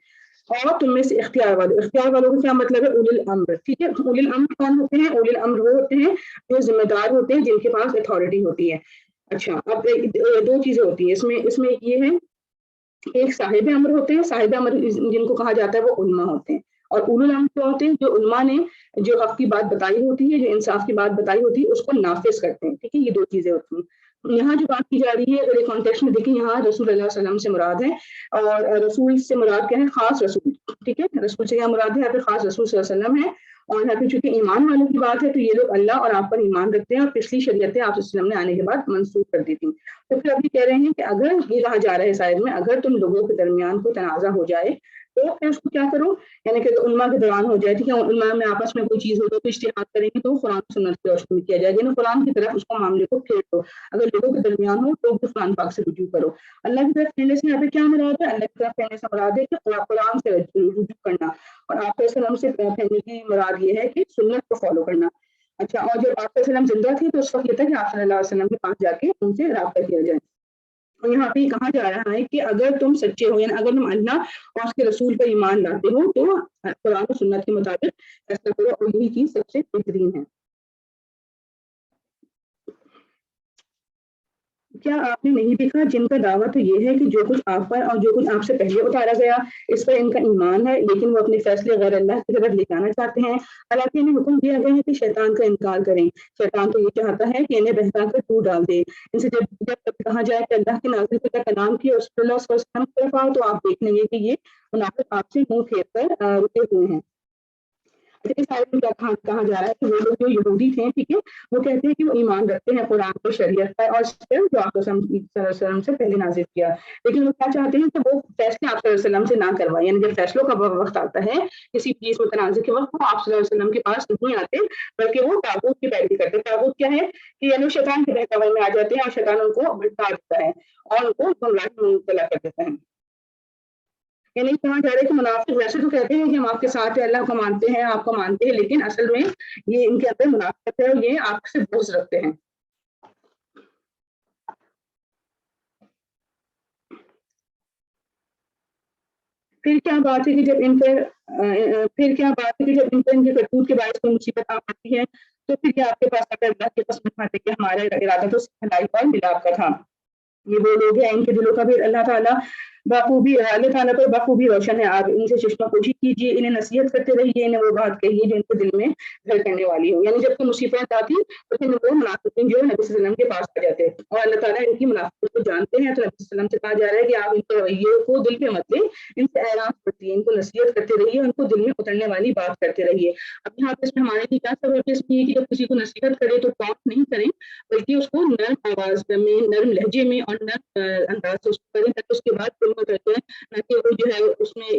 اور تم میں سے اختیار والوں کا کیا مطلب ہے؟ اولی الامر، ٹھیک ہے۔ اولی الامر کون ہوتے ہیں؟ اولی الامر وہ ہوتے ہیں جو ذمہ دار ہوتے ہیں، جن کے پاس اتھارٹی ہوتی ہے۔ اچھا، اب دو چیزیں ہوتی ہیں اس میں یہ ہے، ایک صاحب امر ہوتے ہیں، صاحب امر جن کو کہا جاتا ہے وہ علماء ہوتے ہیں، اور اولو الامر کیا ہوتے ہیں؟ جو علماء نے جو حق کی بات بتائی ہوتی ہے، جو انصاف کی بات بتائی ہوتی ہے، اس کو نافذ کرتے ہیں، ٹھیک ہے۔ یہ دو چیزیں ہوتی ہیں۔ یہاں جو بات کی جا رہی ہے اگر کانٹیکسٹ میں دیکھیں، یہاں رسول اللہ صلی اللہ علیہ وسلم سے مراد ہے، اور رسول سے مراد کیا ہے؟ خاص رسول، ٹھیک ہے۔ رسول سے کیا مراد ہے؟ یہاں پہ خاص رسول صلی اللہ علیہ وسلم ہے، اور یہاں پہ چونکہ ایمان والوں کی بات ہے تو یہ لوگ اللہ اور آپ پر ایمان رکھتے ہیں، اور پچھلی شریعتیں آپ صلی اللہ علیہ وسلم نے آنے کے بعد منسوخ کر دی تھی۔ تو پھر ابھی کہہ رہے ہیں کہ اگر یہ کہا جا رہا ہے شاید میں، اگر تم لوگوں کے درمیان کوئی تنازع ہو جائے تو پھر اس کو کیا کرو، یعنی کہ علماء کے دوران ہو جائے، ٹھیک ہے، علماء میں آپس میں کوئی چیز ہو تو اجتہاد کریں گے تو قرآن سنت کی روشنی میں کیا جائے گا، یعنی قرآن کی طرف اس کو معاملے کو پھیر دو، اگر لوگوں کے درمیان ہو تو قرآن پاک سے رجوع کرو۔ اللہ کی طرف پھیرنے سے یہاں پہ کیا مراد ہے؟ اللہ کی طرف پھیرنے سے مراد ہے کہ قرآن سے رجوع کرنا، اور آپ وسلم سے پھیرنے کی مراد یہ ہے کہ سنت کو فالو کرنا۔ اچھا، اور جب آپ وسلم زندہ تھی تو اس وقت یہ تھا کہ آپ صلی اللہ علیہ وسلم کے پاس جا کے ان سے رابطہ کیا جائے۔ اور یہاں پہ کہا جا رہا ہے کہ اگر تم سچے ہو، یعنی اگر تم اللہ اور اس کے رسول پر ایمان لاتے ہو تو قرآن و سنت کے مطابق فیصلہ کرو، اور یہی چیز سب سے بہترین ہے۔ کیا آپ نے نہیں دیکھا جن کا دعویٰ تو یہ ہے کہ جو کچھ آپ پر اور جو کچھ آپ سے پہلے اتارا گیا اس پر ان کا ایمان ہے، لیکن وہ اپنے فیصلے غیر اللہ کی طرف لے جانا چاہتے ہیں، حالانکہ انہیں حکم دیا گیا ہے کہ شیطان کا انکار کریں۔ شیطان تو یہ چاہتا ہے کہ انہیں بہکا کر ٹوٹ ڈال دے۔ ان سے جب کہا جائے کہ اللہ کے نازل کا کلام کی رسول اللہ صلی اللہ علیہ وسلم کی طرف آؤ تو آپ دیکھ لیں گے کہ یہ منافق آپ سے منہ پھیر کر رکے ہوئے ہیں۔ کہا جا رہا ہے کہ وہ لوگ جو یہودی تھے، ٹھیک ہے، وہ کہتے ہیں کہ وہ ایمان رکھتے ہیں قرآن کو، شریعت پر اور جو آپ صلی اللہ علیہ وسلم سے پہلے نازل کیا، لیکن وہ کیا چاہتے ہیں کہ وہ فیصلے آپ صلی اللہ علیہ وسلم سے نہ کروائیں، یعنی جب فیصلوں کا وقت آتا ہے کسی چیز متنازع کے وقت، وہ آپ صلی اللہ علیہ وسلم کے پاس نہیں آتے بلکہ وہ طاغوت کی پیروی کرتے ہیں۔ طاغوت کیا ہے کہ یعنی شیطان کے بہکاوے میں آ جاتے ہیں اور شیطان ان کو بھٹکا دیتا ہے اور ان کو گمراہی میں مبتلا کر دیتا ہے۔ یعنی کہا جا رہا ہے کہ منافق ویسے تو کہتے ہیں کہ ہم آپ کے ساتھ ہیں، اللہ کو مانتے ہیں، آپ کو مانتے ہیں، لیکن اصل میں یہ ان کے اندر منافقت ہے اور یہ آپ سے بغض رکھتے ہیں۔ پھر کیا بات ہے کہ جب ان پر ان کے کرتوت کے باعث کوئی مصیبت آ پڑتی ہے تو پھر یہ آپ کے پاس اگر اللہ کی قسم کھاتے کہ ہمارا ارادہ تو بھلائی اور ملاپ کا تھا. یہ وہ لوگ ہیں ان کے دلوں کا بھی اللہ تعالیٰ پر بخوبی روشن ہے. آپ ان سے چشمہ پوشی کیجیے, انہیں نصیحت کرتے رہیے, انہیں وہ بات کہیے جو ان کے دل میں گھر کرنے والی ہو. یعنی جب کوئی مصیبت آتی تو پھر وہ منافقین جو ہے نبی صلی اللہ علیہ وسلم کے پاس آ جاتے ہیں اور اللہ تعالیٰ ان کی منافقت کو جانتے ہیں. تو نبی صلی اللہ علیہ وسلم سے کہا جا رہا ہے کہ آپ ان کے رویے کو دل پہ مت لیں, ان سے اعراض کرتی ہے, ان کو نصیحت کرتے رہیے, ان کو دل میں اترنے والی بات کرتے رہیے. اب یہاں پہ اس میں ہمارے لیے کیا سبب ہے اس میں, کہ جب کسی کو نصیحت کرے تو ٹاک نہیں کریں بلکہ اس کو نرم آواز میں, نرم لہجے میں اور نرم انداز سے اس کو کریں تاکہ اس کے بعد کوئی کرتے ہیں نہ کہ وہ جو ہے اس میں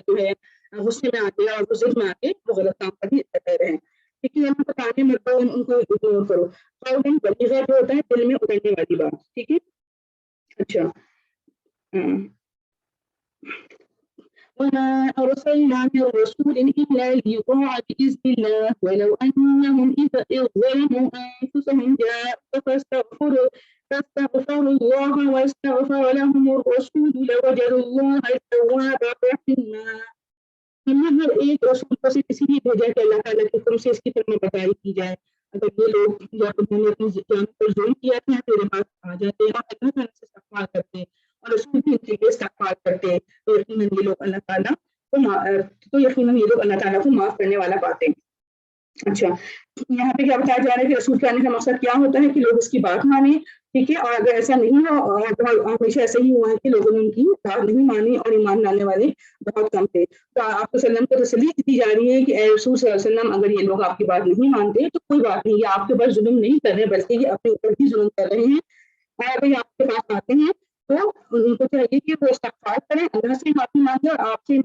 جو ہے غصے میں آتے ہیں اور غصے میں آ کے وہ غلط کام کرتے رہیں. ٹھیک ہے, بتانے مت دو, ان کو اگنور کرو. بلیغہ جو ہوتا ہے دل میں اترنے والی بات. ٹھیک ہے, اچھا. وما أرسلنا من رسول إلا ليطاع بإذن الله ولو أنهم إذ ظلموا أنفسهم جاءوك فاستغفروا الله واستغفر لهم الرسول لوجدوا الله توابا رحيما. ہم نے ہر ایک رسول کو صرف اسی لیے بھیجا کہ اللہ تعالیٰ کے حکم سے اس کی فرما برداری کی جائے. اگر یہ لوگ جب انہوں نے اپنی جان پر ظلم کیا تھا میرے پاس آ جاتے اور اللہ تعالیٰ سے استغفار کرتے اور رسول بھی ان کے لیے استغفار کرتے تو یقیناً یہ لوگ اللہ تعالیٰ کو معاف کرنے والا پاتے. اچھا, یہاں پہ کیا بتایا جا رہا ہے کہ رسول کے آنے کا مقصد کیا ہوتا ہے کہ لوگ اس کی بات مانیں. ٹھیک ہے, اور اگر ایسا نہیں ہو, ہمیشہ ایسا ہی ہوا ہے کہ لوگوں نے ان کی بات نہیں مانی اور ایمان لانے والے بہت کم تھے. تو آپ کو وسلم کو تسلی دی جا رہی ہے کہ اے رسول صلی اللہ علیہ وسلم, اگر یہ لوگ آپ کی بات نہیں مانتے تو کوئی بات نہیں, یہ آپ کے اوپر ظلم نہیں کر رہے بلکہ یہ اپنے اوپر بھی ظلم کر رہے ہیں. اور اگر آپ کے پاس آتے ہیں تو ان کو چاہیے کہ وہ استغفار کریں, اللہ سے معافی مانگیں اور آپ بھی ان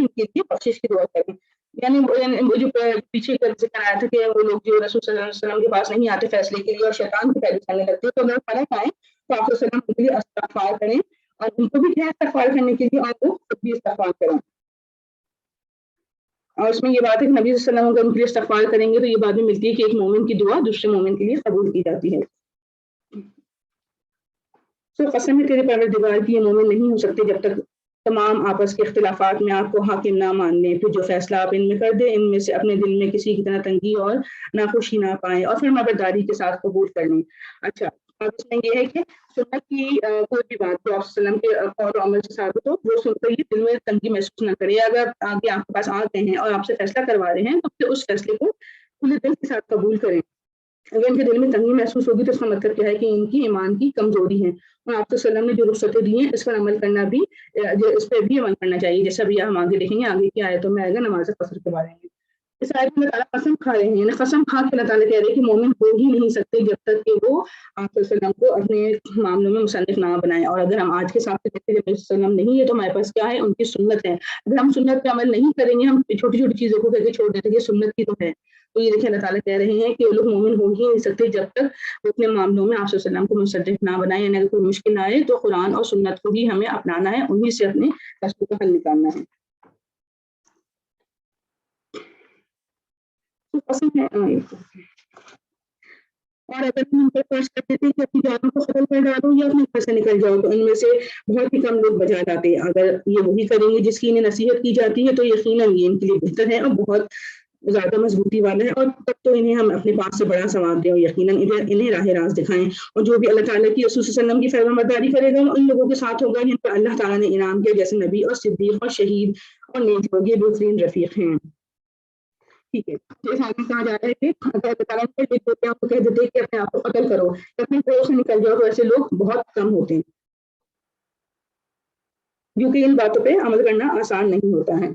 کے لیے بخشش کی دعا کریں. یعنی وہ جو پیچھے ذکر آیا تھا کہ وہ لوگ جو رسول صلی اللہ علیہ وسلم کے پاس نہیں آتے فیصلے کے لیے اور شیطان کو پہلے چلنے لگتے تو اگر فرق آئے تو آپ وسلم کے لیے استغفار کریں اور ان کو بھی استغفار کرنے کے لیے آپ کو خود بھی استغفار کریں. اور اس میں یہ بات ہے کہ نبی صلی اللہ علیہ وسلم اگر ان کے لیے استغفار کریں گے تو یہ بات بھی ملتی ہے کہ ایک مومن کی دعا دوسرے مومن کے لیے قبول کی جاتی ہے. تو قسم ہے تیرے پروردگار کی, یہ مومن نہیں ہو سکتے جب تک تمام آپس کے اختلافات میں آپ کو حاکم نہ مان لیں. پھر جو فیصلہ آپ ان میں کر دیں ان میں سے اپنے دل میں کسی کی طرح تنگی اور ناخوشی نہ پائیں اور پھر مبرداری کے ساتھ قبول کر لیں. اچھا, اب اس میں یہ ہے کہ سنت کی کوئی بھی بات جو آپ وسلم کے قول و عمل سے ثابت ہو وہ سن کر دل میں تنگی محسوس نہ کرے. اگر آگے آپ کے پاس آتے ہیں اور آپ سے فیصلہ کروا رہے ہیں تو پھر اس فیصلے کو کھلے دل کے ساتھ قبول کریں. اگر ان کے دل میں تنگی محسوس ہوگی تو اس کا مطلب کیا ہے کہ ان کی ایمان کی کمزوری ہے اور آپ وسلم نے جو رخصتیں دی ہیں اس پر عمل کرنا بھی, اس پہ بھی عمل کرنا چاہیے. جیسا بھی ہم آگے دیکھیں گے آگے کی آیتوں میں آئے گا نماز قصر کے بارے میں. اس آیت میں اللہ تعالیٰ قسم کھا رہے ہیں, قسم کھا کے اللہ تعالیٰ کہہ رہے ہیں کہ مومن ہو ہی نہیں سکتے جب تک کہ وہ آپ وسلم کو اپنے معاملوں میں مصنف نہ بنائیں. اور اگر ہم آج کے ساتھ دیکھتے ہیں وسلم نہیں ہے تو ہمارے پاس کیا ہے, ان کی سنت ہے. اگر ہم سنت پہ عمل نہیں کریں گے, ہم چھوٹی چھوٹی چیزوں کو کر کے چھوڑ دیتے ہیں, یہ سنت کی تو ہے. تو یہ دیکھیں اللہ تعالیٰ کہہ رہے ہیں کہ وہ لوگ مومن ہو ہی نہیں سکتے جب تک وہ اپنے معاملوں میں آپ وسلم کو مصدق نہ بنائیں. یعنی اگر کوئی مشکل نہ آئے تو قرآن اور سنت کو بھی ہمیں اپنانا ہے, انہیں سے اپنے مسئلوں کا حل نکالنا ہے. اور اگر ہم ان پر فرض کرتے تھے کہ اپنی جانوں کو قتل کر ڈالو یا اپنے گھر سے نکل جاؤ تو ان میں سے بہت ہی کم لوگ بچا جاتے. اگر یہ وہی کریں گے جس کی انہیں نصیحت کی جاتی ہے تو یقیناً یہ ان کے لیے بہتر ہے اور بہت زیادہ مضبوطی والا ہے. اور تب تو انہیں ہم اپنے پاس سے بڑا ثواب دیں اور یقیناً انہیں راہ راست دکھائیں. اور جو بھی اللہ تعالیٰ کی رسول صلی اللہ علیہ وسلم کی فرما برداری کرے گا ان لوگوں کے ساتھ ہوگا جن پر اللہ تعالیٰ نے انعام کیا, جیسے نبی اور صدیق اور شہید اور نیک لوگ, یہ بہترین رفیق ہیں. ٹھیک ہے, جیسا آگے کہا جا رہا ہے کہ اگر اللہ تعالیٰ کو کہہ دیتے کہ اپنے آپ کو قتل کرو, اپنے گھروں سے نکل جاؤ, تو ایسے لوگ بہت کم ہوتے ہیں کیونکہ ان باتوں پہ عمل کرنا آسان نہیں ہوتا ہے.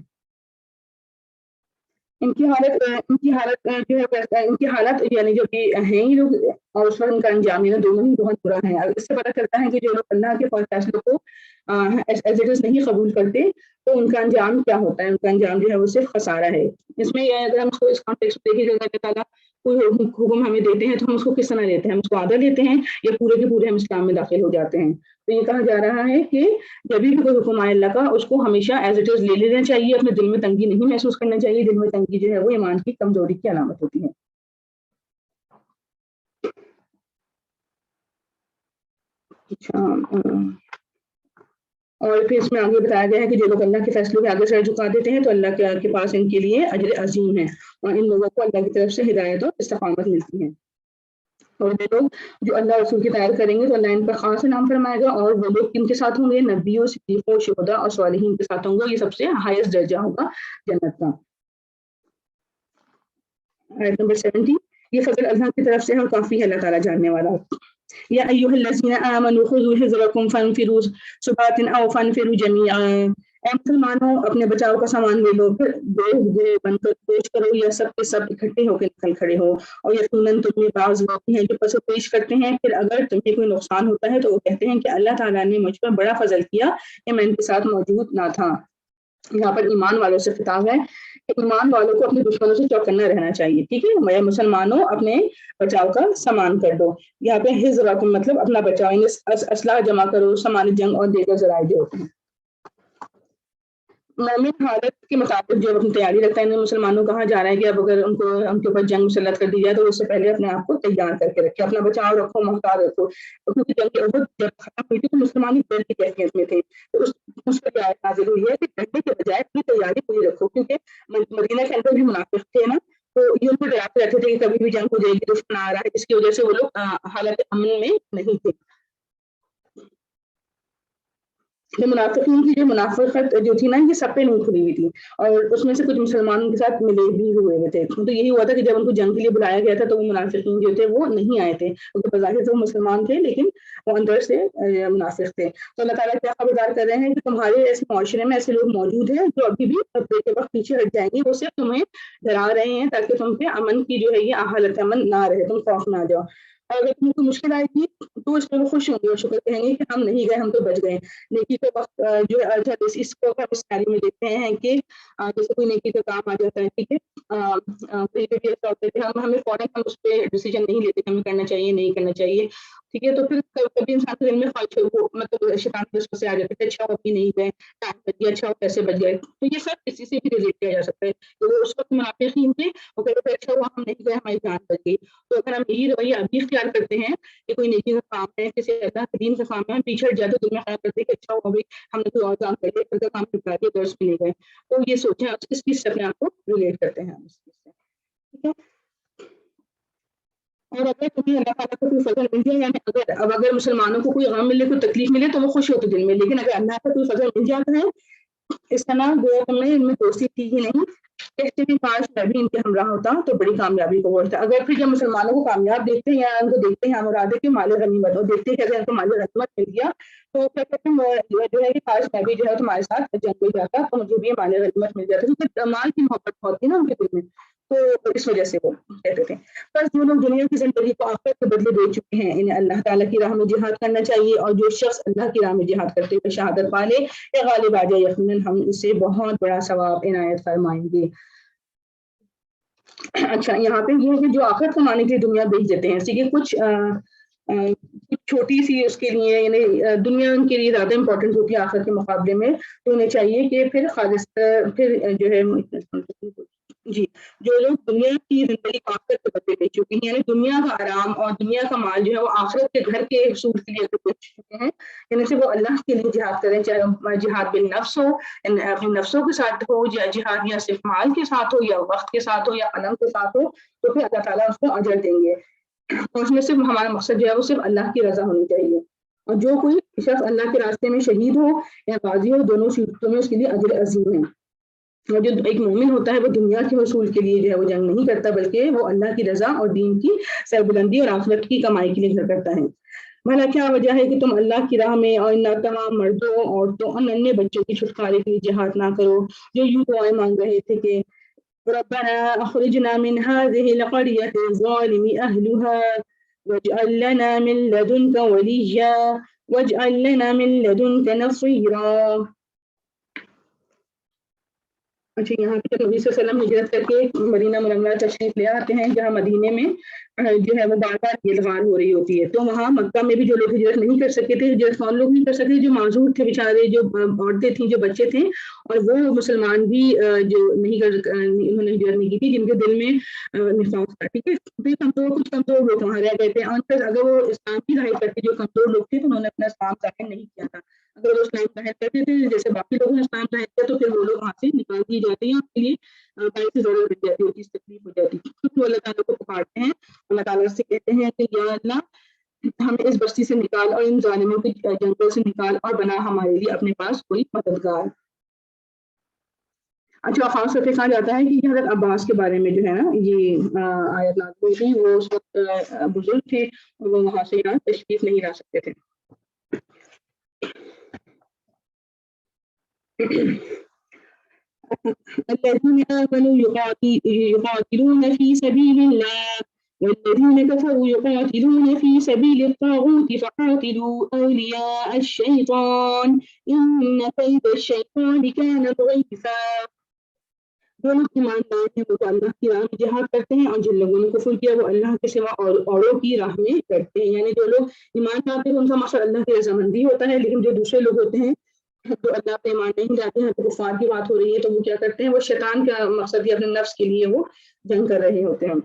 ان کی حالت یعنی جو بھی ہیں یہ لوگ اور اس وقت ان کا انجام یہ دونوں ہی بہت برا ہے. اس سے پتہ چلتا ہے کہ جو لوگ اللہ کے فیصلوں کو ایز اٹ از نہیں قبول کرتے تو ان کا انجام کیا ہوتا ہے, ان کا انجام جو ہے وہ صرف خسارہ ہے. اس میں اگر ہم اس کو اس کانٹیکسٹ میں دیکھیں کہ اللہ تعالیٰ کوئی حکم ہمیں دیتے ہیں تو ہم اس کو کس طرح لیتے ہیں, ہم اس کو آدھا لیتے ہیں یا پورے کے پورے ہم اسلام میں داخل ہو جاتے ہیں. تو یہ کہا جا رہا ہے کہ جب بھی کوئی حکم آئے اللہ کا اس کو ہمیشہ ایز اٹ از لے لینا چاہیے, اپنے دل میں تنگی نہیں محسوس کرنا چاہیے. دل میں تنگی جو ہے وہ ایمان کی کمزوری کی علامت ہوتی ہے. اچھا, اور پھر اس میں آگے بتایا گیا ہے کہ جو لوگ اللہ کے فیصلوں کے آگے سر جھکا دیتے ہیں تو اللہ کے پاس ان کے لیے اجر عظیم ہے، اور ان لوگوں کو اللہ کی طرف سے ہدایت اور استقامت ملتی ہے. اور وہ لوگ جو اللہ رسول کی تعریف کریں گے تو اللہ ان پر خاص انعام فرمائے گا، اور وہ لوگ کن کے ساتھ ہوں گے؟ نبیوں، صدیقوں، شہداء اور صالحین کے ساتھ ہوں گے. یہ سب سے ہائیسٹ درجہ ہوگا جنت کا. آیت نمبر 70. یہ فضل اللہ کی طرف سے ہے اور کافی ہے اللہ تعالیٰ جاننے والا. یا ایھا الذین آمنوا خذوا حذرکم فانفروا ثبات او فانفروا جمیعا. اے مسلمانوں اپنے بچاؤ کا سامان لے لو، پھر دو بن کر پیش کرو یا سب کے سب اکٹھے ہو کے نکل کھڑے ہو. اور یقیناً تم میں بعض لوگ ہیں جو پس پیش کرتے ہیں، پھر اگر تمہیں کوئی نقصان ہوتا ہے تو وہ کہتے ہیں کہ اللہ تعالیٰ نے مجھ پر بڑا فضل کیا کہ میں ان کے ساتھ موجود نہ تھا. یہاں پر ایمان والوں سے خطاب ہے کہ ایمان والوں کو اپنے دشمنوں سے چوکنا رہنا چاہیے. ٹھیک ہے، میں مسلمانوں اپنے بچاؤ کا سامان کر دو. یہاں پہ حذرکم مطلب اپنا بچاؤ، اسلحہ جمع کرو، سامان جنگ اور دیگر ذرائع جو ہوتے ہیں. مومن حالت کے مطابق جو اپنی تیاری رکھتا ہے، مسلمانوں کہا جا رہا ہے کہ اب اگر ان کے اوپر جنگ مسلط کر دی جائے تو اس سے پہلے اپنے آپ کو تیار کر کے رکھے، اپنا بچاؤ رکھو، محتاط رکھو. کیونکہ جنگ احد جب ختم ہوئی تھی تو مسلمان ڈر کی کیفیت میں تھے، تو اس پر آیت نازل ہوئی ہے کہ ڈرنے کے بجائے اپنی تیاری پوری رکھو. کیونکہ مدینہ کے اندر بھی منافق تھے نا، تو یہ ان کو ڈراتے رہتے تھے کہ کبھی بھی جنگ ہو جائے گی، دشمن آ رہا ہے، جس کی وجہ سے وہ لوگ حالت امن میں نہیں تھے. منافقین کی جو منافقت جو تھی نا، یہ سب پہ نہیں کھلی ہوئی تھی، اور اس میں سے کچھ مسلمانوں کے ساتھ ملے بھی ہوئے تھے. تو یہی ہوا تھا کہ جب ان کو جنگ کے لیے بلایا گیا تھا تو وہ منافقین جو تھے وہ نہیں آئے تھے، کیونکہ بظاہر سے وہ مسلمان تھے لیکن وہ اندر سے منافق تھے. تو اللہ تعالیٰ کیا خبردار کر رہے ہیں کہ تمہارے ایسے معاشرے میں ایسے لوگ موجود ہیں جو ابھی بھی خطرے کے وقت پیچھے ہٹ جائیں گے. وہ صرف تمہیں ڈرا رہے ہیں تاکہ تم پہ امن کی جو ہے یہ حالت امن نہ رہے، تم خوف نہ جاؤ. اور اگر تم کو مشکل آئے گی تو اس پہ وہ خوش ہوں گے اور شکر کہیں گے کہ ہم نہیں گئے، ہم تو بچ گئے. نیکی کے وقت جو ہے اس کو اس تعلیم میں دیکھتے ہیں کہ جیسے کوئی نیکی کا کام آ جاتا ہے، ٹھیک ہے، ہمیں فوراً ہم اس پہ ڈیسیجن نہیں لیتے کہ ہمیں کرنا چاہیے نہیں کرنا چاہیے. ٹھیک ہے، تو پھر کبھی انسان کے دل میں خواہش ہو، مطلب شیطان کے اس سے آ جاتا ہے، اچھا وہ ابھی نہیں گئے، ٹائم بچ گیا، اچھا وہ پیسے بچ گئے. تو یہ سب کسی سے بھی ریلیٹ کیا جا سکتا ہے. تو وہ اس وقت منافقین تھے، وہ کہتے ہیں اچھا وہ ہم نہیں گئے، ہماری جان بچ گئی. تو اگر ہم یہی رویہ ابھی اختیار کرتے ہیں کہ کوئی نیکی کا کام ہے، کسی اللہ کے دین کا کام ہے، ہم پیچھے ہٹ جاتے دل میں خیال کرتے ہیں کہ اچھا وہ ابھی ہم نے کوئی اور کام کر لیا، کا کام نپٹا دیا، درس بھی نہیں گئے. تو یہ سوچیں اس چیز سے اپنے آپ کو ریلیٹ کرتے ہیں ہم اس چیز سے. ٹھیک ہے، اور اگر تمہیں اللہ تعالیٰ کو کوئی فضل مل جائے، یعنی اگر مسلمانوں کو کوئی غم ملے، کوئی تکلیف ملے تو وہ خوش ہوتے دل میں، لیکن اگر اللہ کا کوئی فضل مل جاتا ہے اس کا نام گویا تم نے ان میں دوستی تھی ہی نہیں، کہتے بھی کاش میں بھی ان کے ہمراہ ہوتا تو بڑی کامیابی کو پہنچتا. اگر پھر جب مسلمانوں کو کامیاب دیکھتے ہیں یا ان کو دیکھتے ہیں مراد ہے کہ مال غنیمت، اور دیکھتے ہیں کہ اگر ان کو مال غنیمت مل گیا تو کیا کہتے ہیں جو ہے کہ کاش میں بھی جو ہے تمہارے ساتھ جنگ میں جاتا تو مجھے بھی مال غنیمت مل جاتا، کیونکہ مال کی محبت بہت تھی نا ان کے دل میں، تو اس وجہ سے وہ کہتے تھے. بس جو لوگ دنیا کی زندگی کو آخرت کے بدلے دے چکے ہیں انہیں اللہ تعالیٰ کی راہ میں جہاد کرنا چاہیے، اور جو شخص اللہ کی راہ میں جہاد کرتے ہوئے شہادت پا لے یا غالب آ جائے، یقیناً ہم اسے بہت بڑا ثواب عنایت فرمائیں گے. اچھا، یہاں پہ یہ ہے کہ جو آخرت کمانے کے لیے دنیا بیچ دیتے ہیں، اسی کے کچھ چھوٹی سی اس کے لیے، یعنی دنیا ان کے لیے زیادہ امپورٹنٹ ہوتی ہے آخرت کے مقابلے میں، تو انہیں چاہیے کہ پھر خالص پھر جو ہے جی جو لوگ دنیا کی زندگی کو آخرت کے بدلے بیچ چکے ہیں، یعنی دنیا کا آرام اور دنیا کا مال جو ہے وہ آخرت کے گھر کے حصول کے لیے بیچ چکے ہیں، یعنی سے وہ اللہ کے لیے جہاد کریں، چاہے جہاد بالنفس ہو، اپنے نفسوں کے ساتھ ہو، یا جہاد یا صرف مال کے ساتھ ہو، یا وقت کے ساتھ ہو، یا علم کے ساتھ ہو، تو پھر اللہ تعالیٰ اس کو اجر دیں گے. اور اس میں صرف ہمارا مقصد جو ہے وہ صرف اللہ کی رضا ہونی چاہیے. اور جو کوئی شخص اللہ کے راستے میں شہید ہو یا غازی ہو، دونوں صورتوں میں اس کے لیے اجر عظیم ہے. اور جو ایک مومن ہوتا ہے وہ دنیا کے حصول کے لیے جو ہے وہ جنگ نہیں کرتا، بلکہ وہ اللہ کی رضا اور دین کی سربلندی اور آخرت کی کمائی کے لیے گھر کرتا ہے. بھلا کیا وجہ ہے کہ تم اللہ کی راہ میں اور ان تمام مردوں عورتوں اور ننھے بچوں کی چھٹکارے کے لیے جہاد نہ کرو جو یوں دعائیں مانگ رہے تھے کہ ربنا اخرجنا من هذه القرية الظالم أهلها واجعل لنا من لدنك وليا واجعل لنا من لدنك نصيرا. اچھا، یہاں پہ نبی صلی اللہ علیہ وسلم ہجرت کر کے مدینہ منورہ تشریف لے آتے ہیں، جہاں مدینے میں جو ہے وہ بار بار اظہار ہو رہی ہوتی ہے. تو وہاں مکہ میں بھی جو لوگ ہجرت نہیں کر سکے تھے، ہجرت کون لوگ نہیں کر سکے، جو معذور تھے بیچارے، جو عورتیں تھیں، جو بچے تھے، اور وہ مسلمان بھی جو نہیں انہوں نے ہجرت نہیں کی تھی، جن کے دل میں نفاق تھا. ٹھیک ہے، کچھ کمزور لوگ وہاں رہ گئے تھے. اگر وہ اسلام کی رہائی کرتے جو کمزور لوگ تھے تو انہوں نے اپنا اسلام ظاہر نہیں کیا تھا. جو لوگ اسلام ظاہر کرتے تھے جیسے باقی لوگوں نے اسلام ظاہر کیا تو پھر وہ لوگ وہاں سے نکال دیے جاتے ہیں، ان کے لیے بڑی سی ضرورت بن جاتی ہے، تکلیف ہو جاتی ہے، وہ اللہ تعالیٰ کو پکارتے ہیں، اللہ تعالیٰ سے کہتے ہیں کہ یا اللہ ہمیں اس بستی سے نکال اور ان ظالموں کے جنگل سے نکال اور بنا ہمارے لیے اپنے پاس کوئی مددگار۔ اچھا، خاص طور پہ کہا جاتا ہے کہ حضرت عباس کے بارے میں جو ہے نا یہ آیت نازل ہوئی، وہ اس وقت بزرگ تھے اور وہ وہاں سے یہاں تشریف نہیں لا سکتے تھے۔ الذين آمنوا يقاتلون في سبيل الله والذين كفروا يقاتلون في سبيل الطاغوت فقاتلوا أولياء الشيطان إن كيد الشيطان كان ضعيفا۔ جو لوگ ایماندار ہیں وہ تو اللہ کی راہ میں جہاد کرتے ہیں، اور جن لوگوں نے کفر کیا وہ اللہ کے سوا اوروں کی راہ میں کرتے ہیں، یعنی جو لوگ ایمان لاتے ہیں ان کا مقصد اللہ کی رضامندی ہوتا ہے، لیکن جو دوسرے لوگ ہوتے ہیں تو اللہ پہ ایمان نہیں لاتے ہیں، تو کفار کی بات ہو رہی ہے تو وہ کیا کرتے ہیں، وہ شیطان کا مقصد یا اپنے نفس کے لیے وہ جنگ کر رہے ہوتے ہیں،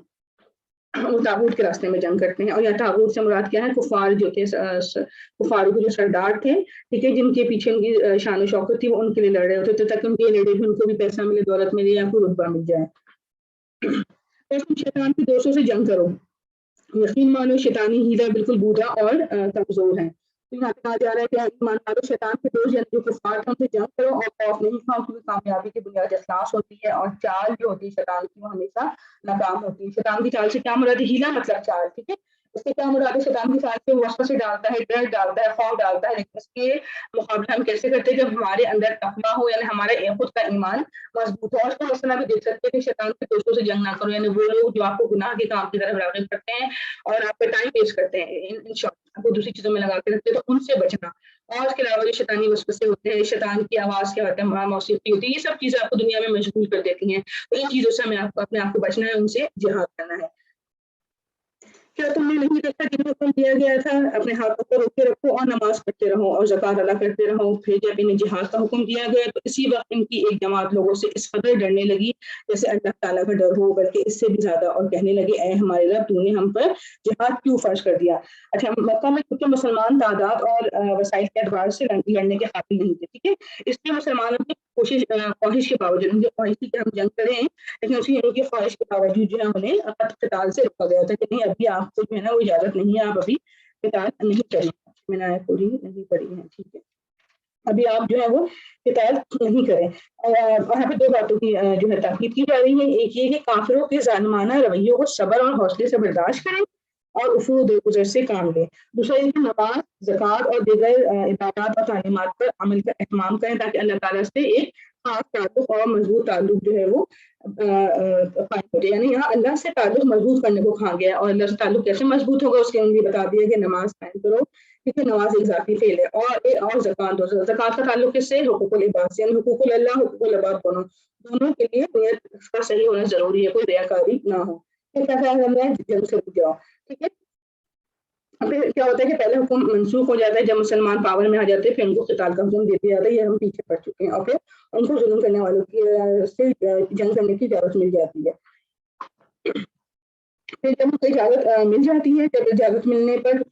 وہ تاغوت کے راستے میں جنگ کرتے ہیں۔ اور یہ تاغوت سے مراد کیا ہے، کفار جو تھے، کفاروں کے جو سردار تھے، ٹھیک ہے، جن کے پیچھے ان کی شان و شوکت تھی، وہ ان کے لیے لڑ رہے ہوتے تھے تاکہ ان کے لڑے بھی ان کو بھی پیسہ ملے، دولت ملے یا کوئی رتبہ مل جائے۔ تو تم شیطان کے دوستوں سے جنگ کرو، یقین مانو شیطانی ہیلا بالکل بوڑھا اور کمزور ہے۔ تو یہاں پہ کہا جا رہا ہے کہ ایمان والو شیطان کے دوست یعنی جو کفار ہیں ان سے جنگ کرو اور خوف نہیں کھاؤ، کیونکہ کامیابی کی بنیاد اخلاص ہوتی ہے، اور چال جو ہوتی ہے شیطان کی وہ ہمیشہ ناکام ہوتی ہے۔ شیطان کی چال سے کیا مراد ہے، ہیلا مطلب چال، ٹھیک ہے، اس سے کیا مراد ہے، شیطان کی چال سے وہ وسوسے ڈالتا ہے، ڈر ڈالتا ہے، خوف ڈالتا ہے، لیکن اس کے مقابلہ ہم کیسے کرتے ہیں، جب ہمارے اندر تقویٰ ہو، یعنی ہمارا خود کا ایمان مضبوط ہو۔ اور اس کا مسئلہ بھی دیکھ سکتے ہیں کہ شیطان کے دوستوں سے جنگ نہ کرو، یعنی وہ لوگ جو آپ کو گناہ کے کام کی طرف راغب کرتے ہیں اور آپ پہ ٹائم ویسٹ کرتے ہیں، آپ کو دوسری چیزوں میں لگا کے رکھتے ہیں، تو ان سے بچنا۔ اور اس کے علاوہ جو شیطانی وسوسے ہوتے ہیں، شیطان کی آواز کیا ہوتا ہے، موسیقی ہوتی ہے، یہ سب چیزیں آپ کو دنیا میں مشغول کر دیتی ہیں، تو ان چیزوں سے ہمیں اپنے آپ کو بچنا ہے، ان سے جہاد کرنا ہے۔ کیا تم نے نہیں دیکھا جن کو حکم دیا گیا تھا اپنے ہاتھوں کو روکے رکھو اور نماز پڑھتے رہو اور زکوٰۃ ادا کرتے رہو، پھر جب انہیں جہاد کا حکم دیا گیا تو اسی وقت ان کی ایک جماعت لوگوں سے اس قدر ڈرنے لگی جیسے اللہ تعالیٰ کا ڈر ہو، بلکہ اس سے بھی زیادہ، اور کہنے لگے اے ہمارے رب تو نے ہم پر جہاد کیوں فرض کر دیا۔ اچھا، مکہ میں کیونکہ مسلمان تعداد اور وسائل کے اعتبار سے لڑنے کے قابل نہیں تھے، ٹھیک ہے، اس لیے مسلمانوں کی خواہش کے باوجود، ان کی خواہش تھی کہ ہم جنگ کریں، لیکن اسی ان کی خواہش کے باوجود جو ہے انہیں قتال سے روکا گیا تھا کہ نہیں ابھی آپ کو جو ہے نا وہ اجازت نہیں ہے، آپ ابھی قتال نہیں کریں۔ میں نے آیت پوری نہیں پڑھی ہے، ٹھیک ہے، ابھی آپ جو ہے وہ قتال نہیں کریں۔ وہاں پہ دو باتوں کی جو ہے تاکید کی جا رہی ہے، ایک یہ کہ کافروں کے ظالمانہ رویوں کو صبر اور حوصلے سے برداشت کریں اور افو درگزر سے کام لیں۔ دوسرا یہ کہ نماز، زکوٰۃ اور دیگر عبادات اور تعلیمات پر عمل کا اہتمام کریں تاکہ اللہ تعالیٰ سے ایک خاص تعلق اور مضبوط تعلق جو ہے وہ قائم ہو جائے، یعنی یہاں اللہ سے تعلق مضبوط کرنے کو کہا گیا، اور اللہ سے تعلق کیسے مضبوط ہوگا اس کے لیے بتا دیا کہ نماز قائم کرو، کیونکہ نماز ایک ذاتی فعل ہے، اور زکوٰۃ دو، زکوٰۃ کا تعلق کس سے، حقوق العباد سے، یعنی حقوق اللہ، حقوق العباد دونوں کے لیے نیت اس کا صحیح ہونا ضروری ہے، کوئی ریاکاری نہ ہو۔ کیا کرنا ہے، جلد سے جاؤ، ٹھیک ہے۔ پھر کیا ہوتا ہے کہ پہلے حکم منسوخ ہو جاتا ہے جب مسلمان پاور میں آ جاتے ہیں، پھر ان کو قتال کا حکم دے دیا جاتا ہے، یہ ہم پیچھے پڑ چکے ہیں، اور پھر ان کو ظلم کرنے والوں کی سے جنگ کرنے کی اجازت مل جاتی ہے۔ پھر جب ان کو اجازت مل جاتی ہے، جب اجازت ملنے پر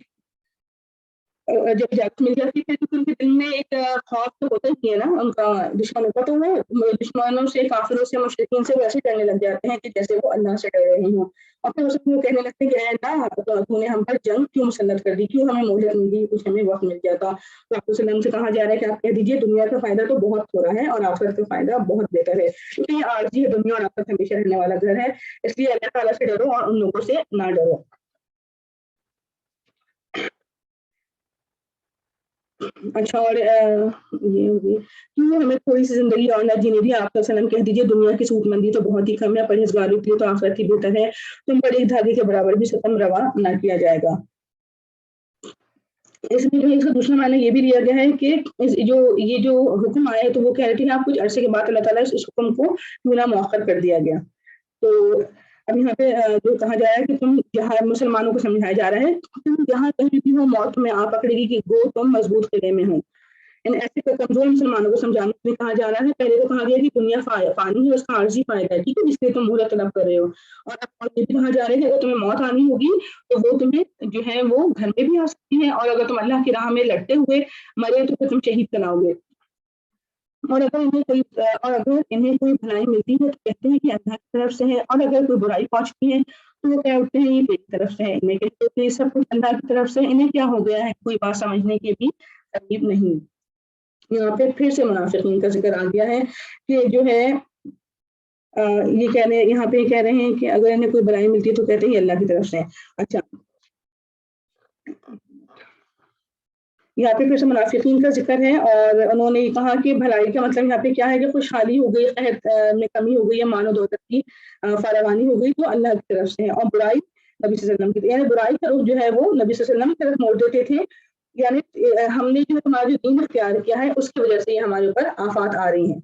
جب اجازت مل جاتی ہے تو ان کے دل میں ایک خوف تو ہوتا ہی ہے نا ان کا دشمنوں کا، تو وہ دشمنوں سے، کافروں سے، مشرکین سے ویسے ڈرنے لگ جاتے ہیں کہ جیسے وہ اللہ سے ڈر رہے ہوں، اور پھر اسے وہ کہنے لگتے ہیں کہ اے اللہ تو نے ہم پر جنگ کیوں مسلط کر دی، کیوں ہمیں مہلت مل دی، کچھ ہمیں وقت مل جاتا۔ تو آپ وسلم سے کہا جا رہا ہے کہ آپ کہہ دیجیے دنیا کا فائدہ تو بہت تھوڑا ہے اور آخرت کا فائدہ بہت بہتر ہے، کیونکہ یہ عارضی ہے، دنیا اور آخرت ہمیشہ رہنے والا گھر ہے، اس لیے اللہ تعالیٰ سے ڈرو اور ان لوگوں سے نہ ڈرو۔ اچھا، اور یہ ہوگی کیوں ہمیں تھوڑی سی زندگی اور نہ جینے دی، آپ وسلم کہہ دیجیے دنیا کی سود مندی تو بہت ہی کم ہے، پرہیزگاروں کے لیے تو آخرت ہی بہتر ہے، تم پر ایک دھاگے کے برابر بھی ستم روا نہ کیا جائے گا۔ اس میں جو ہے اس کا دوسرا معنی یہ بھی لیا گیا ہے کہ یہ جو حکم آیا ہے تو وہ کہہ رہے تھے کہ آپ کچھ عرصے کے بعد اللہ تعالیٰ اس حکم کو کیوں نہ مؤخر کر دیا گیا۔ تو اب یہاں پہ جو کہا جا رہا ہے کہ تم جہاں مسلمانوں کو سمجھایا جا رہا ہے تم جہاں کہیں بھی ہو موت میں آ پکڑے گی کہ گو تم مضبوط قلعے میں ہو، ایسے کمزور مسلمانوں کو سمجھانے کے لیے کہا جا رہا ہے. پہلے تو کہا گیا کہ دنیا فانی ہے، اس کا عارضی فائدہ ہے، ٹھیک ہے، جس لیے تم مہلت طلب کر رہے ہو. اور یہ بھی کہا جا رہا ہے کہ اگر تمہیں موت آنی ہوگی تو وہ تمہیں جو ہے وہ گھر میں بھی آ سکتی ہے، اور اگر تم اللہ کی راہ میں لڑتے ہوئے مرے تو پھر تم شہید کراؤ گے. اور اگر انہیں کوئی بھلائی ملتی ہے تو کہتے ہیں کہ اللہ کی طرف سے ہے، اور اگر کوئی برائی پہنچتی ہے تو وہ کیا اٹھتے ہیں یہ میری طرف سے ہے. انہیں کہتے ہیں کہ سب کچھ اللہ کی طرف سے، انہیں کیا ہو گیا ہے، کوئی بات سمجھنے کی بھی ترغیب نہیں. یہاں پہ پھر سے منافقین کا ذکر آ گیا ہے کہ جو ہے یہ کہہ رہے یہاں پہ کہہ رہے ہیں کہ اگر انہیں کوئی بھلائی ملتی ہے تو کہتے ہیں یہ اللہ کی طرف سے. اچھا، یہاں پہ پھر سے منافقین کا ذکر ہے، اور انہوں نے کہا کہ بھلائی کا مطلب یہاں پہ کیا ہے کہ خوشحالی ہو گئی، قحط میں کمی ہو گئی، یا مال و دولت کی فراوانی ہو گئی تو اللہ کی طرف سے ہے. اور برائی نبی صلی اللہ علیہ وسلم کی، یعنی برائی کا رخ جو ہے وہ نبی صلی اللہ علیہ وسلم کی طرف موڑ دیتے تھے. یعنی ہم نے جو ہمارا دین اختیار کیا ہے اس کی وجہ سے یہ ہمارے اوپر آفات آ رہی ہیں.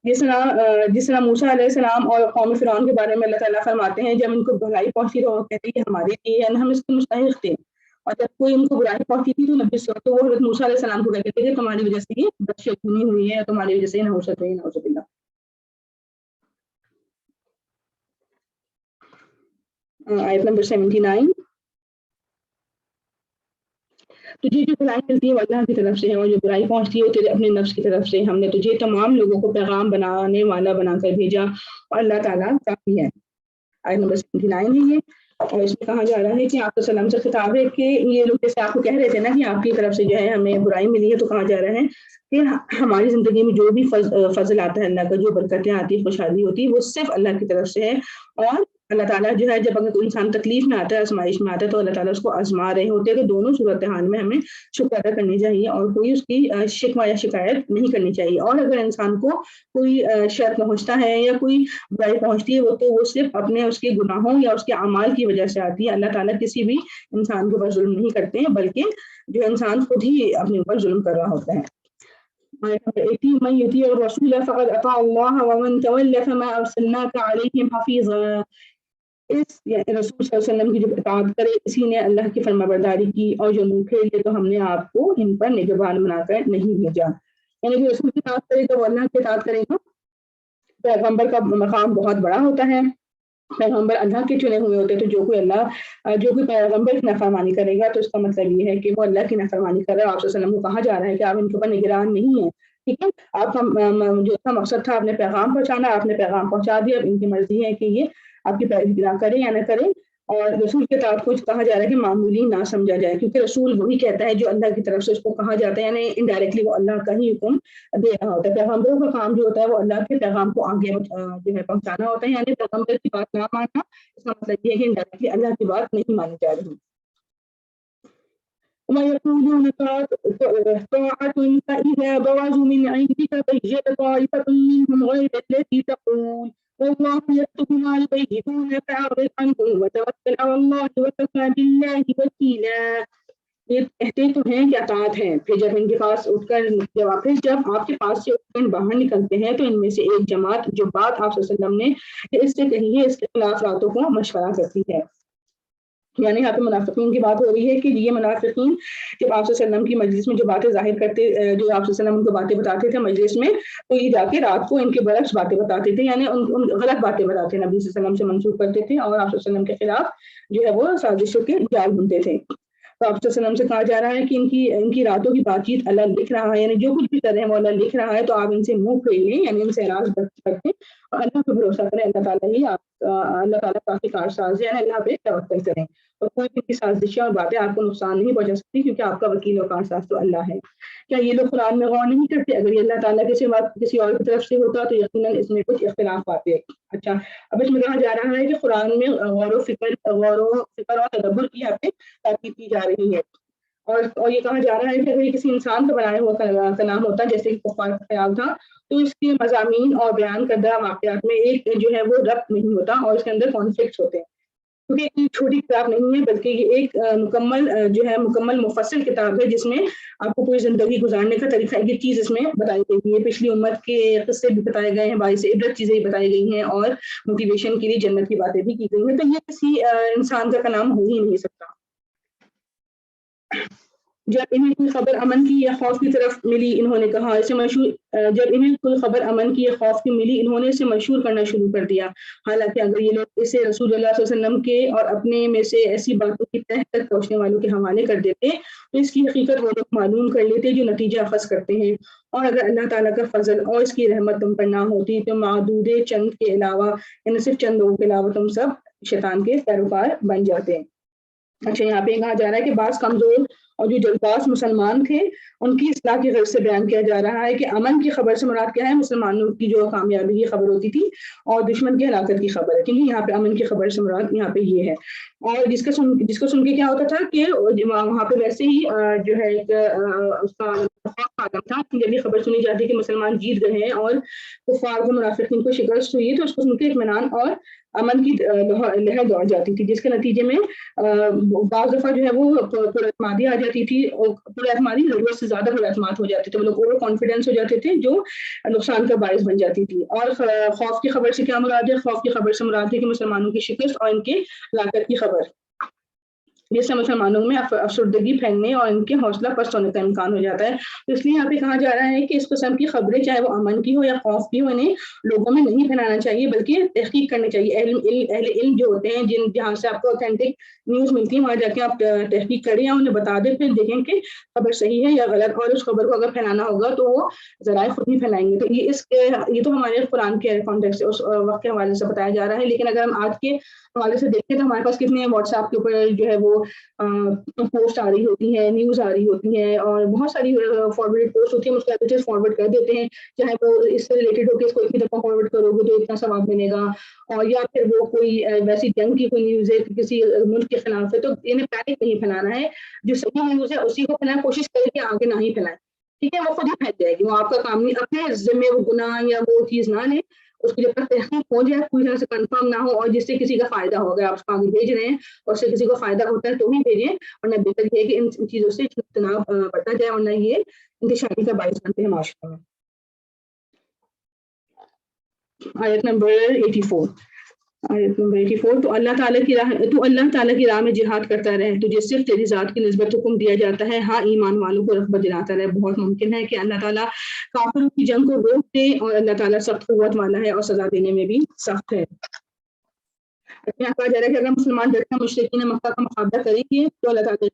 جس طرح موسیٰ علیہ السلام اور قوم فرعون کے بارے میں اللہ تعالیٰ فرماتے ہیں جب ان کو بھلائی پہنچی تو وہ کہتے ہیں کہ ہمارے لیے ہے، ہم اس کے مستحق تھے. اور جب کوئی ان کو برائی پہنچی تھی تو نبی تو وہ حضرت موسیٰ علیہ السلام کو کہتے تھے کہ تمہاری وجہ سے یہ بدشگونی ہوئی ہے، تمہاری وجہ سے نعوذ باللہ. آیت نمبر 79. تجھے جو بھلائی ملتی ہے وہ اللہ کی طرف سے ہے، اور جو برائی پہنچتی ہے تیرے اپنے نفس کی طرف سے. ہم نے تجھے تمام لوگوں کو پیغام بنانے والا بنا کر بھیجا، اور اللہ تعالیٰ کافی ہے. آیت نمبر 79 ہے یہ، اور اس میں کہا جا رہا ہے کہ آپ وسلم سے خطاب ہے کہ یہ لوگ جیسے آپ کو کہہ رہے تھے نا کہ آپ کی طرف سے جو ہے ہمیں برائی ملی ہے، تو کہا جا رہا ہے کہ ہماری زندگی میں جو بھی فضل آتا ہے اللہ کا، جو برکتیں آتی ہیں، خوشحالی ہوتی ہے، وہ صرف اللہ کی طرف سے ہے. اور اللہ تعالیٰ جو ہے جب اگر کوئی انسان تکلیف میں آتا ہے، آزمائش میں آتا ہے، تو اللہ تعالیٰ اس کو آزما رہے ہوتے ہیں. تو دونوں صورتحال میں ہمیں شکر ادا کرنی چاہیے اور کوئی اس کی شکوہ یا شکایت نہیں کرنی چاہیے. اور اگر انسان کو کوئی شر پہنچتا ہے یا کوئی برائی پہنچتی ہے تو وہ صرف اپنے اس کے گناہوں یا اس کے اعمال کی وجہ سے آتی ہے. اللہ تعالیٰ کسی بھی انسان کے اوپر ظلم نہیں کرتے ہیں، بلکہ جو انسان خود ہی اپنے اوپر ظلم کر رہا ہوتا ہے. من يطيع الرسول فقد اطاع الله ومن تولى فما ارسلناك عليهم حفيظا. اس رسول صلی اللہ علیہ وسلم کی جو اطاعت کرے اسی نے اللہ کی فرما برداری کی، اور جو منہ پھیر لے تو ہم نے آپ کو ان پر نگہبان بنا کر نہیں بھیجا. یعنی کہ رسول کی اطاعت کرے تو وہ اللہ کی اطاعت کرے گا. پیغمبر کا مقام بہت بڑا ہوتا ہے، پیغمبر اللہ کے چنے ہوئے ہوتے ہیں. تو جو کوئی پیغمبر کی نافرمانی کرے گا تو اس کا مطلب یہ ہے کہ وہ اللہ کی نافرمانی کر رہا ہے. آپ صلی اللہ علیہ وسلم کو کہا جا رہا ہے کہ آپ ان کے اوپر نگران نہیں ہیں، ٹھیک ہے. آپ جو اس کا مقصد تھا آپ نے پیغام پہنچانا، آپ نے پیغام پہنچا دیا. اب ان کی مرضی ہے کہ یہ آپ کی پیروی نہ کریں یا نہ کریں. اور رسول کے اطاعت کو کہا جا رہا ہے کہ معمولی نہ سمجھا جائے، کیونکہ رسول وہی کہتا ہے جو اللہ کی طرف سے اس کو کہا جاتا ہے، یعنی انڈائریکٹلی وہ اللہ کا ہی حکم دے رہا ہوتا ہے. پیغمبروں کا کام جو ہوتا ہے وہ اللہ کے پیغام کو آگے جو ہے پہنچانا ہوتا ہے. یعنی پیغمبر کی بات نہ ماننا اس کا مطلب یہ ہے کہ انڈائریکٹلی اللہ کی بات نہیں مانی جا رہی. وَيَقُولُونَ طَاعَةٌ فَإِذَا بَرَزُوا مِنْ عِنْدِكَ بَيَّتَ طَائِفَةٌ مِّنْهُمْ غَيْرَ الَّتِي تَقُولُ وَاللَّهُ يَكْتُبُ مَا يُبَيِّتُونَ فَأَعْرِضْ عَنْهُمْ وَتَوَكَّلْ عَلَى اللَّهِ وَكَفَىٰ بِاللَّهِ وَكِيلًا. یہ کہتے تو ہیں کہ اطاعت ہے، پھر جب ان کے پاس اٹھ کر جب آپ کے پاس سے اٹھ کر باہر نکلتے ہیں تو ان میں سے ایک جماعت جو بات آپ صلی اللہ علیہ وسلم نے اس سے کہی ہے اس کے خلاف راتوں کو مشورہ کرتی ہے. یعنی یہاں پہ منافقین کی بات ہو رہی ہے کہ یہ منافقین جب آپ صلی اللہ علیہ وسلم کی مجلس میں جو باتیں ظاہر کرتے، جو آپ صلی اللہ علیہ وسلم ان کو باتیں بتاتے تھے مجلس میں، تو یہ جا کے رات کو ان کے برعکس باتیں بتاتے تھے، یعنی ان غلط باتیں بتاتے نبی صلی اللہ علیہ وسلم سے منسوخ کرتے تھے، اور آپ صلی اللہ علیہ وسلم کے خلاف جو ہے وہ سازشوں کے جال بنتے تھے. تو آپ صلی اللہ علیہ وسلم سے کہا جا رہا ہے کہ ان کی راتوں کی بات چیت اللہ لکھ رہا ہے، یعنی جو کچھ بھی کر رہے ہیں وہ اللہ لکھ رہا ہے. تو آپ ان سے منہ پھیر لیں، یعنی ان سے اعراض کرتے اور اللہ پہ بھروسہ کریں. اللہ تعالیٰ ہی اللہ تعالیٰ کافی کارساز ہے، اللہ پہ توکل کریں، اور کوئی بھی سازشیں اور باتیں آپ کو نقصان نہیں پہنچا سکتی، کیونکہ آپ کا وکیل اور کارساز تو اللہ ہے. کیا یہ لوگ قرآن میں غور نہیں کرتے؟ اگر یہ اللہ تعالیٰ کسی اور کی طرف سے ہوتا تو یقیناً اس میں کچھ اختلاف آتے. اچھا، اب اس میں کہا جا رہا ہے کہ قرآن میں غور و فکر اور تدبر کی یہاں پہ تاکید کی جا رہی ہے. اور یہ کہا جا رہا ہے کہ اگر یہ کسی انسان کا بنایا ہوا کلام ہوتا جیسے کہ کفار کا خیال تھا تو اس کے مضامین اور بیان کردہ واقعات میں ایک جو ہے وہ ربط نہیں ہوتا اور اس کے اندر کانفلکٹس ہوتے ہیں. کیونکہ یہ چھوٹی کتاب نہیں ہے بلکہ یہ ایک مکمل مفصل کتاب ہے جس میں آپ کو پوری زندگی گزارنے کا طریقہ یہ چیز اس میں بتائی گئی ہے. پچھلی امت کے قصے بھی بتائے گئے ہیں، باعث عبرت چیزیں بتائی گئی ہیں اور موٹیویشن کے لیے جنت کی باتیں بھی کی گئی ہیں. تو یہ کسی انسان کا کلام ہو ہی نہیں سکتا. جب انہیں کوئی خبر امن کی یا خوف کی طرف ملی انہوں نے کہا اسے مشہور جب انہیں کوئی خبر امن کی یا خوف کی ملی انہوں نے اسے مشہور کرنا شروع کر دیا. حالانکہ اگر یہ لوگ اسے رسول اللہ صلی اللہ علیہ وسلم کے اور اپنے میں سے ایسی باتوں کی تہ تک پہنچنے والوں کے حوالے کر دیتے تو اس کی حقیقت وہ لوگ معلوم کر لیتے جو نتیجہ اخذ کرتے ہیں. اور اگر اللہ تعالیٰ کا فضل اور اس کی رحمت تم پر نہ ہوتی تو معدود چند کے علاوہ یعنی صرف چند لوگوں کے علاوہ تم سب شیطان کے پیروکار بن جاتے. اچھا یہاں پہ کہا جا رہا ہے کہ بعض کمزور اور جو جلباز مسلمان تھے ان کی اصلاح کی غرض سے بیان کیا جا رہا ہے کہ امن کی خبر سے مراد کیا ہے, مسلمانوں کی جو کامیابی کی خبر ہوتی تھی اور دشمن کی ہلاکت کی خبر ہے, کیونکہ یہاں پہ امن کی خبر سے مراد یہاں پہ یہ ہے. اور جس کو سن کے کیا ہوتا تھا کہ وہاں پہ ویسے ہی جو ہے ایک اس کا عالم تھا کہ جب یہ خبر سنی جاتی کہ مسلمان جیت گئے ہیں اور کفار کو منافقین کو شکست ہوئی تو اس کو سن کے اطمینان اور امن کی لہر دوڑ جاتی تھی, جس کے نتیجے میں بعض دفعہ جو ہے وہ پراعتمادی آ جاتی تھی اور پراعتمادی ضرورت سے زیادہ پراعتماد ہو جاتے تھے, وہ لوگ اوور کانفیڈینس ہو جاتے تھے جو نقصان کا باعث بن جاتی تھی. اور خوف کی خبر سے کیا مراد ہے؟ خوف کی خبر سے مراد ہے کہ مسلمانوں کی شکست اور ان کے ہلاکت کی خبر, جس سے مسلمانوں میں افسردگی پھیلنے اور ان کے حوصلہ پست ہونے کا امکان ہو جاتا ہے. تو اس لیے یہاں پہ کہا جا رہا ہے کہ اس قسم کی خبریں چاہے وہ امن کی ہو یا خوف کی ہو انہیں لوگوں میں نہیں پھیلانا چاہیے بلکہ تحقیق کرنی چاہیے. اہل علم جو ہوتے ہیں جہاں سے آپ کو اوتھینٹک نیوز ملتی ہے وہاں جا کے آپ تحقیق کریں یا انہیں بتا دیں, پھر دیکھیں کہ خبر صحیح ہے یا غلط, اور اس خبر کو اگر پھیلانا ہوگا تو وہ ذرائع خود ہی پھیلائیں گے. تو یہ تو ہمارے قرآن کے کانٹیکسٹ سے اس وقت کے حوالے سے بتایا جا رہا ہے. لیکن اگر ہم آج کے حوالے سے دیکھیں تو ہمارے پاس کتنے واٹس ایپ کے اوپر جو ہے وہ پوسٹ آ رہی ہوتی ہے, نیوز آ رہی ہوتی ہے اور بہت ساری فارورڈ پوسٹ ہوتی ہے, اس کو ایڈریس فارورڈ کر دیتے ہیں, چاہے وہ اس سے ریلیٹڈ ہو کے اس کو ایک دفعہ فارورڈ کرو گے تو اتنا ثواب ملے گا, اور یا پھر وہ کوئی ویسی جنگ کی کوئی نیوز ہے کسی ملک کے خلاف ہے تو انہیں پینک نہیں پھیلانا ہے, جو صحیح نیوز ہے اسی کو پھیلائیں, کوشش کریں کہ آگے نہ ہی پھیلائیں, ٹھیک ہے, وہ خود ہی پھیل جائے گی, وہ آپ کا کام نہیں, اپنے ذمے وہ گناہ یا وہ چیز نہ لیں, اس کی جب تک تحقیق ہو جائے پوری طرح سے کنفرم نہ ہو اور جس سے کسی کا فائدہ ہوگا, آپ اس کو آگے بھیج رہے ہیں اور اس سے کسی کو فائدہ ہوتا ہے تو ہی بھیجیں, ورنہ بہتر یہ ہے کہ ان چیزوں سے اجتناب بڑھتا جائے ورنہ یہ انتشاری کا باعث بنتے ہیں معاشرے میں. آیت نمبر 84 تو اللہ تعالیٰ کی راہ میں جہاد کرتا رہے, تجھے صرف تیری ذات کی نسبت حکم دیا جاتا ہے, ہاں ایمان والوں کو رغبت دلاتا رہے. بہت ممکن ہے کہ اللہ تعالیٰ کافروں کی جنگ کو روک دے اور اللہ تعالیٰ سخت قوت والا ہے اور سزا دینے میں بھی سخت ہے. یہاں کہا جا رہا ہے کہ اگر مسلمان ڈٹ کر مشرکین مکہ کا مقابلہ کریں گے تو اللہ تعالیٰ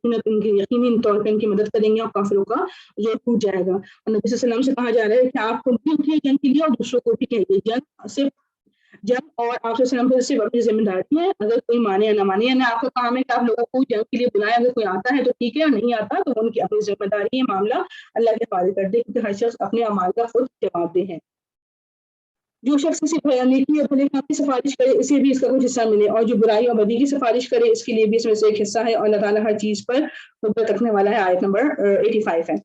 یقینی طور پر ان کی مدد کریں گے اور کافروں کا زور ٹوٹ جائے گا. اور نبی صلی اللہ علیہ وسلم سے کہا جا رہا ہے کہ آپ خود بھی اٹھیے جنگ کے لیے اور دوسروں کو بھی کہیے, جنگ اور آپ صلی اللہ علیہ وسلم صرف اپنی ذمہ داری ہے, اگر کوئی مانے یا نہ مانے, یعنی آپ کا کام ہے کہ آپ لوگوں کو جنگ کے لیے بلائیں, اگر کوئی آتا ہے تو ٹھیک ہے اور نہیں آتا تو ان کی اپنی ذمہ داری ہے, معاملہ اللہ کے حوالے کر دے کیونکہ ہر شخص اپنے اعمال کا خود جواب دہ ہے. جو شخص کسی نیکی اور بھلے کام کی سفارش کرے اسے بھی اس کا کچھ حصہ ملے, اور جو برائی اور بدی کی سفارش کرے اس کے لیے بھی اس میں سے ایک حصہ ہے, اور اللہ تعالیٰ ہر چیز پر قدرت رکھنے والا ہے. آیت نمبر 85 ہے.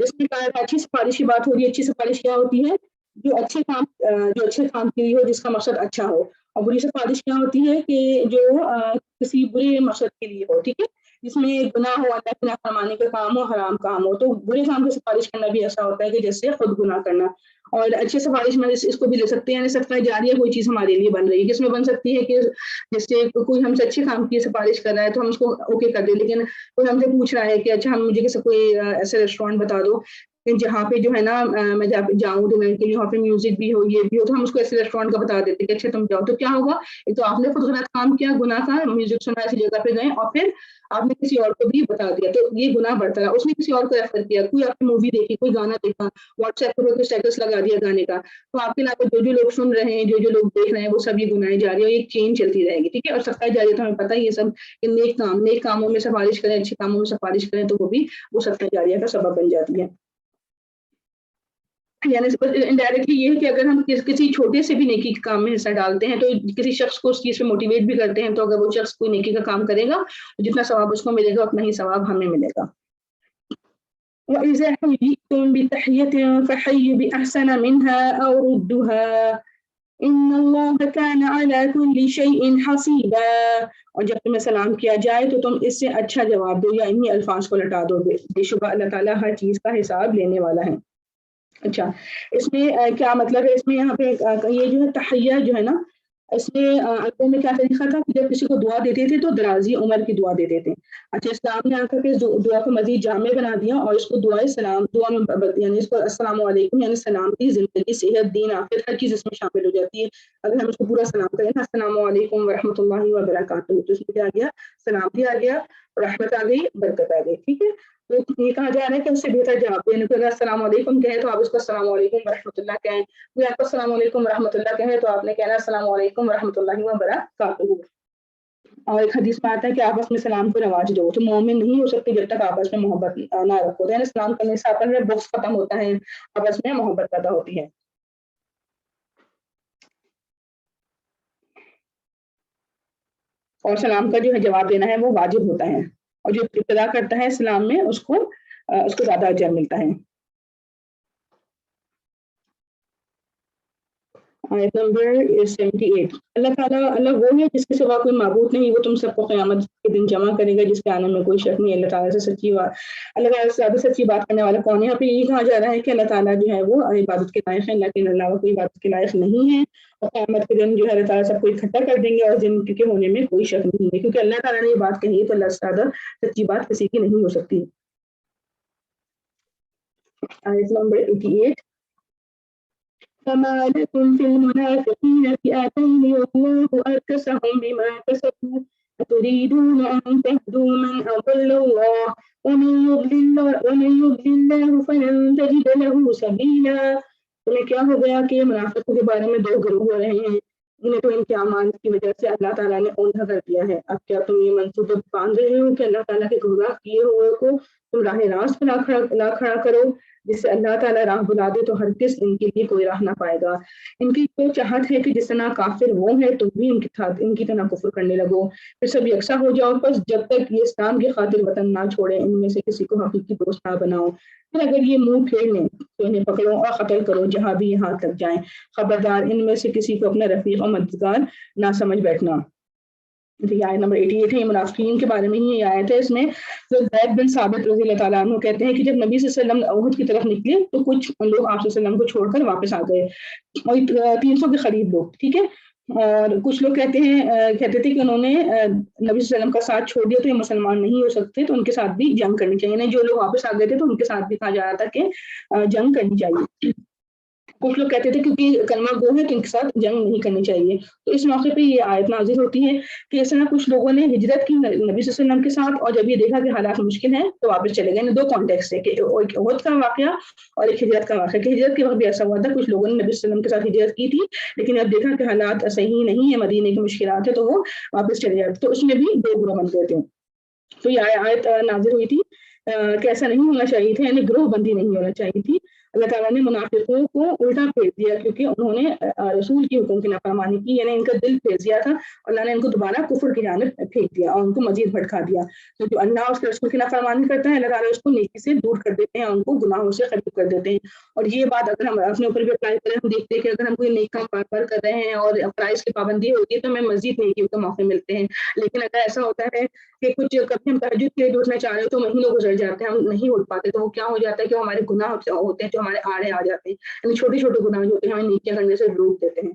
اس میں اچھی سفارش کی بات ہو رہی ہے. اچھی سفارش کیا ہوتی ہے؟ جو اچھے کام کے لیے ہو, جس کا مقصد اچھا ہو, اور بری سفارش کیا ہوتی ہے کہ جو کسی برے مقصد کے لیے ہو, ٹھیک ہے, جس میں گناہ ہو, اللہ کی نافرمانی کا کام ہو, حرام کام ہو. تو برے کام کی سفارش کرنا بھی ایسا ہوتا ہے کہ جیسے خود گناہ کرنا. اور اچھے سفارش میں اس کو بھی لے سکتے ہیں, یعنی صدقہ جاریہ کوئی چیز ہمارے لیے بن رہی ہے, جس میں بن سکتی ہے کہ جیسے کوئی ہم سے اچھے کام کی سفارش کر رہا ہے تو ہم اس کو اوکے کر دیں, لیکن کوئی ہم سے پوچھ رہا ہے کہ اچھا ہم مجھے کوئی ایسے ریسٹورینٹ بتا دو جہاں پہ جو ہے نا میں جاؤں ڈنر کے لیے, وہاں پہ میوزک بھی ہو, یہ بھی ہو, تو ہم اس کو ایسے ریسٹورینٹ کا بتا دیتے کہ اچھا تم جاؤ. تو کیا ہوگا, ایک تو آپ نے خود غلط کام کیا, گناہ کا, میوزک سنا ایسی جگہ پہ گئے, اور پھر آپ نے کسی اور کو بھی بتا دیا تو یہ گناہ بڑھتا رہا. اس نے کسی اور کو ریفر کیا, کوئی آپ کی مووی دیکھی, کوئی گانا دیکھا, واٹس ایپ پہ اسٹیٹس لگا دیا گانے کا, تو آپ کے علاوہ جو لوگ سن رہے ہیں, جو لوگ دیکھ رہے ہیں, وہ سب یہ گناہ جاری ہے, اور ایک چین چلتی رہے گی, ٹھیک ہے. اور صدقہ جاریہ تو ہمیں پتہ ہے یہ سب کہ نیک کاموں میں سفارش کریں, اچھے کاموں میں سفارش کریں تو وہ صدقہ جاریہ کا سبب بن جاتی ہے. یعنی انڈائریکٹلی یہ ہے کہ اگر ہم کسی چھوٹے سے بھی نیکی کے کام میں حصہ ڈالتے ہیں تو کسی شخص کو اس چیز پہ موٹیویٹ بھی کرتے ہیں, تو اگر وہ شخص کوئی نیکی کا کام کرے گا جتنا ثواب اس کو ملے گا اتنا ہی ثواب ہمیں ملے گا. وَإِذَا حُيِّيتُم بِتَحِيَّةٍ فَحَيُّوا بِأَحْسَنَ مِنْهَا أَوْ رُدُّوهَا إِنَّ اللَّهَ كَانَ عَلَى كُلِّ شَيْءٍ حَسِيبًا. اور جب تمہیں سلام کیا جائے تو تم اس سے اچھا جواب دو یا انہی الفاظ کو لٹا دو, بے شبہ اللہ تعالیٰ ہر چیز کا حساب لینے والا ہے. اچھا, اس میں کیا مطلب ہے, اس میں یہاں پہ یہ جو ہے تحیہ جو ہے نا, اس میں عربوں میں کیا طریقہ تھا کہ جب کسی کو دعا دیتے تھے تو درازی عمر کی دعا دیتے تھے. اچھا اسلام نے آ کر کے اس دعا کو مزید جامع بنا دیا اور اس کو دعائے سلام دعا میں یعنی اس کو السلام علیکم یعنی سلامتی زندگی صحت دین آخرت ہر چیز اس میں شامل ہو جاتی ہے. اگر ہم اس کو پورا سلام کریں نا السلام علیکم ورحمۃ اللہ وبرکاتہ تو اس میں کیا آ گیا سلامتی آ گیا رحمت آ گئی برکت آ گئی. ٹھیک ہے تو یہ کہا جا رہا ہے کہ اس سے بہتر جواب دینے کو اگر السلام علیکم کہیں تو آپ اس کو السلام علیکم ورحمۃ اللہ کہیں. کوئی آپ کو السلام علیکم ورحمۃ اللہ کہے تو آپ نے کہنا السلام علیکم ورحمۃ اللہ وبرکاتہ. اور ایک حدیث میں آتا ہے کہ آپس میں سلام کو رواج دو. تو مومن نہیں ہو سکتے جب تک آپس میں محبت نہ رکھو. یعنی سلام کرنے سے آپس میں بغض ختم ہوتا ہے آپس میں محبت پیدا ہوتی ہے. اور سلام کا جو ہے جواب دینا ہے وہ واجب ہوتا ہے اور جو ابتدا کرتا ہے سلام میں اس کو زیادہ اجر ملتا ہے. آیت نمبر 78. اللہ تعالیٰ اللہ وہ ہے جس کے سوا کوئی معبود نہیں. وہ تم سب کو قیامت کے دن جمع کرے گا جس کے آنے میں کوئی شک نہیں. اللہ تعالیٰ سے سچی بات اللہ تعالیٰ سے زیادہ سچی بات کرنے والا کون ہے. یہاں پہ یہی کہا جا رہا ہے کہ اللہ تعالیٰ جو ہے وہ عبادت کے لائق ہے لیکن اللہ کوئی عبادت کے لائق نہیں ہے. اور قیامت کے دن جو ہے اللہ تعالیٰ سب کو اکٹھا کر دیں گے اور جن کے ہونے میں کوئی شک نہیں ہے کیونکہ اللہ تعالیٰ نے یہ بات کہی ہے تو اللہ سے زیادہ سچی بات کسی کی نہیں ہو سکتی. آیت نمبر 88. فما لكم في المنافقين فئتين والله أركسهم بما كسبوا أتريدون أن تهدوا من أضل الله ومن يضلل الله فلن تجد له سبيلا. تمہیں کیا ہو گیا کہ منافقوں کے بارے میں دو گروہ ہو رہے ہیں. انہیں تو ان کے اعمال کی وجہ سے اللہ تعالیٰ نے اوندھا کر دیا ہے. اب کیا تم یہ منصوبہ باندھ رہے ہو کہ اللہ تعالیٰ کے گمراہ کیے ہوئے کو تم راہ راست پہ لا کھڑا کرو جس سے اللہ تعالیٰ راہ بلا دے تو ہرگز ان کے لیے کوئی راہ نہ پائے گا. ان کی تو چاہت ہے کہ جس طرح کافر وہ ہے تم بھی ان کی طرح کفر کرنے لگو پھر سب یکساں ہو جاؤ. بس جب تک یہ اسلام کی خاطر وطن نہ چھوڑے ان میں سے کسی کو حقیقی دوست نہ بناؤ. پھر اگر یہ منہ پھیر لیں تو انہیں پکڑو اور قتل کرو جہاں بھی یہ ہاتھ لگ جائیں. خبردار ان میں سے کسی کو اپنا رفیق اور مددگار نہ سمجھ بیٹھنا. یہ آیت نمبر 88 ہے. یہ منافقین کے بارے میں ہی یہ آیت ہے. اس میں زید بن ثابت رضی اللہ تعالیٰ عنہ کہتے ہیں کہ جب نبی صلی اللہ علیہ وسلم احد کی طرف نکلے تو کچھ لوگ آپ صلی اللہ علیہ وسلم کو چھوڑ کر واپس آ گئے اور 300 کے قریب لوگ. ٹھیک ہے اور کچھ لوگ کہتے تھے کہ انہوں نے نبی صلی اللہ علیہ وسلم کا ساتھ چھوڑ دیا تو یہ مسلمان نہیں ہو سکتے تو ان کے ساتھ بھی جنگ کرنی چاہیے. یعنی جو لوگ واپس آ گئے تھے تو ان کے ساتھ بھی کہا جا رہا تھا کہ جنگ کرنی چاہیے. کچھ لوگ کہتے تھے کیونکہ کلمہ گو ہے تو ان کے ساتھ جنگ نہیں کرنی چاہیے. تو اس موقع پہ یہ آیت نازل ہوتی ہے کہ اس طرح کچھ لوگوں نے ہجرت کی نبی صلی اللہ علیہ وسلم کے ساتھ اور جب یہ دیکھا کہ حالات مشکل ہیں تو واپس چلے گئے. دو کانٹیکسٹ ہے کہ ایک احد کا واقعہ اور ایک ہجرت کا واقعہ. کہ ہجرت کے وقت بھی ایسا ہوا تھا کچھ لوگوں نے نبی صلی اللہ علیہ وسلم کے ساتھ ہجرت کی تھی لیکن اب دیکھا کہ حالات صحیح نہیں ہے مدینے کی مشکلات ہے تو وہ واپس چلے جاتے. تو اس میں بھی دو گروہ بن گئے تھے. تو یہ آیت نازل ہوئی تھی کہ ایسا نہیں ہونا چاہیے تھا یعنی گروہ بندی نہیں ہونا چاہیے تھی. اللہ تعالیٰ نے منافقوں کو الٹا پھیر دیا کیونکہ انہوں نے رسول کی حکم کی نافرمانی کی. یعنی ان کا دل پھیر دیا تھا اللہ نے ان کو دوبارہ کفر کی جانب پھینک دیا اور ان کو مزید بھٹکا دیا. تو جو اللہ اس کے رسول کی نافرمانی کرتا ہے اللہ تعالیٰ اس کو نیکی سے دور کر دیتے ہیں ان کو گناہوں سے قریب کر دیتے ہیں. اور یہ بات اگر ہم اپنے اوپر بھی اپلائی کریں ہم دیکھتے ہیں کہ اگر ہم کوئی نیک کام بار بار کر رہے ہیں اور فرائض کی پابندی ہوتی ہے تو ہمیں مزید نیکیوں کے موقع ملتے ہیں. لیکن اگر ایسا ہوتا ہے کہ کچھ کبھی ہم تہجد کے لیے اٹھنا چاہ رہے ہو تو مہینوں گزر جاتے ہیں ہم نہیں اٹھ پاتے تو وہ کیا ہو جاتا ہے کہ ہمارے گناہ ہوتے ہیں جو ہمارے آڑے آ جاتے ہیں. یعنی چھوٹے چھوٹے گناہ جو ہوتے ہیں ہمیں نیکیاں کرنے سے روک دیتے ہیں.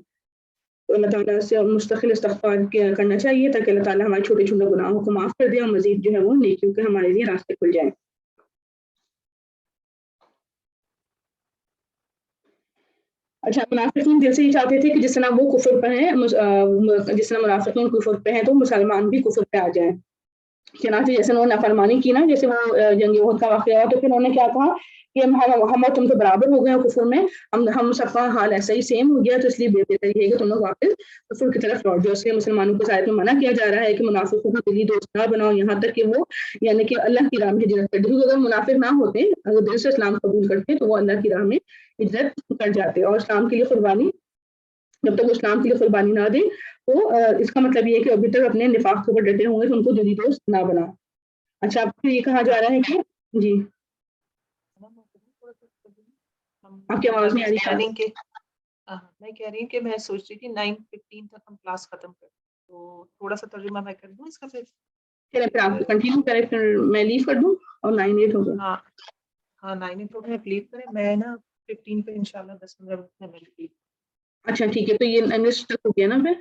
تو اللہ تعالیٰ سے مستقل استغفار کرنا چاہیے تاکہ اللہ تعالیٰ ہمارے چھوٹے چھوٹے گناہوں کو معاف کر دے اور مزید جو ہے وہ نیکیوں کے ہمارے لیے راستے کھل جائیں. اچھا منافقین دل سے یہ چاہتے تھے کہ جس طرح وہ کفر پہ ہیں جس طرح منافقین کفر پہ ہیں تو مسلمان بھی کفر پہ آ جائیں. چنانچہ جیسے انہوں نے نافرمانی کی نا جیسے وہ جنگ احد کا واقعہ ہوا تو پھر انہوں نے کیا کہا کہ ہم اور تم تو برابر ہو گئے ہیں کفر میں ہم سب کا حال ایسا ہی سیم ہو گیا تو اس لیے بہتر یہ ہے کہ تم لوگ واپس کفر کی طرف لوٹ جاؤ. اس لیے مسلمانوں کو آیت میں منع کیا جا رہا ہے کہ منافقوں کو دلی دوست نہ بناؤ یہاں تک کہ وہ یعنی کہ اللہ کی راہ میں ہجرت کرتے. کیونکہ اگر منافق نہ ہوتے اگر دل سے اسلام قبول کرتے تو وہ اللہ کی راہ میں ہجرت کر جاتے اور اسلام کے لیے قربانی جب تک وہ اسلام کے لیے قربانی نہ دے تو اس کا مطلب یہ ہے کہ ابھی تک اپنے نفاق کے اوپر ڈٹے ہوں گے تو ان کو دلی دوست نہ بنا. اچھا آپ کو یہ کہا جا رہا ہے کہ جی آپ کی آواز نہیں آ رہی. میں کہہ رہی ہوں کہ میں سوچ رہی تھی 9:15 تک ہم کلاس ختم کریں تو تھوڑا سا ترجمہ میں کر دوں اس کا پھر آپ کنٹینیو کریں پھر میں لیو کر دوں اور 9:08 ہو گیا. ہاں 9:08 ہو گیا لیو کریں میں نا 15 پہ انشاءاللہ 10-15 منٹ میں لیو. اچھا ٹھیک ہے تو یہ نیکسٹ تک ہو گیا نا پھر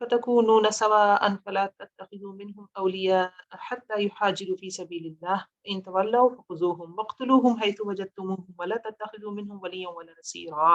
فتكونون سواء فلا تتخذوا منهم أولياء حتى يحاجروا في سبيل الله إن تولوا فخذوهم واقتلوهم حيث وجدتموهم ولا تتخذوا منهم وليا ولا نصيرا۔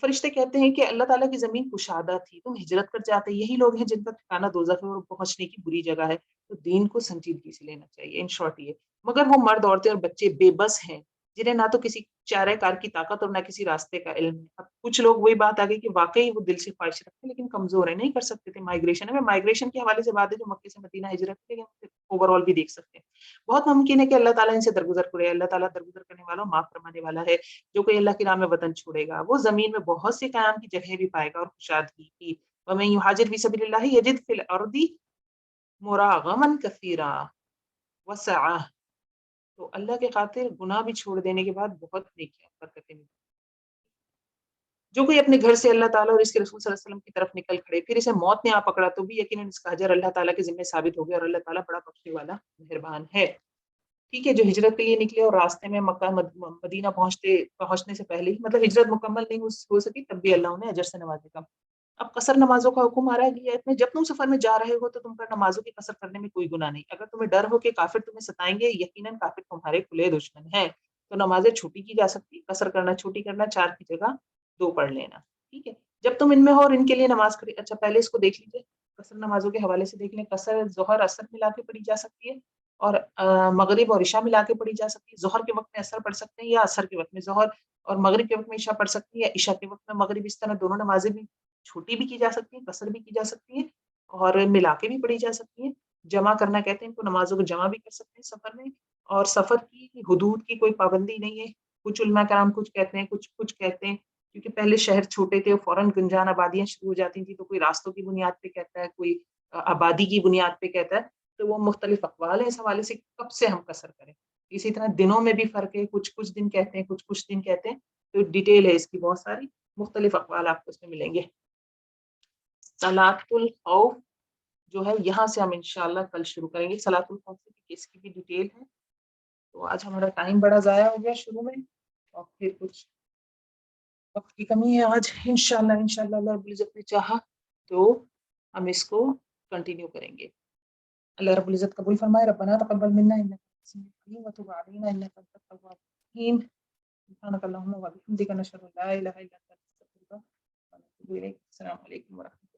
فرشتے کہتے ہیں کہ اللہ تعالیٰ کی زمین کشادہ تھی، تم ہجرت کر جاتے، یہی لوگ ہیں جن کا ٹھکانہ دوزخ ہے اور پہنچنے کی بری جگہ ہے، تو دین کو سنجیدگی سے لینا چاہیے. ان شارٹ یہ، مگر وہ مرد، عورتیں اور بچے بے بس ہیں جنہیں نہ تو کسی چارہ کار کی طاقت اور نہ کسی راستے کا علم ہے. اب کچھ لوگ وہی بات آ گئی کہ واقعی وہ دل سے خواہش رکھتے ہیں لیکن کمزور ہیں، نہیں کر سکتے تھے. مائگریشن ہے، مائگریشن کے حوالے سے بات ہے جو مکے سے مدینہ ہجرت کے اوور آل بھی دیکھ سکتے ہیں. بہت ممکن ہے کہ اللہ تعالیٰ ان سے درگزر کرے. اللہ تعالیٰ درگزر کرنے والا معاف فرمانے والا ہے. جو کوئی اللہ کی راہ میں وطن چھوڑے گا وہ زمین میں بہت سے قیام کی جگہ بھی پائے گا اور کشادگی کی. وَمَن يُهَاجِرْ فِي سَبِيلِ اللَّهِ يَجِدْ فِي الْأَرْضِ مُرَاغَمًا كَثِيرًا وَسَعَةً. تو اللہ کے خاطر گناہ بھی چھوڑ دینے کے بعد بہت نیکیاں برکتیں ملتی. جو کوئی اپنے گھر سے اللہ تعالیٰ اور اس کے رسول صلی اللہ علیہ وسلم کی طرف نکل کھڑے پھر اسے موت نے آ پکڑا تو بھی یقیناً اس کا اجر اللہ تعالیٰ کے ذمہ ثابت ہو گیا اور اللہ تعالیٰ بڑا بخشنے والا مہربان ہے. ٹھیک ہے. جو ہجرت کے لیے نکلے اور راستے میں مکہ مدینہ پہنچنے سے پہلے ہی مطلب ہجرت مکمل نہیں ہو سکی تب بھی اللہ انہیں اجر سے نوازے گا. اب قصر نمازوں کا حکم آ رہا ہے کہ جب تم سفر میں جا رہے ہو تو تم پر نمازوں کی قصر کرنے میں کوئی گناہ نہیں. اگر تمہیں ڈر ہو کہ کافر تمہیں ستائیں گے، یقیناً کافر تمہارے کھلے دشمن ہیں، تو نمازیں چھوٹی کی جا سکتی. قصر کرنا چھوٹی کرنا، 4 کی جگہ 2 پڑھ لینا. ٹھیک ہے. جب تم ان میں ہو اور ان کے لیے نماز کھڑی، اچھا پہلے اس کو دیکھ لیجیے. قصر نمازوں کے حوالے سے دیکھ لیں. قصر ظہر اثر ملا کے پڑھی جا سکتی ہے اور مغرب اور عشاء ملا کے پڑھی جا سکتی ہے. ظہر کے وقت میں اثر پڑھ سکتے ہیں یا اثر کے وقت میں ظہر، اور مغرب کے وقت میں عشاء پڑھ سکتی ہے یا عشاء کے وقت میں مغرب. اس طرح دونوں نمازیں بھی چھوٹی بھی کی جا سکتی ہیں، قصر بھی کی جا سکتی ہیں اور ملا کے بھی پڑھی جا سکتی ہیں. جمع کرنا کہتے ہیں تو نمازوں کو جمع بھی کر سکتے ہیں سفر میں. اور سفر کی حدود کی کوئی پابندی نہیں ہے. کچھ علماء کرام کچھ کہتے ہیں، کچھ کہتے ہیں کیونکہ پہلے شہر چھوٹے تھے، فوراً گنجان آبادیاں شروع ہو جاتی تھیں، تو کوئی راستوں کی بنیاد پہ کہتا ہے، کوئی آبادی کی بنیاد پہ کہتا ہے. تو وہ مختلف اقوال ہیں اس حوالے سے کب سے ہم قصر کریں. اسی طرح دنوں میں بھی فرق ہے، کچھ دن کہتے ہیں، کچھ دن کہتے ہیں. تو ڈیٹیل ہے اس کی بہت ساری، مختلف اقوال آپ کو اس میں ملیں گے. صلاۃ الخوف جو ہے یہاں سے ہم انشاءاللہ کل شروع کریں گے. صلاۃ الخوف کی اس کی بھی ڈیٹیل ہے. تو آج ہمارا ٹائم بڑا ضائع ہو گیا شروع میں اور پھر کچھ وقت کی کمی ہے آج. انشاءاللہ اللہ رب العزت نے چاہا تو ہم اس کو کنٹینیو کریں گے. اللہ رب العزت قبول فرمائے. ربنا تقبل منا انک انت السمیع العلیم وتب علینا انک انت التواب الرحیم. سبحانک اللہم وبحمدک نشہد ان لا الہ الا انت نستغفرک ونتوب الیک. السلام علیکم ورحمۃ اللہ.